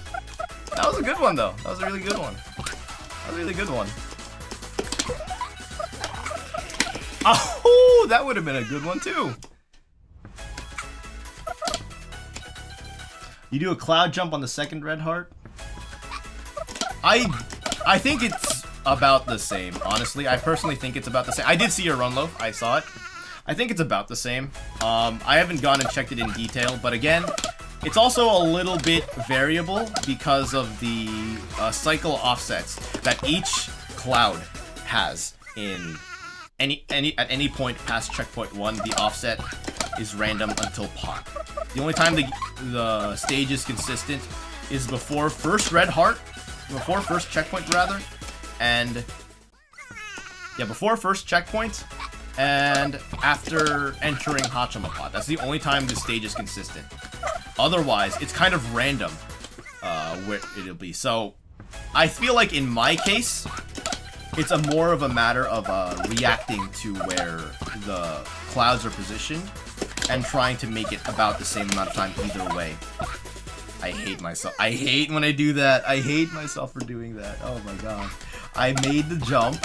That was a good one, though. That was a really good one. That was a really good one. Oh, that would have been a good one, too. You do a cloud jump on the second red heart? I think it's about the same, honestly. I personally think it's about the same. I did see your run low. I saw it. I think it's about the same. I haven't gone and checked it in detail, but again, it's also a little bit variable because of the cycle offsets that each cloud has in at any point past checkpoint 1. The offset is random until pop. The only time the stage is consistent is before first red heart, before first checkpoint rather, and yeah, before first checkpoint and after entering Hachama Pot. That's the only time the stage is consistent. Otherwise, it's kind of random where it'll be. So I feel like in my case, it's more of a matter of reacting to where the clouds are positioned and trying to make it about the same amount of time either way. I hate myself. I hate when I do that. I hate myself for doing that. Oh my god. I made the jump.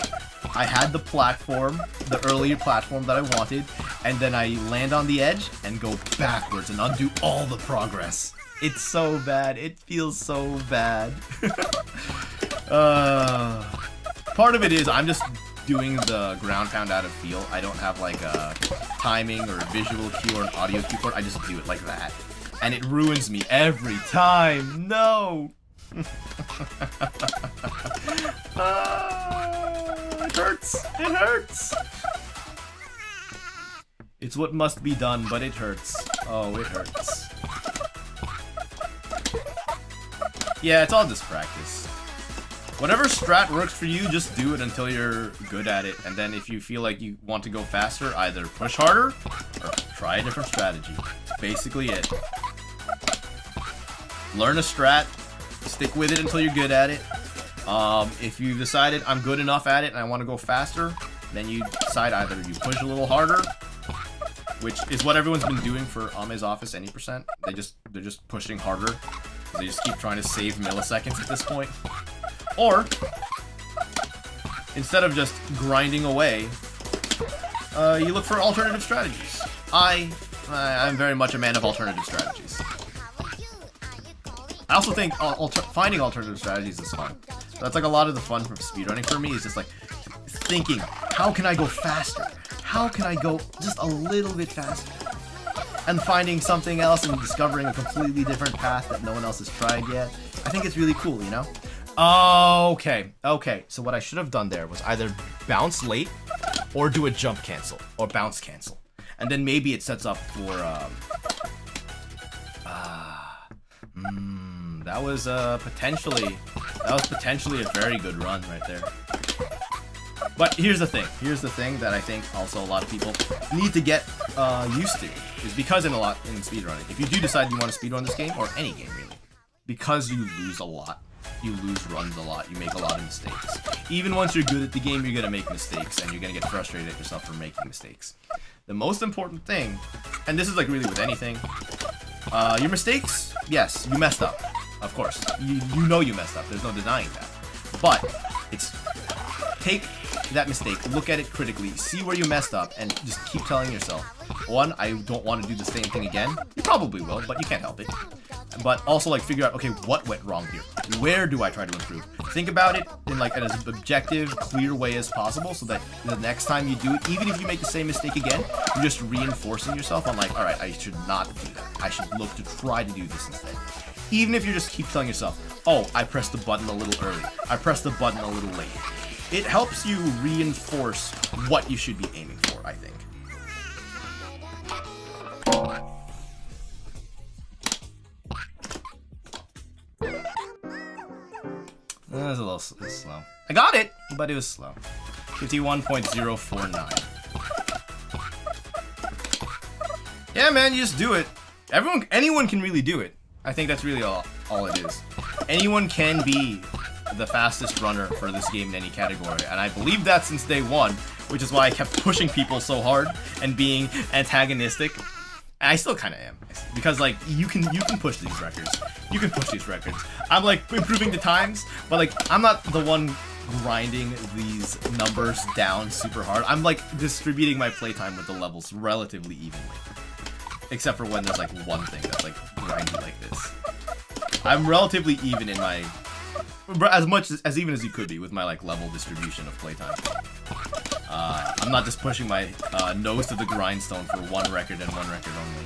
I had the platform, the earlier platform that I wanted, and then I land on the edge and go backwards and undo all the progress. It's so bad. It feels so bad. Part of it is I'm just doing the ground pound out of feel. I don't have like a timing or a visual cue or an audio cue for it. I just do it like that. And it ruins me every time. No! It hurts. It hurts. It's what must be done, but it hurts. Oh, it hurts. Yeah, it's all just practice. Whatever strat works for you, just do it until you're good at it. And then if you feel like you want to go faster, either push harder or try a different strategy. That's basically it. Learn a strat, stick with it until you're good at it. If you've decided I'm good enough at it and I want to go faster, then you decide either you push a little harder, which is what everyone's been doing for Ame's Office any percent. They're just pushing harder. They just keep trying to save milliseconds at this point. Or instead of just grinding away, you look for alternative strategies. I'm very much a man of alternative strategies. I also think finding alternative strategies is fun. That's like a lot of the fun from speedrunning for me is just like thinking, how can I go faster? How can I go just a little bit faster? And finding something else and discovering a completely different path that no one else has tried yet. I think it's really cool, you know? Okay. So what I should have done there was either bounce late or do a jump cancel or bounce cancel. And then maybe it sets up for That was potentially a very good run right there. But here's the thing. Here's the thing that I think also a lot of people need to get used to, is because in speedrunning, if you do decide you want to speedrun this game, or any game really, because you lose a lot, you lose runs a lot, you make a lot of mistakes. Even once you're good at the game, you're gonna make mistakes, and you're gonna get frustrated at yourself for making mistakes. The most important thing, and this is like really with anything, your mistakes, yes, you messed up. Of course, you know you messed up. There's no denying that. But it's take that mistake, look at it critically, see where you messed up, and just keep telling yourself, one, I don't want to do the same thing again. You probably will, but you can't help it. But also like figure out, okay, what went wrong here? Where do I try to improve? Think about it in like as objective, clear way as possible, so that the next time you do it, even if you make the same mistake again, you're just reinforcing yourself on like, all right, I should not do that. I should look to try to do this instead. Even if you just keep telling yourself, oh, I pressed the button a little early. I pressed the button a little late. It helps you reinforce what you should be aiming for, I think. That was a little slow. I got it, but it was slow. 51.049. Yeah, man, you just do it. Anyone can really do it. I think that's really all it is. Anyone can be the fastest runner for this game in any category, and I believe that since day one, which is why I kept pushing people so hard and being antagonistic. And I still kind of am, because like you can push these records. You can push these records. I'm like improving the times, but like I'm not the one grinding these numbers down super hard. I'm like distributing my playtime with the levels relatively evenly, except for when there's like one thing that's like grindy like this. I'm relatively even in my, as much as even as you could be with my like level distribution of playtime. I'm not just pushing my nose to the grindstone for one record and one record only.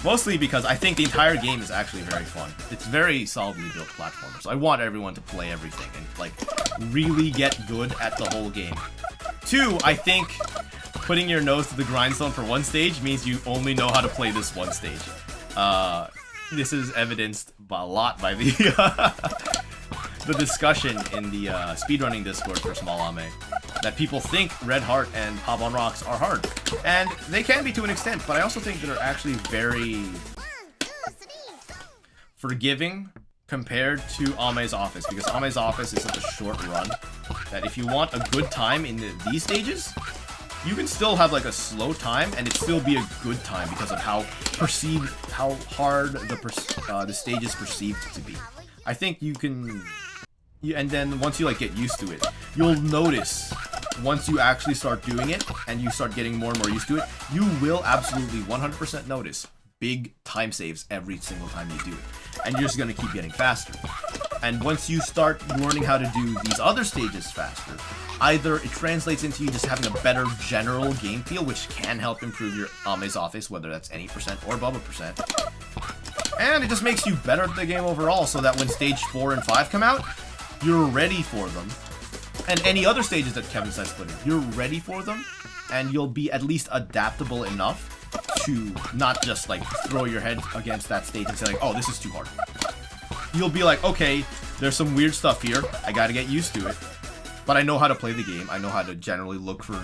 Mostly because I think the entire game is actually very fun. It's very solidly built platformer, so I want everyone to play everything and like really get good at the whole game. Two, I think putting your nose to the grindstone for one stage means you only know how to play this one stage. This is evidenced a lot by the the discussion in the speedrunning Discord for Small Ame, that people think Red Heart and Pop on Rocks are hard. And they can be to an extent, but I also think they're actually very forgiving compared to Ame's Office, because Ame's Office is such a short run that if you want a good time in these stages, you can still have like a slow time and it still be a good time because of how hard the stage is perceived to be. I think you can, and then once you like get used to it, you'll notice once you actually start doing it and you start getting more and more used to it, you will absolutely 100% notice big time saves every single time you do it, and you're just gonna keep getting faster. And once you start learning how to do these other stages faster, either it translates into you just having a better general game feel, which can help improve your Ame's Office, whether that's any percent or above a percent, and it just makes you better at the game overall, so that when stage 4 and 5 come out, you're ready for them. And any other stages that Kevin says put in, you're ready for them, and you'll be at least adaptable enough to not just like throw your head against that stage and say like, oh, this is too hard. You'll be like, okay, there's some weird stuff here, I gotta get used to it, but I know how to play the game. I know how to generally look for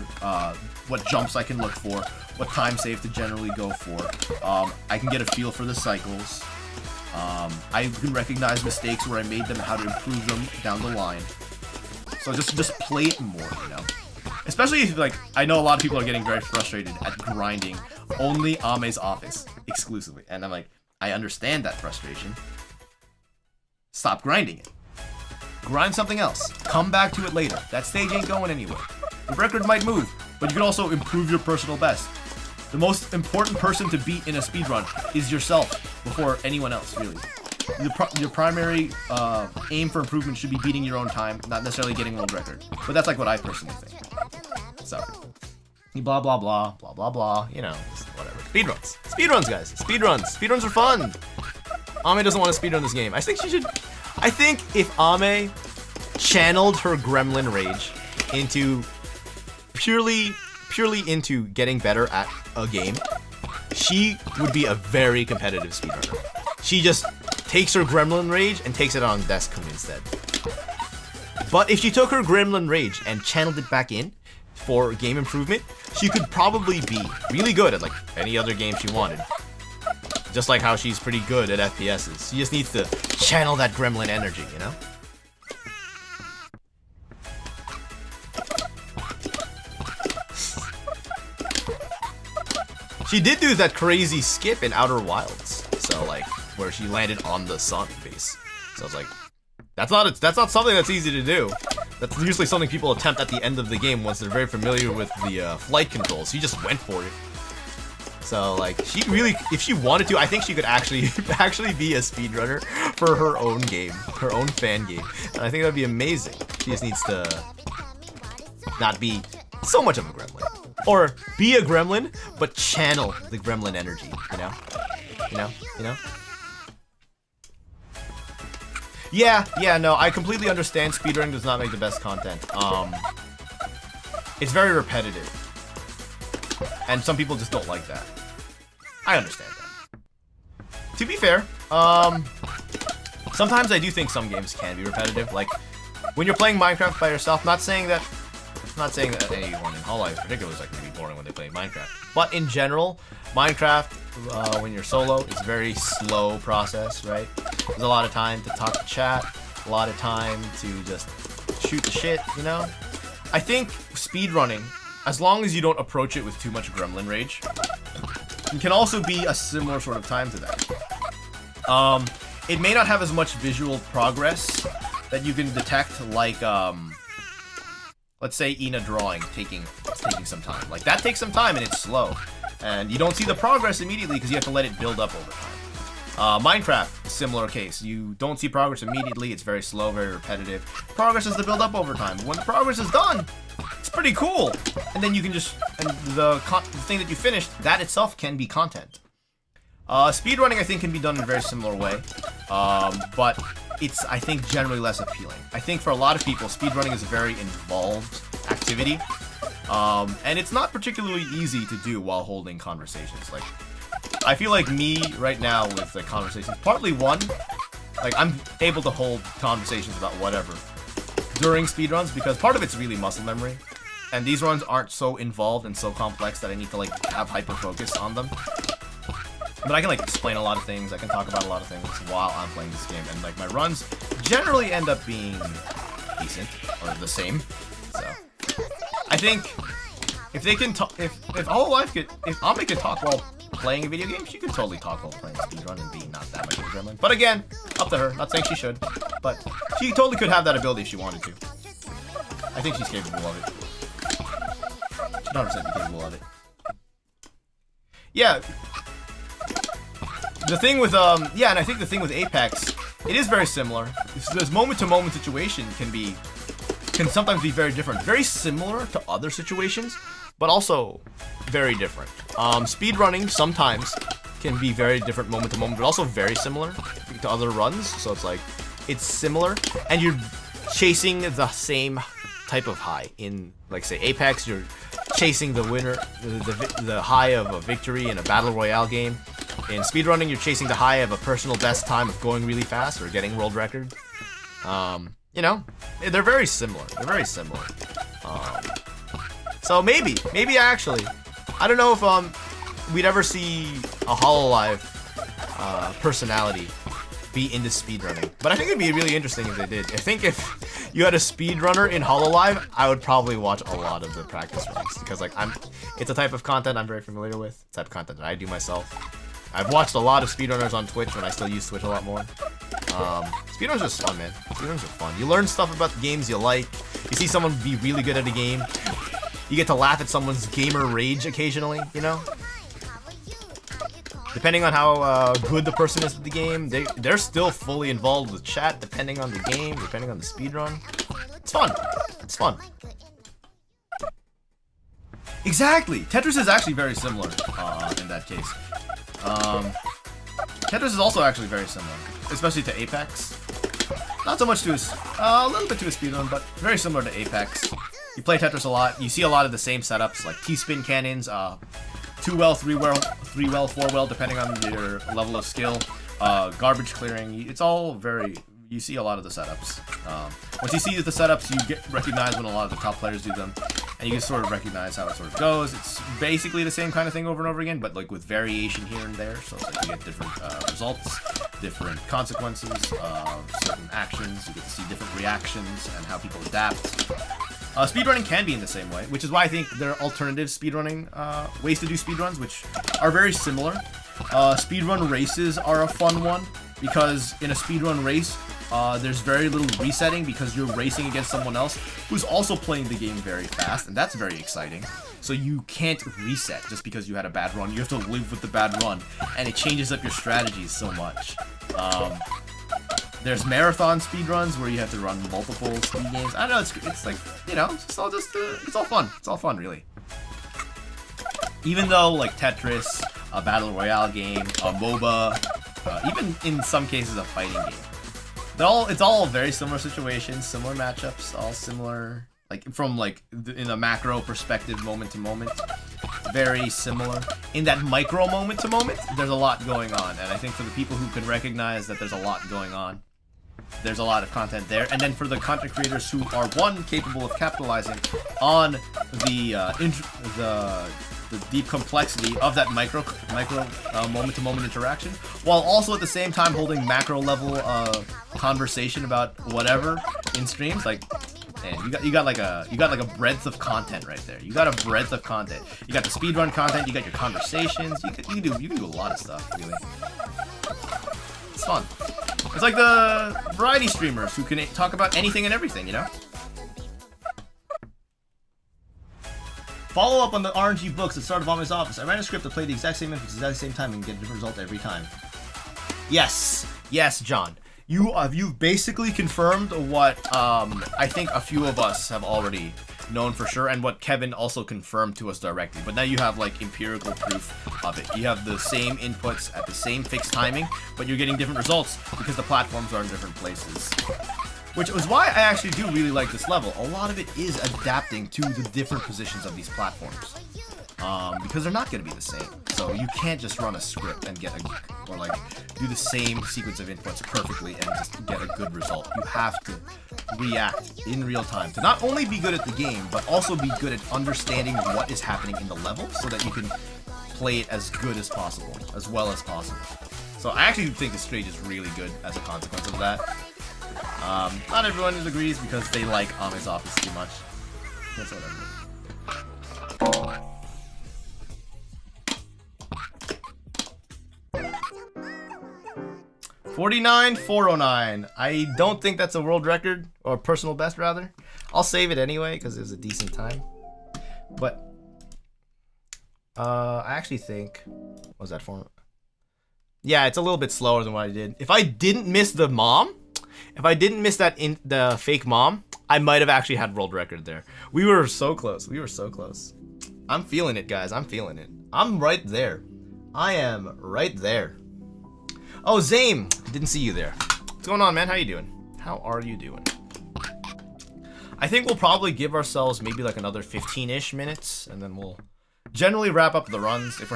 what jumps I can look for, what time save to generally go for. I can get a feel for the cycles. I can recognize mistakes where I made them, how to improve them down the line. So just play it more, you know? Especially if, like, I know a lot of people are getting very frustrated at grinding only Ame's Office exclusively. And I'm like, I understand that frustration. Stop grinding it. Grind something else. Come back to it later. That stage ain't going anywhere. The record might move, but you can also improve your personal best. The most important person to beat in a speedrun is yourself before anyone else, really. Your primary aim for improvement should be beating your own time, not necessarily getting a world record. But that's like what I personally think. So, blah, blah, blah, blah, blah, blah, you know, whatever. Speedruns. Speedruns, guys. Speedruns. Speedruns are fun. Ame doesn't want to speedrun this game. I think she should. I think if Ame channeled her gremlin rage into purely into getting better at a game, she would be a very competitive speedrunner. She just takes her Gremlin Rage and takes it on Deskun instead. But if she took her Gremlin Rage and channeled it back in for game improvement, she could probably be really good at like any other game she wanted. Just like how she's pretty good at FPSs. She just needs to channel that Gremlin energy, you know? She did do that crazy skip in Outer Wilds, so like where she landed on the sun base. So it's like that's not something that's easy to do. That's usually something people attempt at the end of the game once they're very familiar with the flight controls. She just went for it. So like she really, if she wanted to, I think she could actually be a speedrunner for her own game, her own fan game, and I think that'd be amazing. She just needs to not be so much of a gremlin. Or be a gremlin, but channel the gremlin energy, you know? You know? Yeah, no, I completely understand speedrunning does not make the best content. It's very repetitive. And some people just don't like that. I understand that. To be fair, sometimes I do think some games can be repetitive. Like, when you're playing Minecraft by yourself, not saying that anyone in Hololive in particular is like maybe boring when they play Minecraft. But in general, Minecraft, when you're solo, it's a very slow process, right? There's a lot of time to talk to chat, a lot of time to just shoot the shit, you know? I think speedrunning, as long as you don't approach it with too much gremlin rage, it can also be a similar sort of time to that. It may not have as much visual progress that you can detect, like, let's say in a drawing, taking some time. Like, that takes some time and it's slow. And you don't see the progress immediately because you have to let it build up over time. Minecraft, similar case. You don't see progress immediately, it's very slow, very repetitive. Progress is to build up over time. When the progress is done, it's pretty cool. And then you can just, and the thing that you finished, that itself can be content. Speedrunning, I think, can be done in a very similar way. But it's, I think, generally less appealing. I think for a lot of people, speedrunning is a very involved activity. And it's not particularly easy to do while holding conversations. Like, I feel like me right now with the conversations, partly one, like I'm able to hold conversations about whatever during speedruns because part of it's really muscle memory. And these runs aren't so involved and so complex that I need to like have hyper focus on them. But I can like explain a lot of things, I can talk about a lot of things while I'm playing this game, and like my runs generally end up being decent, or the same, so. I think if they can talk, if Hololive could, if Ame could talk while playing a video game, she could totally talk while playing a speedrun and be not that much of a gremlin. But again, up to her, not saying she should, but she totally could have that ability if she wanted to. I think she's capable of it. She'd 100% be capable of it. Yeah. The thing with, yeah, and I think the thing with Apex, it is very similar. This moment-to-moment situation can sometimes be very different. Very similar to other situations, but also very different. Speedrunning sometimes can be very different moment-to-moment, but also very similar to other runs. So it's like, it's similar, and you're chasing the same type of high. In, like, say, Apex, you're chasing the winner, the high of a victory in a battle royale game. In speedrunning, you're chasing the high of a personal best time of going really fast or getting world record. You know, they're very similar. They're very similar. So maybe actually, I don't know if we'd ever see a Hololive personality be into speedrunning, but I think it'd be really interesting if they did. I think if you had a speedrunner in Hololive, I would probably watch a lot of the practice runs because like it's a type of content I'm very familiar with. It's a type of content that I do myself. I've watched a lot of speedrunners on Twitch when I still use Twitch a lot more. Speedruns are just fun, man. Speedruns are fun. You learn stuff about the games you like. You see someone be really good at a game. You get to laugh at someone's gamer rage occasionally, you know? Depending on how good the person is at the game, they're still fully involved with chat, depending on the game, depending on the speedrun. It's fun. It's fun. Exactly! Tetris is actually very similar in that case. Tetris is also actually very similar, especially to Apex. Not so much to a little bit to a speedrun, but very similar to Apex. You play Tetris a lot, you see a lot of the same setups, like T-spin cannons, 2-well, 3-well, 4-well, depending on your level of skill. garbage clearing. It's all very, you see a lot of the setups. Once you see the setups, you recognize when a lot of the top players do them, and you can sort of recognize how it sort of goes. It's basically the same kind of thing over and over again, but like with variation here and there. So it's like you get different results, different consequences, certain actions. You get to see different reactions and how people adapt. Speedrunning can be in the same way, which is why I think there are alternative speedrunning ways to do speedruns, which are very similar. Speedrun races are a fun one, because in a speedrun race, there's very little resetting because you're racing against someone else who's also playing the game very fast, and that's very exciting. So you can't reset just because you had a bad run. You have to live with the bad run, and it changes up your strategies so much. There's marathon speedruns where you have to run multiple speed games. I don't know, it's like, you know, it's all fun. It's all fun, really. Even though, like, Tetris, a Battle Royale game, a MOBA, even in some cases a fighting game. It's all very similar situations, similar matchups, all similar, like, from, like, in a macro perspective, moment to moment. Very similar. In that micro moment to moment, there's a lot going on, and I think for the people who can recognize that there's a lot going on, there's a lot of content there. And then for the content creators who are, one, capable of capitalizing on the deep complexity of that micro moment-to-moment interaction, while also at the same time holding macro level conversation about whatever in streams. Like, man, you got like a breadth of content right there. You got a breadth of content. You got the speedrun content. You got your conversations. You can do a lot of stuff, really. It's fun. It's like the variety streamers who can talk about anything and everything, you know? Follow up on the RNG books that started Vomi's office. I ran a script to play the exact same inputs at the exact same time and get a different result every time. Yes, John. You've basically confirmed what I think a few of us have already known for sure, and what Kevin also confirmed to us directly. But now you have like empirical proof of it. You have the same inputs at the same fixed timing, but you're getting different results because the platforms are in different places. Which is why I actually do really like this level. A lot of it is adapting to the different positions of these platforms. Because they're not going to be the same. So you can't just run a script and or like do the same sequence of inputs perfectly and just get a good result. You have to react in real time to not only be good at the game, but also be good at understanding what is happening in the level so that you can play it as good as possible, as well as possible. So I actually think the stage is really good as a consequence of that. Not everyone agrees because they like Ami's office too much. That's what I mean. 49,409. I don't think that's a world record, or personal best rather. I'll save it anyway because it was a decent time. But I actually think, what was that for? Yeah, it's a little bit slower than what I did. If I didn't miss the mom, if I didn't miss the fake mom, I might have actually had world record there. We were so close. We were so close. I'm feeling it, guys. I'm feeling it. I'm right there. I am right there. Oh, Zame, didn't see you there. What's going on, man? How you doing? How are you doing? I think we'll probably give ourselves maybe like another 15-ish minutes, and then we'll generally wrap up the runs. If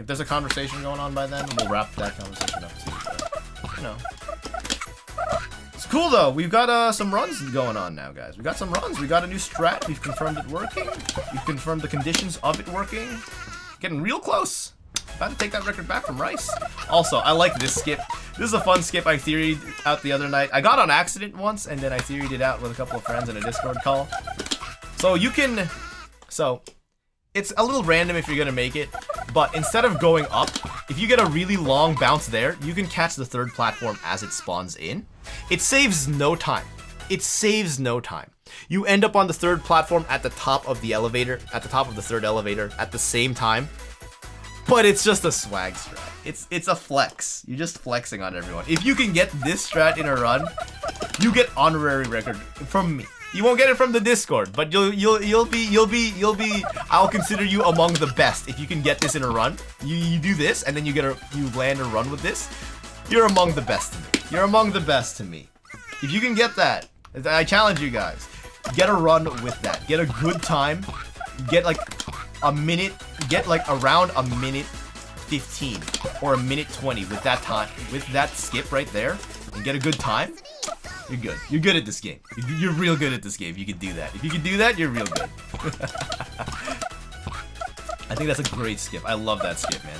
there's a conversation going on by then, we'll wrap that conversation up too. But, you know, it's cool though. We've got some runs going on now, guys. We got some runs. We got a new strat. We've confirmed it working. We've confirmed the conditions of it working. Getting real close. About to take that record back from Rice. Also, I like this skip. This is a fun skip I theoried out the other night. I got on accident once, and then I theoried it out with a couple of friends in a Discord call. So it's a little random if you're gonna make it, but instead of going up, if you get a really long bounce there, you can catch the third platform as it spawns in. It saves no time. It saves no time. You end up on the third platform at the top of the elevator, at the top of the third elevator at the same time. But it's just a swag strat. It's a flex. You're just flexing on everyone. If you can get this strat in a run, you get honorary record from me. You won't get it from the Discord, but you'll be. I'll consider you among the best if you can get this in a run. You do this and then you land a run with this. You're among the best to me. You're among the best to me. If you can get that, I challenge you guys. Get a run with that. Get a good time. Get like a minute. Get like around a minute 15 or a minute 20 with that time, with that skip right there, and get a good time, you're good. You're good at this game. You're real good at this game. You can do that. If you can do that, you're real good. I think that's a great skip. I love that skip, man.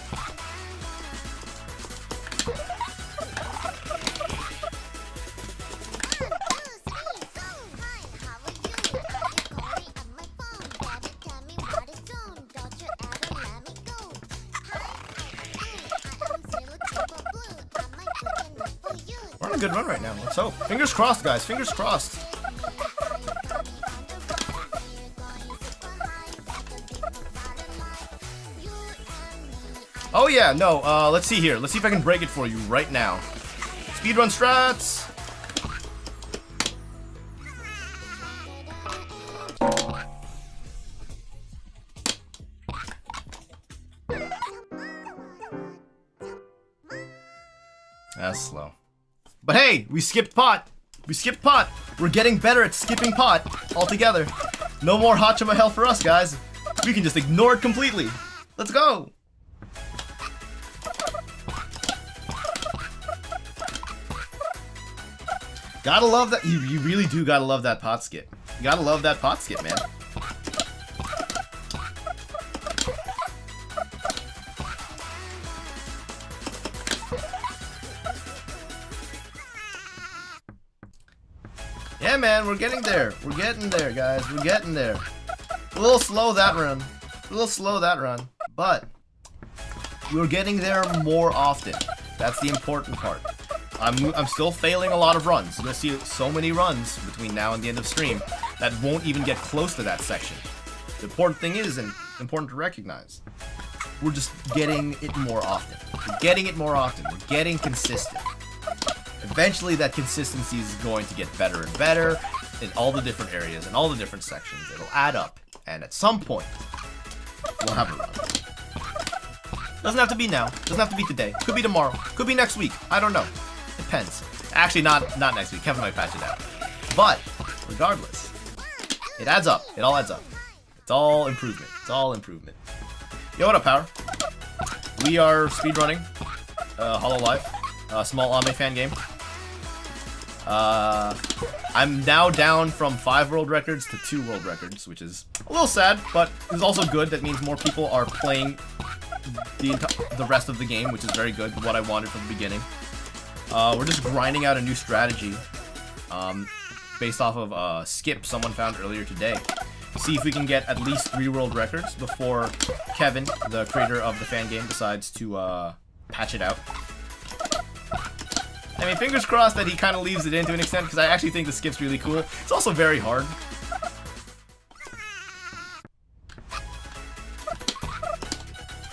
We're on a good run right now. Let's hope. Fingers crossed, guys. Fingers crossed. Oh yeah, no, let's see here. Let's see if I can break it for you right now. Speedrun strats! That's slow. But hey, we skipped pot. We skipped pot. We're getting better at skipping pot altogether. No more Hachima hell for us, guys. We can just ignore it completely. Let's go. Gotta love that. You really do gotta love that pot skip. You gotta love that pot skip, man. Yeah, man, we're getting there. We're getting there, guys. We're getting there. A little slow that run. A little slow that run. But we're getting there more often. That's the important part. I'm still failing a lot of runs. You'll see so many runs between now and the end of stream that won't even get close to that section. The important thing is, and important to recognize, we're just getting it more often. We're getting it more often. We're getting consistent. Eventually that consistency is going to get better and better in all the different areas and all the different sections. It'll add up, and at some point, we'll have a run. Doesn't have to be now. Doesn't have to be today. Could be tomorrow. Could be next week. I don't know. Depends. Actually, not next week. Kevin might patch it out. But regardless, it adds up. It all adds up. It's all improvement. It's all improvement. Yo, what up, Power? We are speedrunning Hololive, small anime fan game. I'm now down from 5 world records to 2 world records, which is a little sad, but is also good. That means more people are playing the rest of the game, which is very good. What I wanted from the beginning. We're just grinding out a new strategy based off of a skip someone found earlier today. See if we can get at least 3 world records before Kevin, the creator of the fan game, decides to patch it out. I mean, fingers crossed that he kind of leaves it in to an extent, because I actually think the skip's really cool. It's also very hard.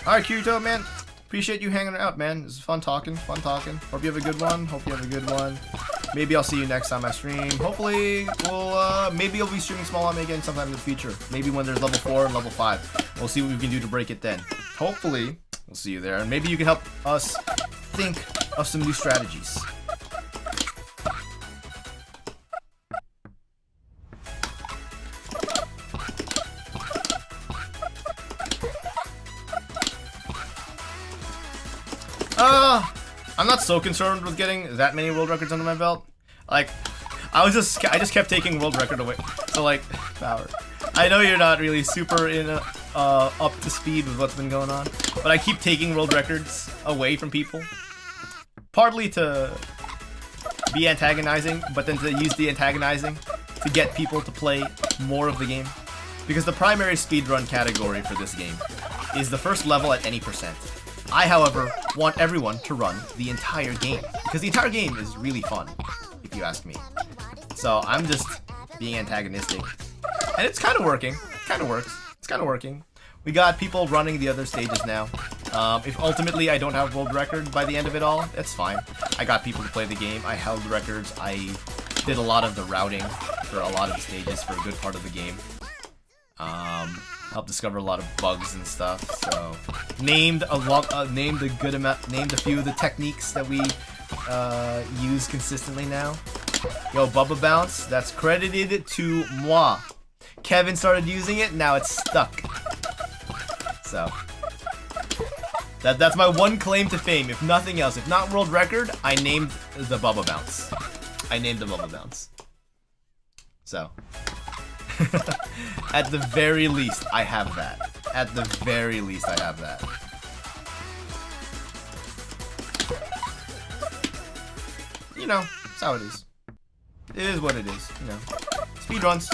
Alright, Kirito, man. Appreciate you hanging out, man. This is fun talking, fun talking. Hope you have a good one. Hope you have a good one. Maybe I'll see you next time I stream. Hopefully, maybe I'll be streaming small anime again sometime in the future. Maybe when there's level 4 and level 5. We'll see what we can do to break it then. Hopefully, we'll see you there. And maybe you can help us think of some new strategies. I'm not so concerned with getting that many world records under my belt. Like, I just kept taking world record away. So like, Power, I know you're not really super up to speed with what's been going on, but I keep taking world records away from people. Partly to be antagonizing, but then to use the antagonizing to get people to play more of the game. Because the primary speedrun category for this game is the first level at any percent. I, however, want everyone to run the entire game, because the entire game is really fun, if you ask me. So I'm just being antagonistic, and it's kind of working. It kind of works. It's kind of working. We got people running the other stages now. If ultimately I don't have world record by the end of it all, that's fine. I got people to play the game. I held records. I did a lot of the routing for a lot of the stages for a good part of the game. Helped discover a lot of bugs and stuff. So named a few of the techniques that we use consistently now. Yo, Bubba Bounce, that's credited to moi. Kevin started using it, now it's stuck. So That's my one claim to fame, if nothing else. If not world record, I named the Bubba Bounce. I named the Bubba Bounce. So, at the very least, I have that. At the very least, I have that. You know, that's how it is. It is what it is, you know. Speedruns,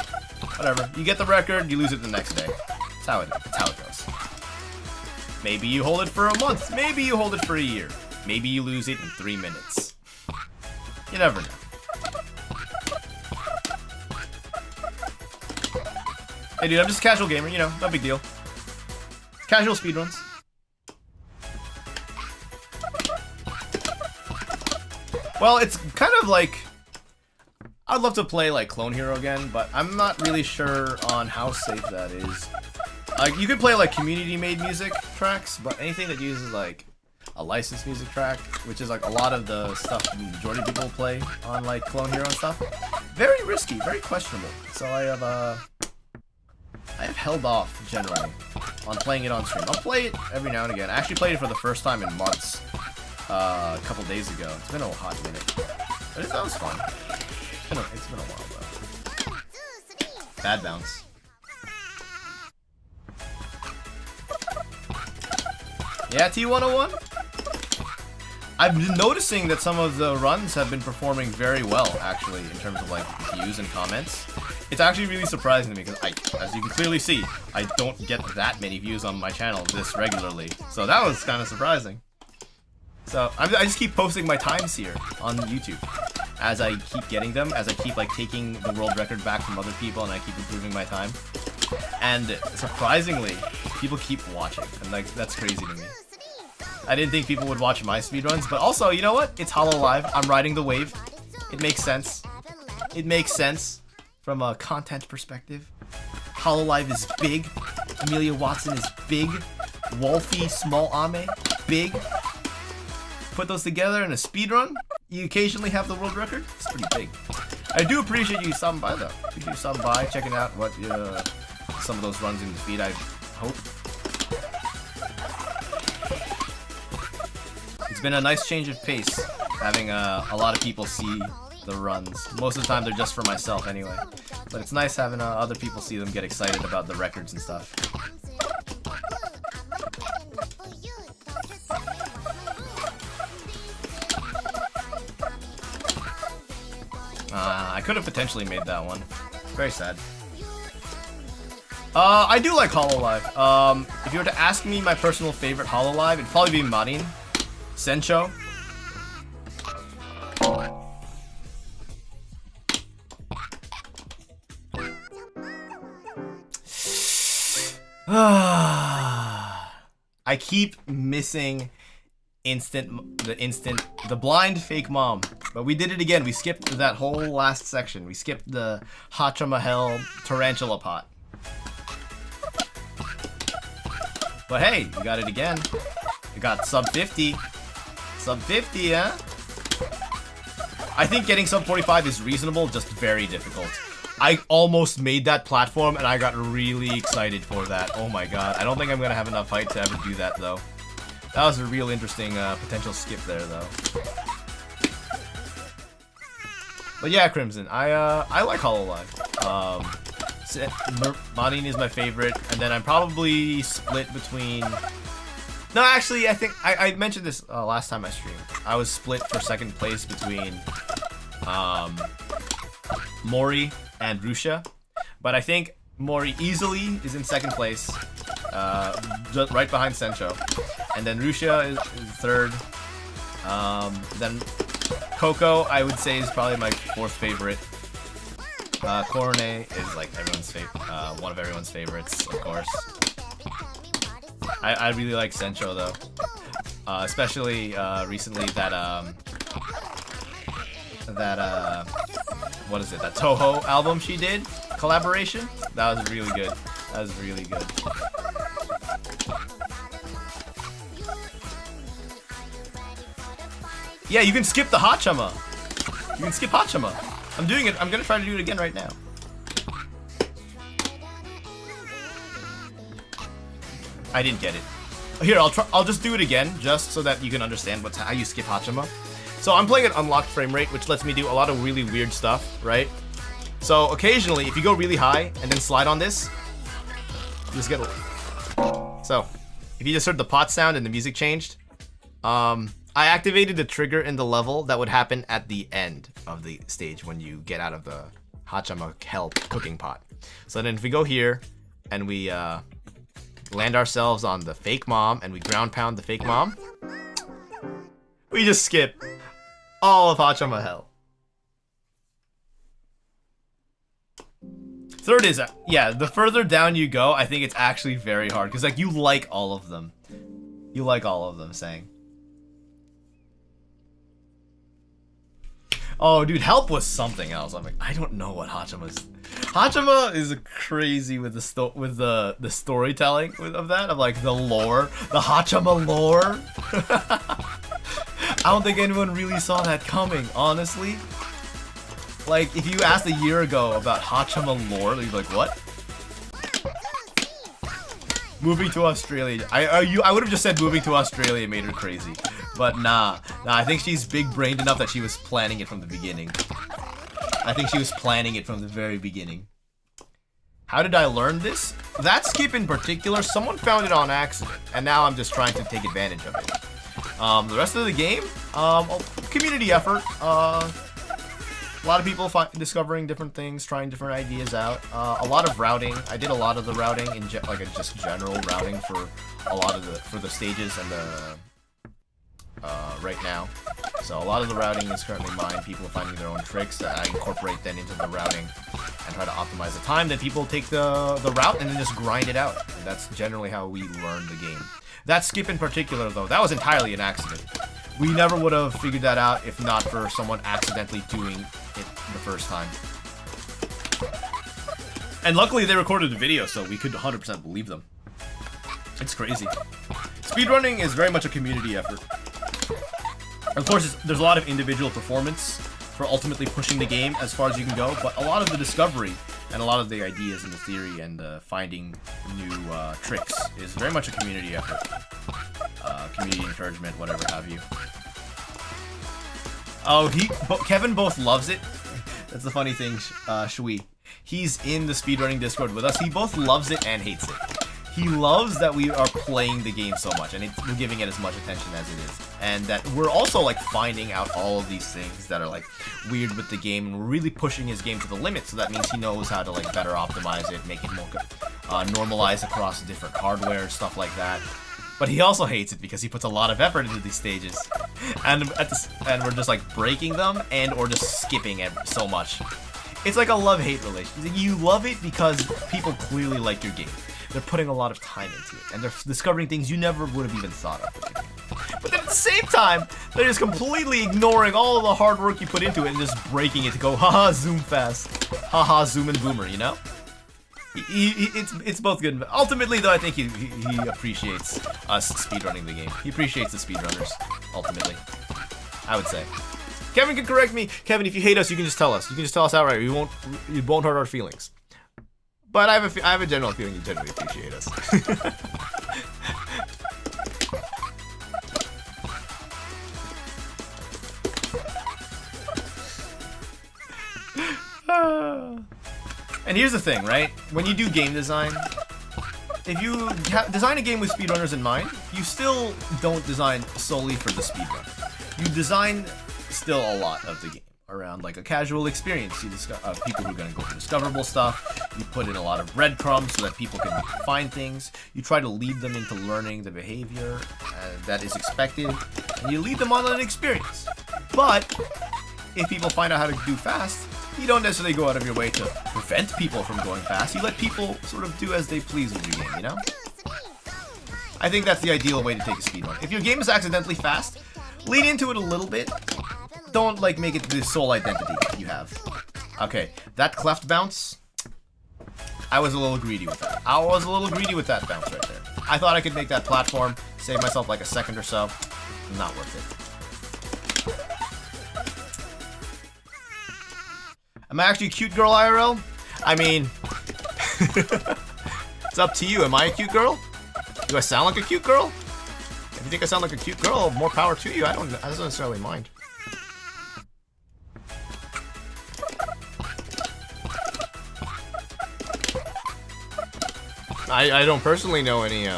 whatever. You get the record, you lose it the next day. That's how it goes. Maybe you hold it for a month. Maybe you hold it for a year. Maybe you lose it in 3 minutes. You never know. Hey dude, I'm just a casual gamer, you know, no big deal. Casual speedruns. Well, it's kind of like, I'd love to play like Clone Hero again, but I'm not really sure on how safe that is. You could play like community-made music tracks, but anything that uses like a licensed music track, which is like a lot of the stuff the majority of people play on like Clone Hero and stuff, very risky, very questionable. So I have held off generally on playing it on stream. I'll play it every now and again. I actually played it for the first time in months a couple days ago. It's been a hot minute, but that was fun. It's been a while though. Bad bounce. Yeah, T101. I've been noticing that some of the runs have been performing very well, actually, in terms of like views and comments. It's actually really surprising to me because, as you can clearly see, I don't get that many views on my channel this regularly. So that was kind of surprising. So I just keep posting my times here on YouTube as I keep getting them, as I keep like taking the world record back from other people, and I keep improving my time. And surprisingly, people keep watching, and like that's crazy to me. I didn't think people would watch my speedruns, but also, you know what? It's Hololive. I'm riding the wave. It makes sense. It makes sense from a content perspective. Hololive is big. Amelia Watson is big. Wolfie, small Ame, big. Put those together in a speedrun. You occasionally have the world record. It's pretty big. I do appreciate you stopping by though. Appreciate you stopping by, checking out what some of those runs in the feed, I hope. It's been a nice change of pace, having a lot of people see the runs. Most of the time they're just for myself anyway. But it's nice having other people see them get excited about the records and stuff. I could have potentially made that one. Very sad. I do like Hololive. If you were to ask me my personal favorite Hololive, it'd probably be Marin. Sencho. I keep missing the blind fake mom. But we did it again. We skipped that whole last section. We skipped the Hachama tarantula pot. But hey, we got it again. We got sub 50. Sub 50, huh? I think getting sub 45 is reasonable, just very difficult. I almost made that platform and I got really excited for that. Oh my god. I don't think I'm gonna have enough height to ever do that though. That was a real interesting potential skip there though. But yeah, Crimson, I like Hololive. Marin is my favorite, and then I'm probably split between... No, actually, I think I mentioned this last time I streamed. I was split for second place between Mori and Rusha, but I think Mori easily is in second place, just right behind Sencho, and then Rusha is third. Then Coco, I would say, is probably my fourth favorite. Corone is like one of everyone's favorites, of course. I really like Sencho though, especially recently that what is it? That Toho album she did, collaboration. That was really good. That was really good. Yeah, you can skip the Hachama. You can skip Hachama. I'm doing it. I'm gonna try to do it again right now. I didn't get it. Here, I'll just do it again, just so that you can understand how you skip Hachama. So I'm playing at unlocked frame rate, which lets me do a lot of really weird stuff, right? So occasionally, if you go really high and then slide on this, you just get. So if you just heard the pot sound and the music changed, I activated the trigger in the level that would happen at the end of the stage when you get out of the Hachama hell cooking pot. So then if we go here and we land ourselves on the fake mom and we ground pound the fake mom, we just skip all of Hachama hell. Third is, yeah, the further down you go, I think it's actually very hard. Because, like, you like all of them. You like all of them, saying. Oh, dude, help was something else. I'm like, I don't know what Hachama's. Hachama is crazy with the storytelling of that, of like the lore, the Hachama lore. I don't think anyone really saw that coming, honestly. Like, if you asked a year ago about Hachama lore, you'd be like, what? Moving to Australia. I would have just said moving to Australia made her crazy. But nah, I think she's big-brained enough that she was planning it from the beginning. I think she was planning it from the very beginning. How did I learn this? That skip in particular, someone found it on accident, and now I'm just trying to take advantage of it. The rest of the game, community effort. A lot of people discovering different things, trying different ideas out. A lot of routing. I did a lot of the routing in just general routing for a lot of the stages and the right now. So a lot of the routing is currently mine. People are finding their own tricks that I incorporate then into the routing and try to optimize the time. Then people take the route and then just grind it out. And that's generally how we learn the game. That skip in particular, though, that was entirely an accident. We never would have figured that out if not for someone accidentally doing it the first time. And luckily they recorded the video, so we could 100% believe them. It's crazy. Speedrunning is very much a community effort. Of course, there's a lot of individual performance for ultimately pushing the game as far as you can go, but a lot of the discovery and a lot of the ideas and the theory and finding new tricks is very much a community effort. Community encouragement, whatever have you. Oh, Kevin both loves it. That's the funny thing, Shui. He's in the speedrunning Discord with us. He both loves it and hates it. He loves that we are playing the game so much, and we're giving it as much attention as it is. And that we're also, like, finding out all of these things that are, like, weird with the game, and we're really pushing his game to the limit, so that means he knows how to, like, better optimize it, make it more normalized across different hardware, stuff like that. But he also hates it because he puts a lot of effort into these stages, and we're just like breaking them and or just skipping it so much. It's like a love-hate relationship. You love it because people clearly like your game. They're putting a lot of time into it, and they're discovering things you never would have even thought of. But then at the same time, they're just completely ignoring all of the hard work you put into it and just breaking it to go, haha, zoom fast, haha, zoom and boomer, you know? It's both good. But ultimately, though, I think he appreciates us speedrunning the game. He appreciates the speedrunners, ultimately. I would say. Kevin can correct me. Kevin, if you hate us, you can just tell us. You can just tell us outright. It won't hurt our feelings. But I have a general feeling you generally appreciate us. And here's the thing, right? When you do game design, if you design a game with speedrunners in mind, you still don't design solely for the speedrun. You design still a lot of the game around like a casual experience. You discover people who are going to go for discoverable stuff. You put in a lot of breadcrumbs so that people can find things. You try to lead them into learning the behavior that is expected, and you lead them on an experience. But if people find out how to do fast, you don't necessarily go out of your way to prevent people from going fast. You let people sort of do as they please with your game, you know? I think that's the ideal way to take a speedrun. If your game is accidentally fast, lean into it a little bit. Don't, like, make it the sole identity you have. Okay, that cleft bounce, I was a little greedy with that. I was a little greedy with that bounce right there. I thought I could make that platform, save myself like a second or so. Not worth it. Am I actually a cute girl, IRL? I mean, it's up to you. Am I a cute girl? Do I sound like a cute girl? think I sound like a cute girl, more power to you. I don't necessarily mind. I don't personally know any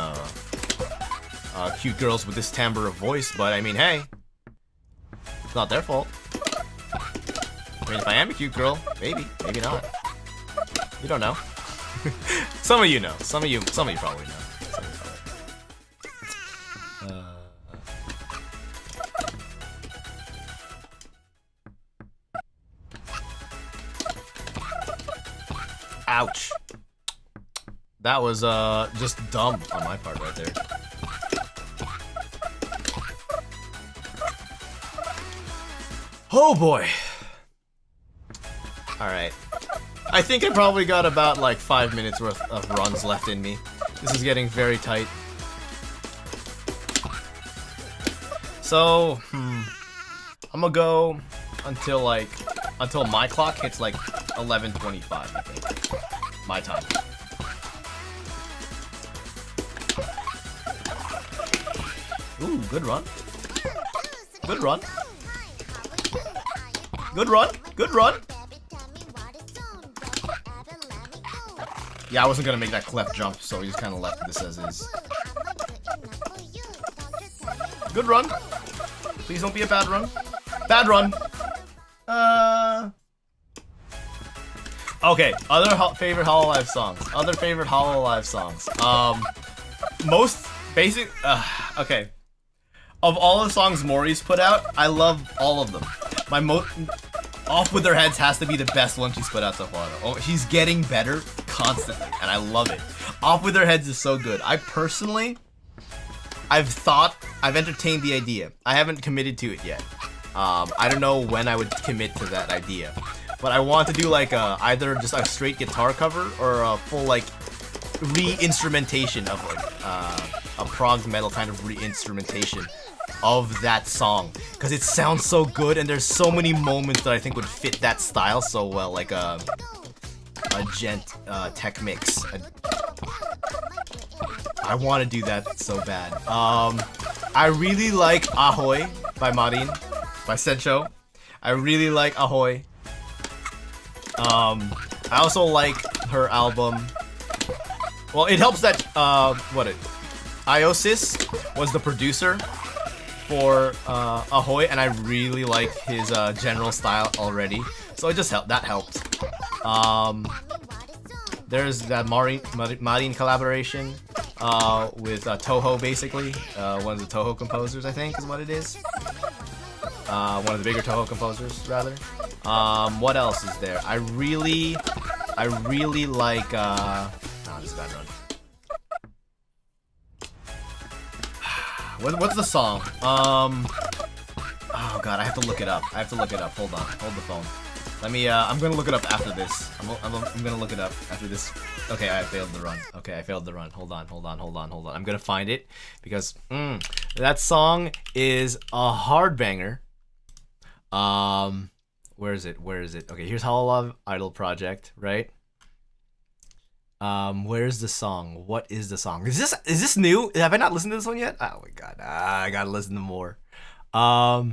cute girls with this timbre of voice, but I mean, hey, it's not their fault. I mean, if I am a cute girl, maybe not. You don't know. Some of you know. Some of you probably know. Ouch. That was just dumb on my part right there. Oh boy. Alright. I think I probably got about like 5 minutes worth of runs left in me. This is getting very tight. So, I'm gonna go until my clock hits like 11:25, I think. My time. Ooh, good run. Good run. Good run. Good run. Yeah, I wasn't gonna make that cleft jump, so we just kind of left this as is. Good run. Please don't be a bad run. Bad run. Okay, other favorite Hololive songs. Other favorite Hololive songs. Most basic. Okay. Of all the songs Maury's put out, I love all of them. Off With Their Heads has to be the best one she's put out so far, though. Oh, she's getting better constantly, and I love it. Off With Their Heads is so good. I personally, I've entertained the idea. I haven't committed to it yet. I don't know when I would commit to that idea. But I want to do like either just a straight guitar cover or a full like re-instrumentation of like a prog metal kind of re-instrumentation of that song, because it sounds so good and there's so many moments that I think would fit that style so well, like a gent tech mix. I want to do that so bad. I really like Ahoy by Marin, by Sencho. I really like Ahoy. I also like her album. Well, it helps that Iosis was the producer for Ahoy, and I really like his general style already, so it just helped. That helped. There's that Marin collaboration with Toho, basically one of the Toho composers, I think is what it is. One of the bigger Toho composers, rather. What else is there? I really like this is a bad run. What's the song? Oh god, I have to look it up. Hold on. Hold the phone. Let me, I'm gonna look it up after this. I'm gonna look it up after this. Okay, I failed the run. Hold on. I'm gonna find it, because, that song is a hard banger. Where is it? Okay, here's Hololive Idol Project, right? Where's the song? What is the song? Is this new? Have I not listened to this one yet? Oh my god, I gotta listen to more. I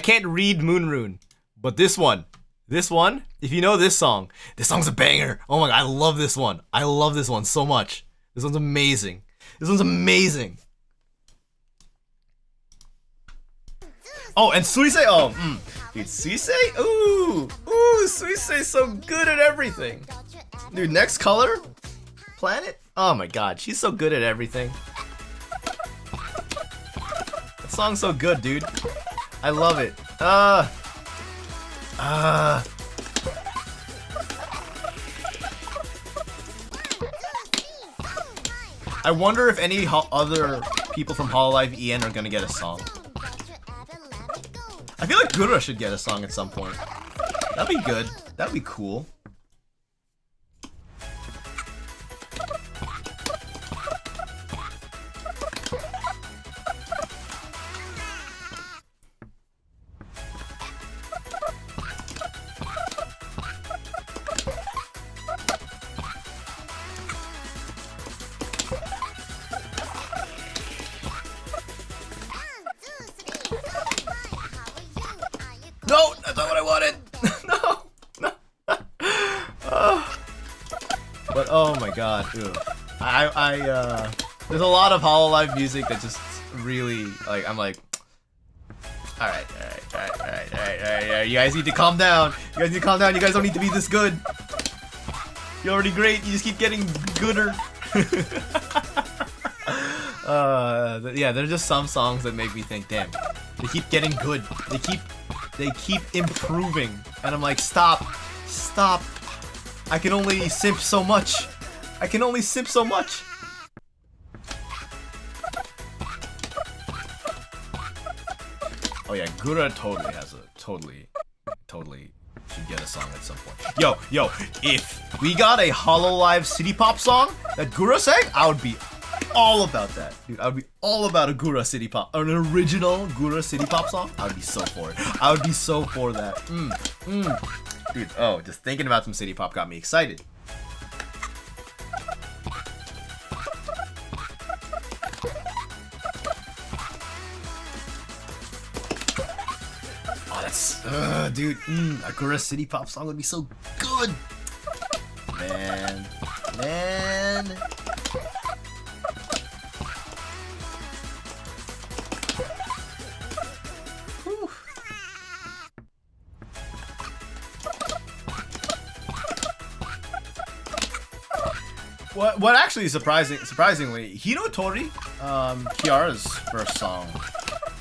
can't read Moonrune, but this one, if you know this song's a banger. Oh my god, I love this one. I love this one so much. This one's amazing. Oh, and Suisei, dude, Suisei, ooh, Suisei's so good at everything. Dude, Next Color Planet, oh my god, she's so good at everything. That song's so good, dude. I love it. I wonder if any other people from Hololive EN are gonna get a song. I feel like Gura should get a song at some point. That'd be good. That'd be cool. But oh my god, ew. There's a lot of Hololive music that just really, like, I'm like, alright, you guys need to calm down. You guys need to calm down. You guys don't need to be this good. You're already great. You just keep getting gooder. Yeah, there's just some songs that make me think, damn, they keep getting good. They keep improving, and I'm like, stop. I can only simp so much. Oh yeah, Gura totally has a totally should get a song at some point. Yo, if we got a Hololive city pop song that Gura sang, I would be all about that, dude. I would be all about a Gura city pop, an original Gura city pop song. I would be so for it. I would be so for that. Dude, oh, just thinking about some city pop got me excited. Dude, a Gura city pop song would be so good. Man. Whew. What actually surprisingly, Hinotori, Kiara's first song,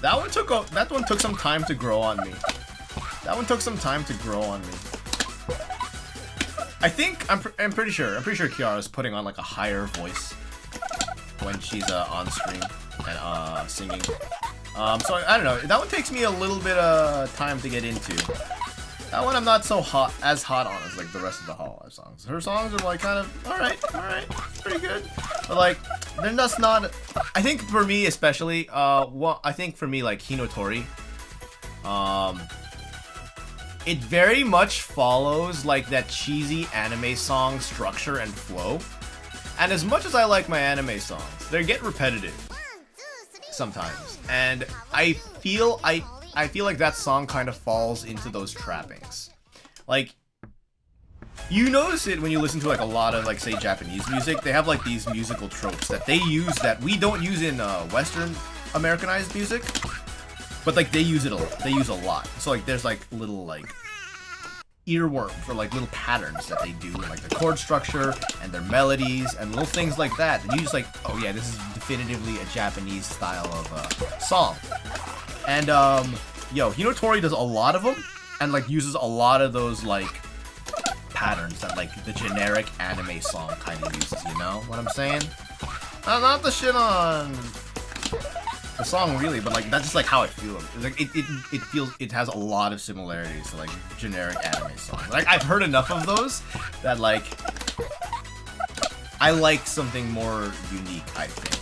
that one took some time to grow on me. I think I'm pretty sure Kiara's putting on like a higher voice when she's on screen and singing. So I don't know. That one takes me a little bit of time to get into. That one I'm not so as hot on as like the rest of the Hololive songs. Her songs are like kind of alright, pretty good. But like they're just not. I think for me especially, I think for me like Hinotori, it very much follows like that cheesy anime song structure and flow. And as much as I like my anime songs, they get repetitive sometimes. And I feel like that song kind of falls into those trappings. Like, you notice it when you listen to like a lot of like say Japanese music. They have like these musical tropes that they use that we don't use in Western Americanized music. But like they use a lot. So like there's like little like earworms or like little patterns that they do in like the chord structure and their melodies and little things like that. And you just like, oh yeah, this is definitively a Japanese style of song. And Hinotori does a lot of them and like uses a lot of those like patterns that like the generic anime song kind of uses, you know what I'm saying? Not the shit on the song really, but like that's just like how I feel. It's like it feels, it has a lot of similarities to like generic anime songs. Like I've heard enough of those that like I like something more unique, I think.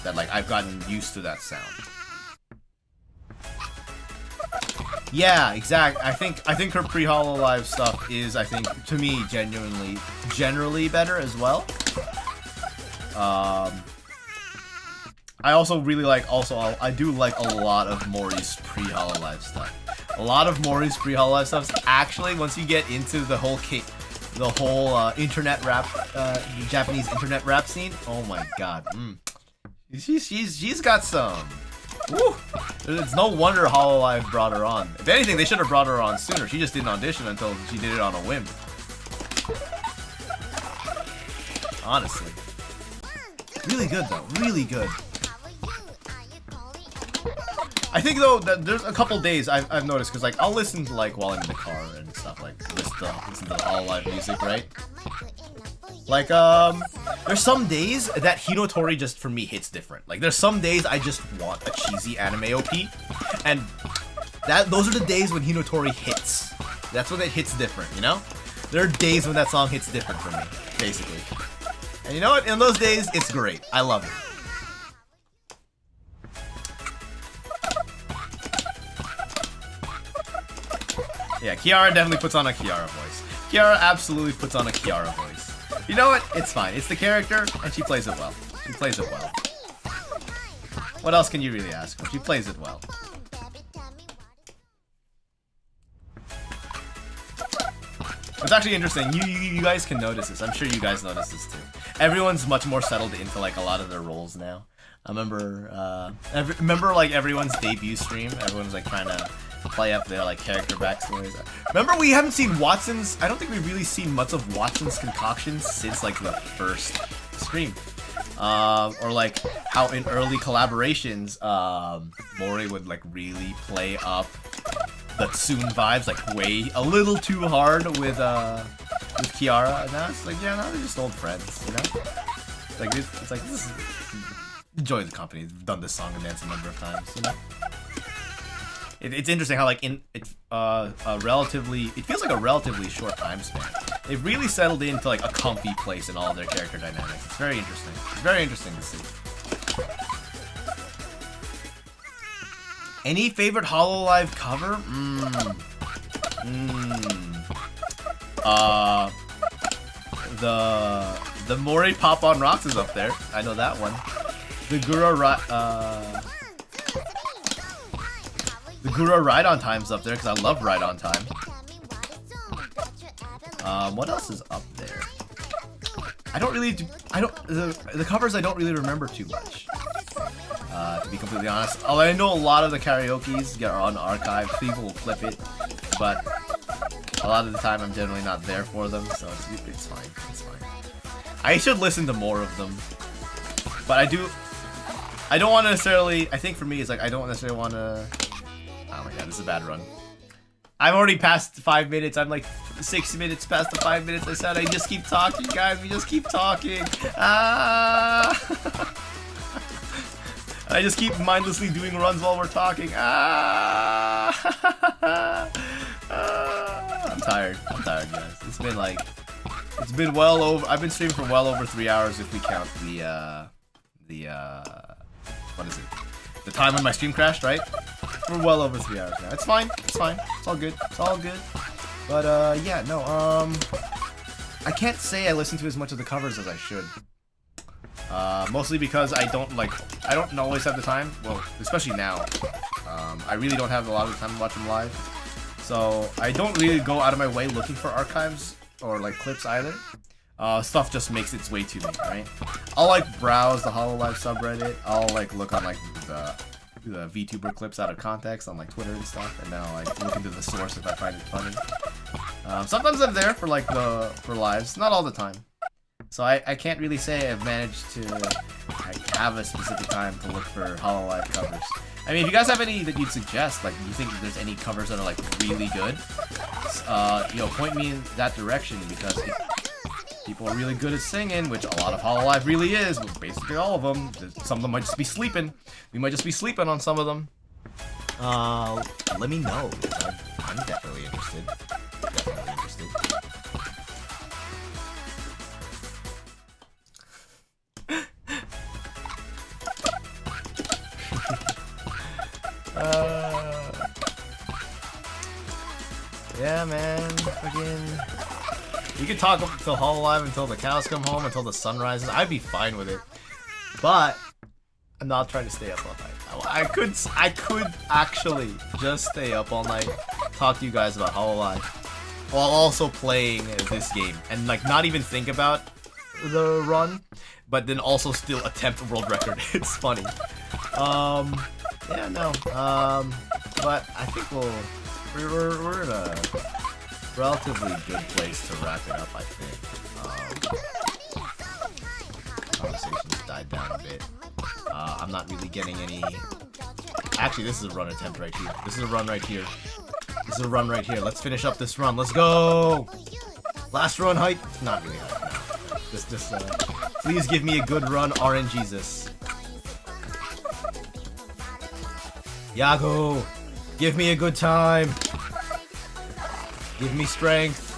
That like I've gotten used to that sound. Yeah, exactly. I think her pre-Hololive stuff is, I think, to me, generally better as well. I also really like, I do like a lot of Mori's pre-Hololive stuff. A lot of Mori's pre-Hololive stuff, actually, once you get into the whole internet rap, Japanese internet rap scene, oh my god. She's got some. Woo! It's no wonder Hololive brought her on. If anything, they should have brought her on sooner. She just didn't audition until she did it on a whim. Honestly. Really good, though. Really good. I think, though, that there's a couple days I've noticed, because, like, I'll listen to, like, while I'm in the car and stuff, like, listen to the Hololive music, right? Like, there's some days that Hinotori just, for me, hits different. Like, there's some days I just want a cheesy anime OP, and those are the days when Hinotori hits. That's when it hits different, you know? There are days when that song hits different for me, basically. And you know what? In those days, it's great. I love it. Yeah, Kiara definitely puts on a Kiara voice. Kiara absolutely puts on a Kiara voice. You know what? It's fine. It's the character, and she plays it well. She plays it well. What else can you really ask for? She plays it well. It's actually interesting. You guys can notice this. I'm sure you guys notice this too. Everyone's much more settled into like a lot of their roles now. I remember like everyone's debut stream. Everyone's like trying to play up their like character backstories. Remember, we haven't seen Watson's. I don't think we've really seen much of Watson's concoctions since like the first stream. Or like how in early collaborations, Mori would like really play up the Tsun vibes like way a little too hard with Kiara, and now it's like, yeah, now they're just old friends, you know? Like it's like this is, enjoy the company. They've done this song and dance a number of times, you know? It's interesting how like in it feels like a relatively short time span. They've really settled into like a comfy place in all of their character dynamics. It's very interesting. It's very interesting to see. Any favorite Hololive cover? The Mori Pop on Rocks is up there. I know that one. The Gura Ride on Time's up there because I love Ride on Time. What else is up there? The covers I don't really remember too much. To be completely honest. Although I know a lot of the karaoke's get on archive, people will flip it, but a lot of the time I'm generally not there for them, so it's fine. It's fine. I should listen to more of them, but I don't want to necessarily. I think for me, it's like I don't necessarily want to. Oh my god, this is a bad run. I'm already past 5 minutes. I'm like 6 minutes past the 5 minutes I said. I just keep talking, guys. We just keep talking. I just keep mindlessly doing runs while we're talking. I'm tired. I'm tired, guys. It's been well over. I've been streaming for well over 3 hours if we count what is it? The time when my stream crashed, right? We're well over 3 hours now. It's fine. It's fine. It's all good. It's all good. But yeah, no. I can't say I listen to as much of the covers as I should. Mostly because I don't always have the time. Well, especially now. I really don't have a lot of time to watch them live. So I don't really go out of my way looking for archives or like clips either. Stuff just makes its way to me, right? I'll like browse the Hololive subreddit. I'll like look on like the VTuber clips out of context on like Twitter and stuff, and now like look into the source if I find it funny. Sometimes I'm there for like for lives, not all the time. So I can't really say I've managed to like, have a specific time to look for Hololive covers. I mean, if you guys have any that you'd suggest, like you think there's any covers that are like really good, point me in that direction, because if people are really good at singing, which a lot of Hololive really is, but basically all of them, some of them might just be sleeping. We might just be sleeping on some of them. Let me know, because I'm definitely interested. Definitely interested. Yeah, man. Fucking. You could talk till Hololive until the cows come home, until the sun rises. I'd be fine with it. But I'm not trying to stay up all night. I could actually just stay up all night, talk to you guys about Hololive, while also playing this game, and like not even think about the run, but then also still attempt a world record. It's funny. Yeah, no. But I think we're in a relatively good place to wrap it up, I think. Conversations died down a bit. I'm not really getting any... Actually, this is a run attempt right here. This is a run right here. This is a run right here. Let's finish up this run. Let's go! Last run height? Not really height, no. Just please give me a good run, RNGesus. Yago! Give me a good time! Give me strength!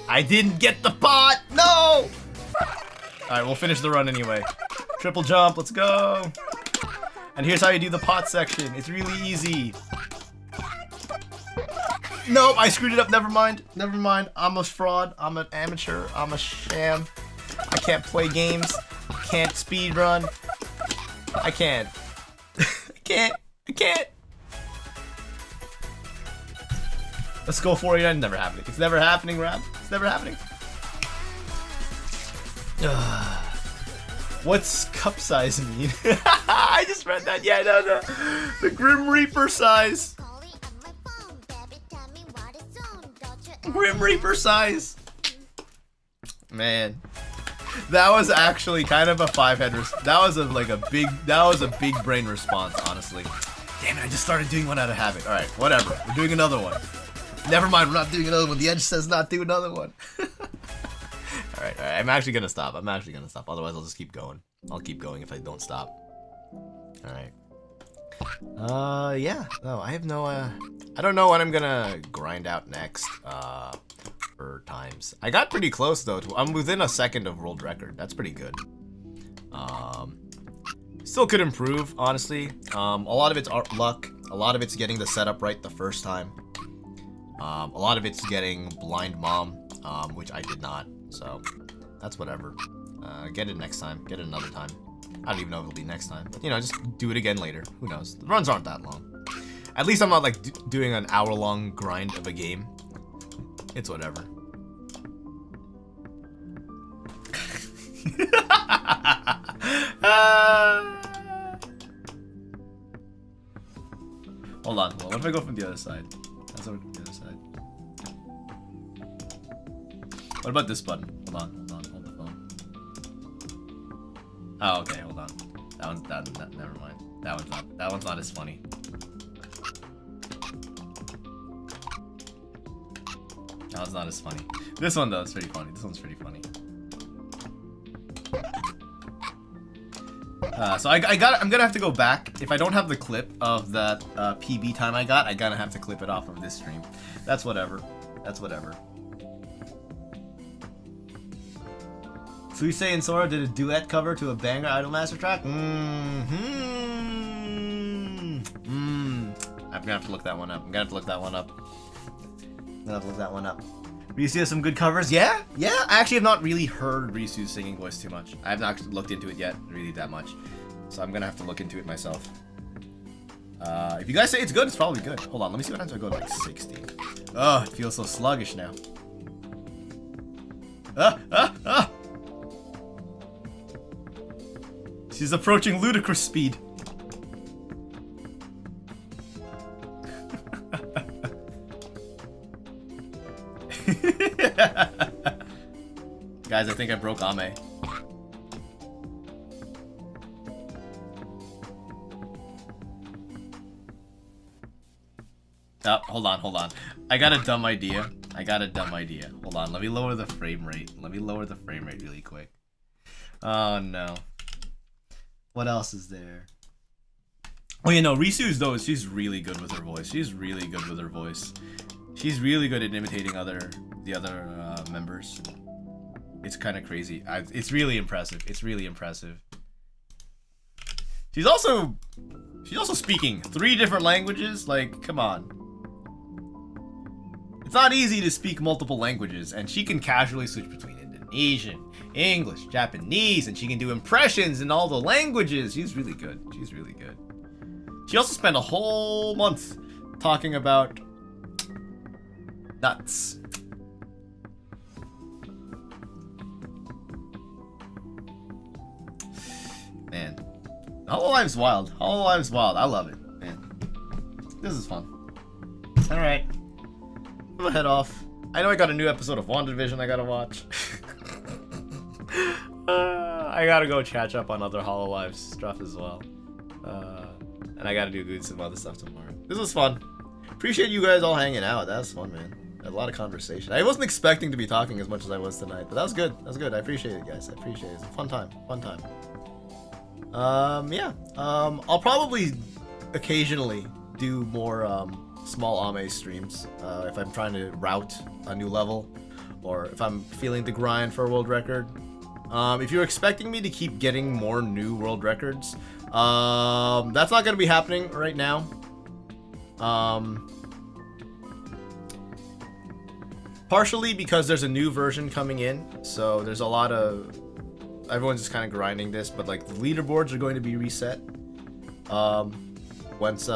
I didn't get the pot! No! Alright, we'll finish the run anyway. Triple jump, let's go! And here's how you do the pot section. It's really easy. Nope, I screwed it up. Never mind. Never mind. I'm a fraud. I'm an amateur. I'm a sham. I can't play games. I can't speedrun. I can't. I can't. Let's go 489. Never happening. It's never happening, Rab. It's never happening. What's cup size mean? I just read that. Yeah, no. The Grim Reaper size. Grim Reaper size. Man, that was actually kind of a five-head. That was a big brain response, honestly. Damn it! I just started doing one out of habit. All right, whatever. We're doing another one. Never mind. We're not doing another one. The edge says not do another one. All right. I'm actually gonna stop. Otherwise, I'll just keep going. I'll keep going if I don't stop. All right. Yeah. No, I have no. I don't know what I'm gonna grind out next. For times. I got pretty close though. I'm within a second of world record. That's pretty good. Still could improve, honestly. A lot of it's luck. A lot of it's getting the setup right the first time. A lot of it's getting blind mom, which I did not. So that's whatever. Get it next time. Get it another time. I don't even know if it'll be next time. But, you know, just do it again later. Who knows? The runs aren't that long. At least I'm not, like, doing an hour-long grind of a game. It's whatever. Hold on. What if I go from the other side? That's over from the other side. What about this button? Hold on. Hold the phone. Oh, okay. Hold on. Never mind. That one's not as funny. That one's not as funny. This one though is pretty funny. This one's pretty funny. So I'm gonna have to go back. If I don't have the clip of that PB time I got, I'm gonna have to clip it off of this stream. That's whatever. That's whatever. So you saying Sora did a duet cover to a banger Idolmaster track? I'm gonna have to look that one up. Risu has some good covers. Yeah. I actually have not really heard Risu's singing voice too much. I have not actually looked into it yet, really that much. So I'm gonna have to look into it myself. If you guys say it's good, it's probably good. Hold on, let me see what happens if I go to like 60. Oh, it feels so sluggish now. She's approaching ludicrous speed. Guys, I think I broke Ame. Oh, hold on. I got a dumb idea. Hold on, let me lower the frame rate. Really quick. Oh no. What else is there? Oh, you know, Risu's though, she's really good with her voice. She's really good at imitating the other members. It's kind of crazy. It's really impressive. She's also speaking 3 different languages. Like, come on. It's not easy to speak multiple languages, and she can casually switch between Indonesian, English, Japanese, and she can do impressions in all the languages. She's really good. She also spent a whole month talking about nuts. Man, Hololive's wild. I love it, man. This is fun. All right, I'm gonna head off. I know I got a new episode of WandaVision I gotta watch. I gotta go catch up on other Hololive stuff as well. And I gotta do some other stuff tomorrow. This was fun. Appreciate you guys all hanging out. That was fun, man. A lot of conversation. I wasn't expecting to be talking as much as I was tonight, but that was good. I appreciate it, guys. It's a fun time. Yeah. I'll probably occasionally do more small Ame streams if I'm trying to route a new level, or if I'm feeling the grind for a world record. If you're expecting me to keep getting more new world records, that's not going to be happening right now. Partially because there's a new version coming in, so there's a lot of... Everyone's just kind of grinding this, but like the leaderboards are going to be reset. Once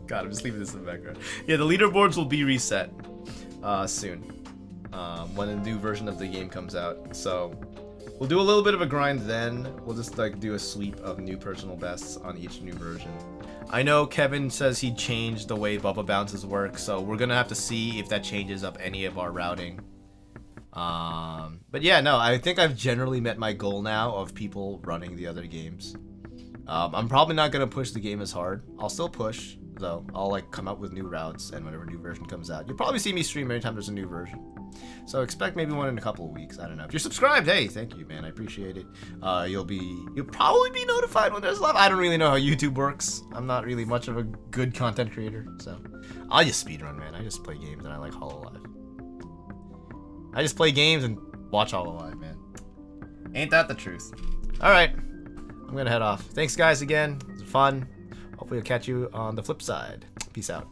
God, I'm just leaving this in the background. Yeah, the leaderboards will be reset soon when a new version of the game comes out. So we'll do a little bit of a grind then. We'll just like do a sweep of new personal bests on each new version. I know Kevin says he changed the way Bubba bounces work, so we're gonna have to see if that changes up any of our routing. But yeah, no, I think I've generally met my goal now of people running the other games. I'm probably not gonna push the game as hard. I'll still push, though. I'll like come up with new routes, and whenever a new version comes out, you'll probably see me stream anytime there's a new version. So expect maybe one in a couple of weeks. I don't know. If you're subscribed, hey, thank you, man. I appreciate it. You'll probably be notified when there's live. I don't really know how YouTube works. I'm not really much of a good content creator, so I'll just speedrun, man. I just play games and I like Hololive. I just play games and watch Hololive, man. Ain't that the truth? All right, I'm gonna head off. Thanks, guys, again. It was fun. Hopefully, I'll catch you on the flip side. Peace out.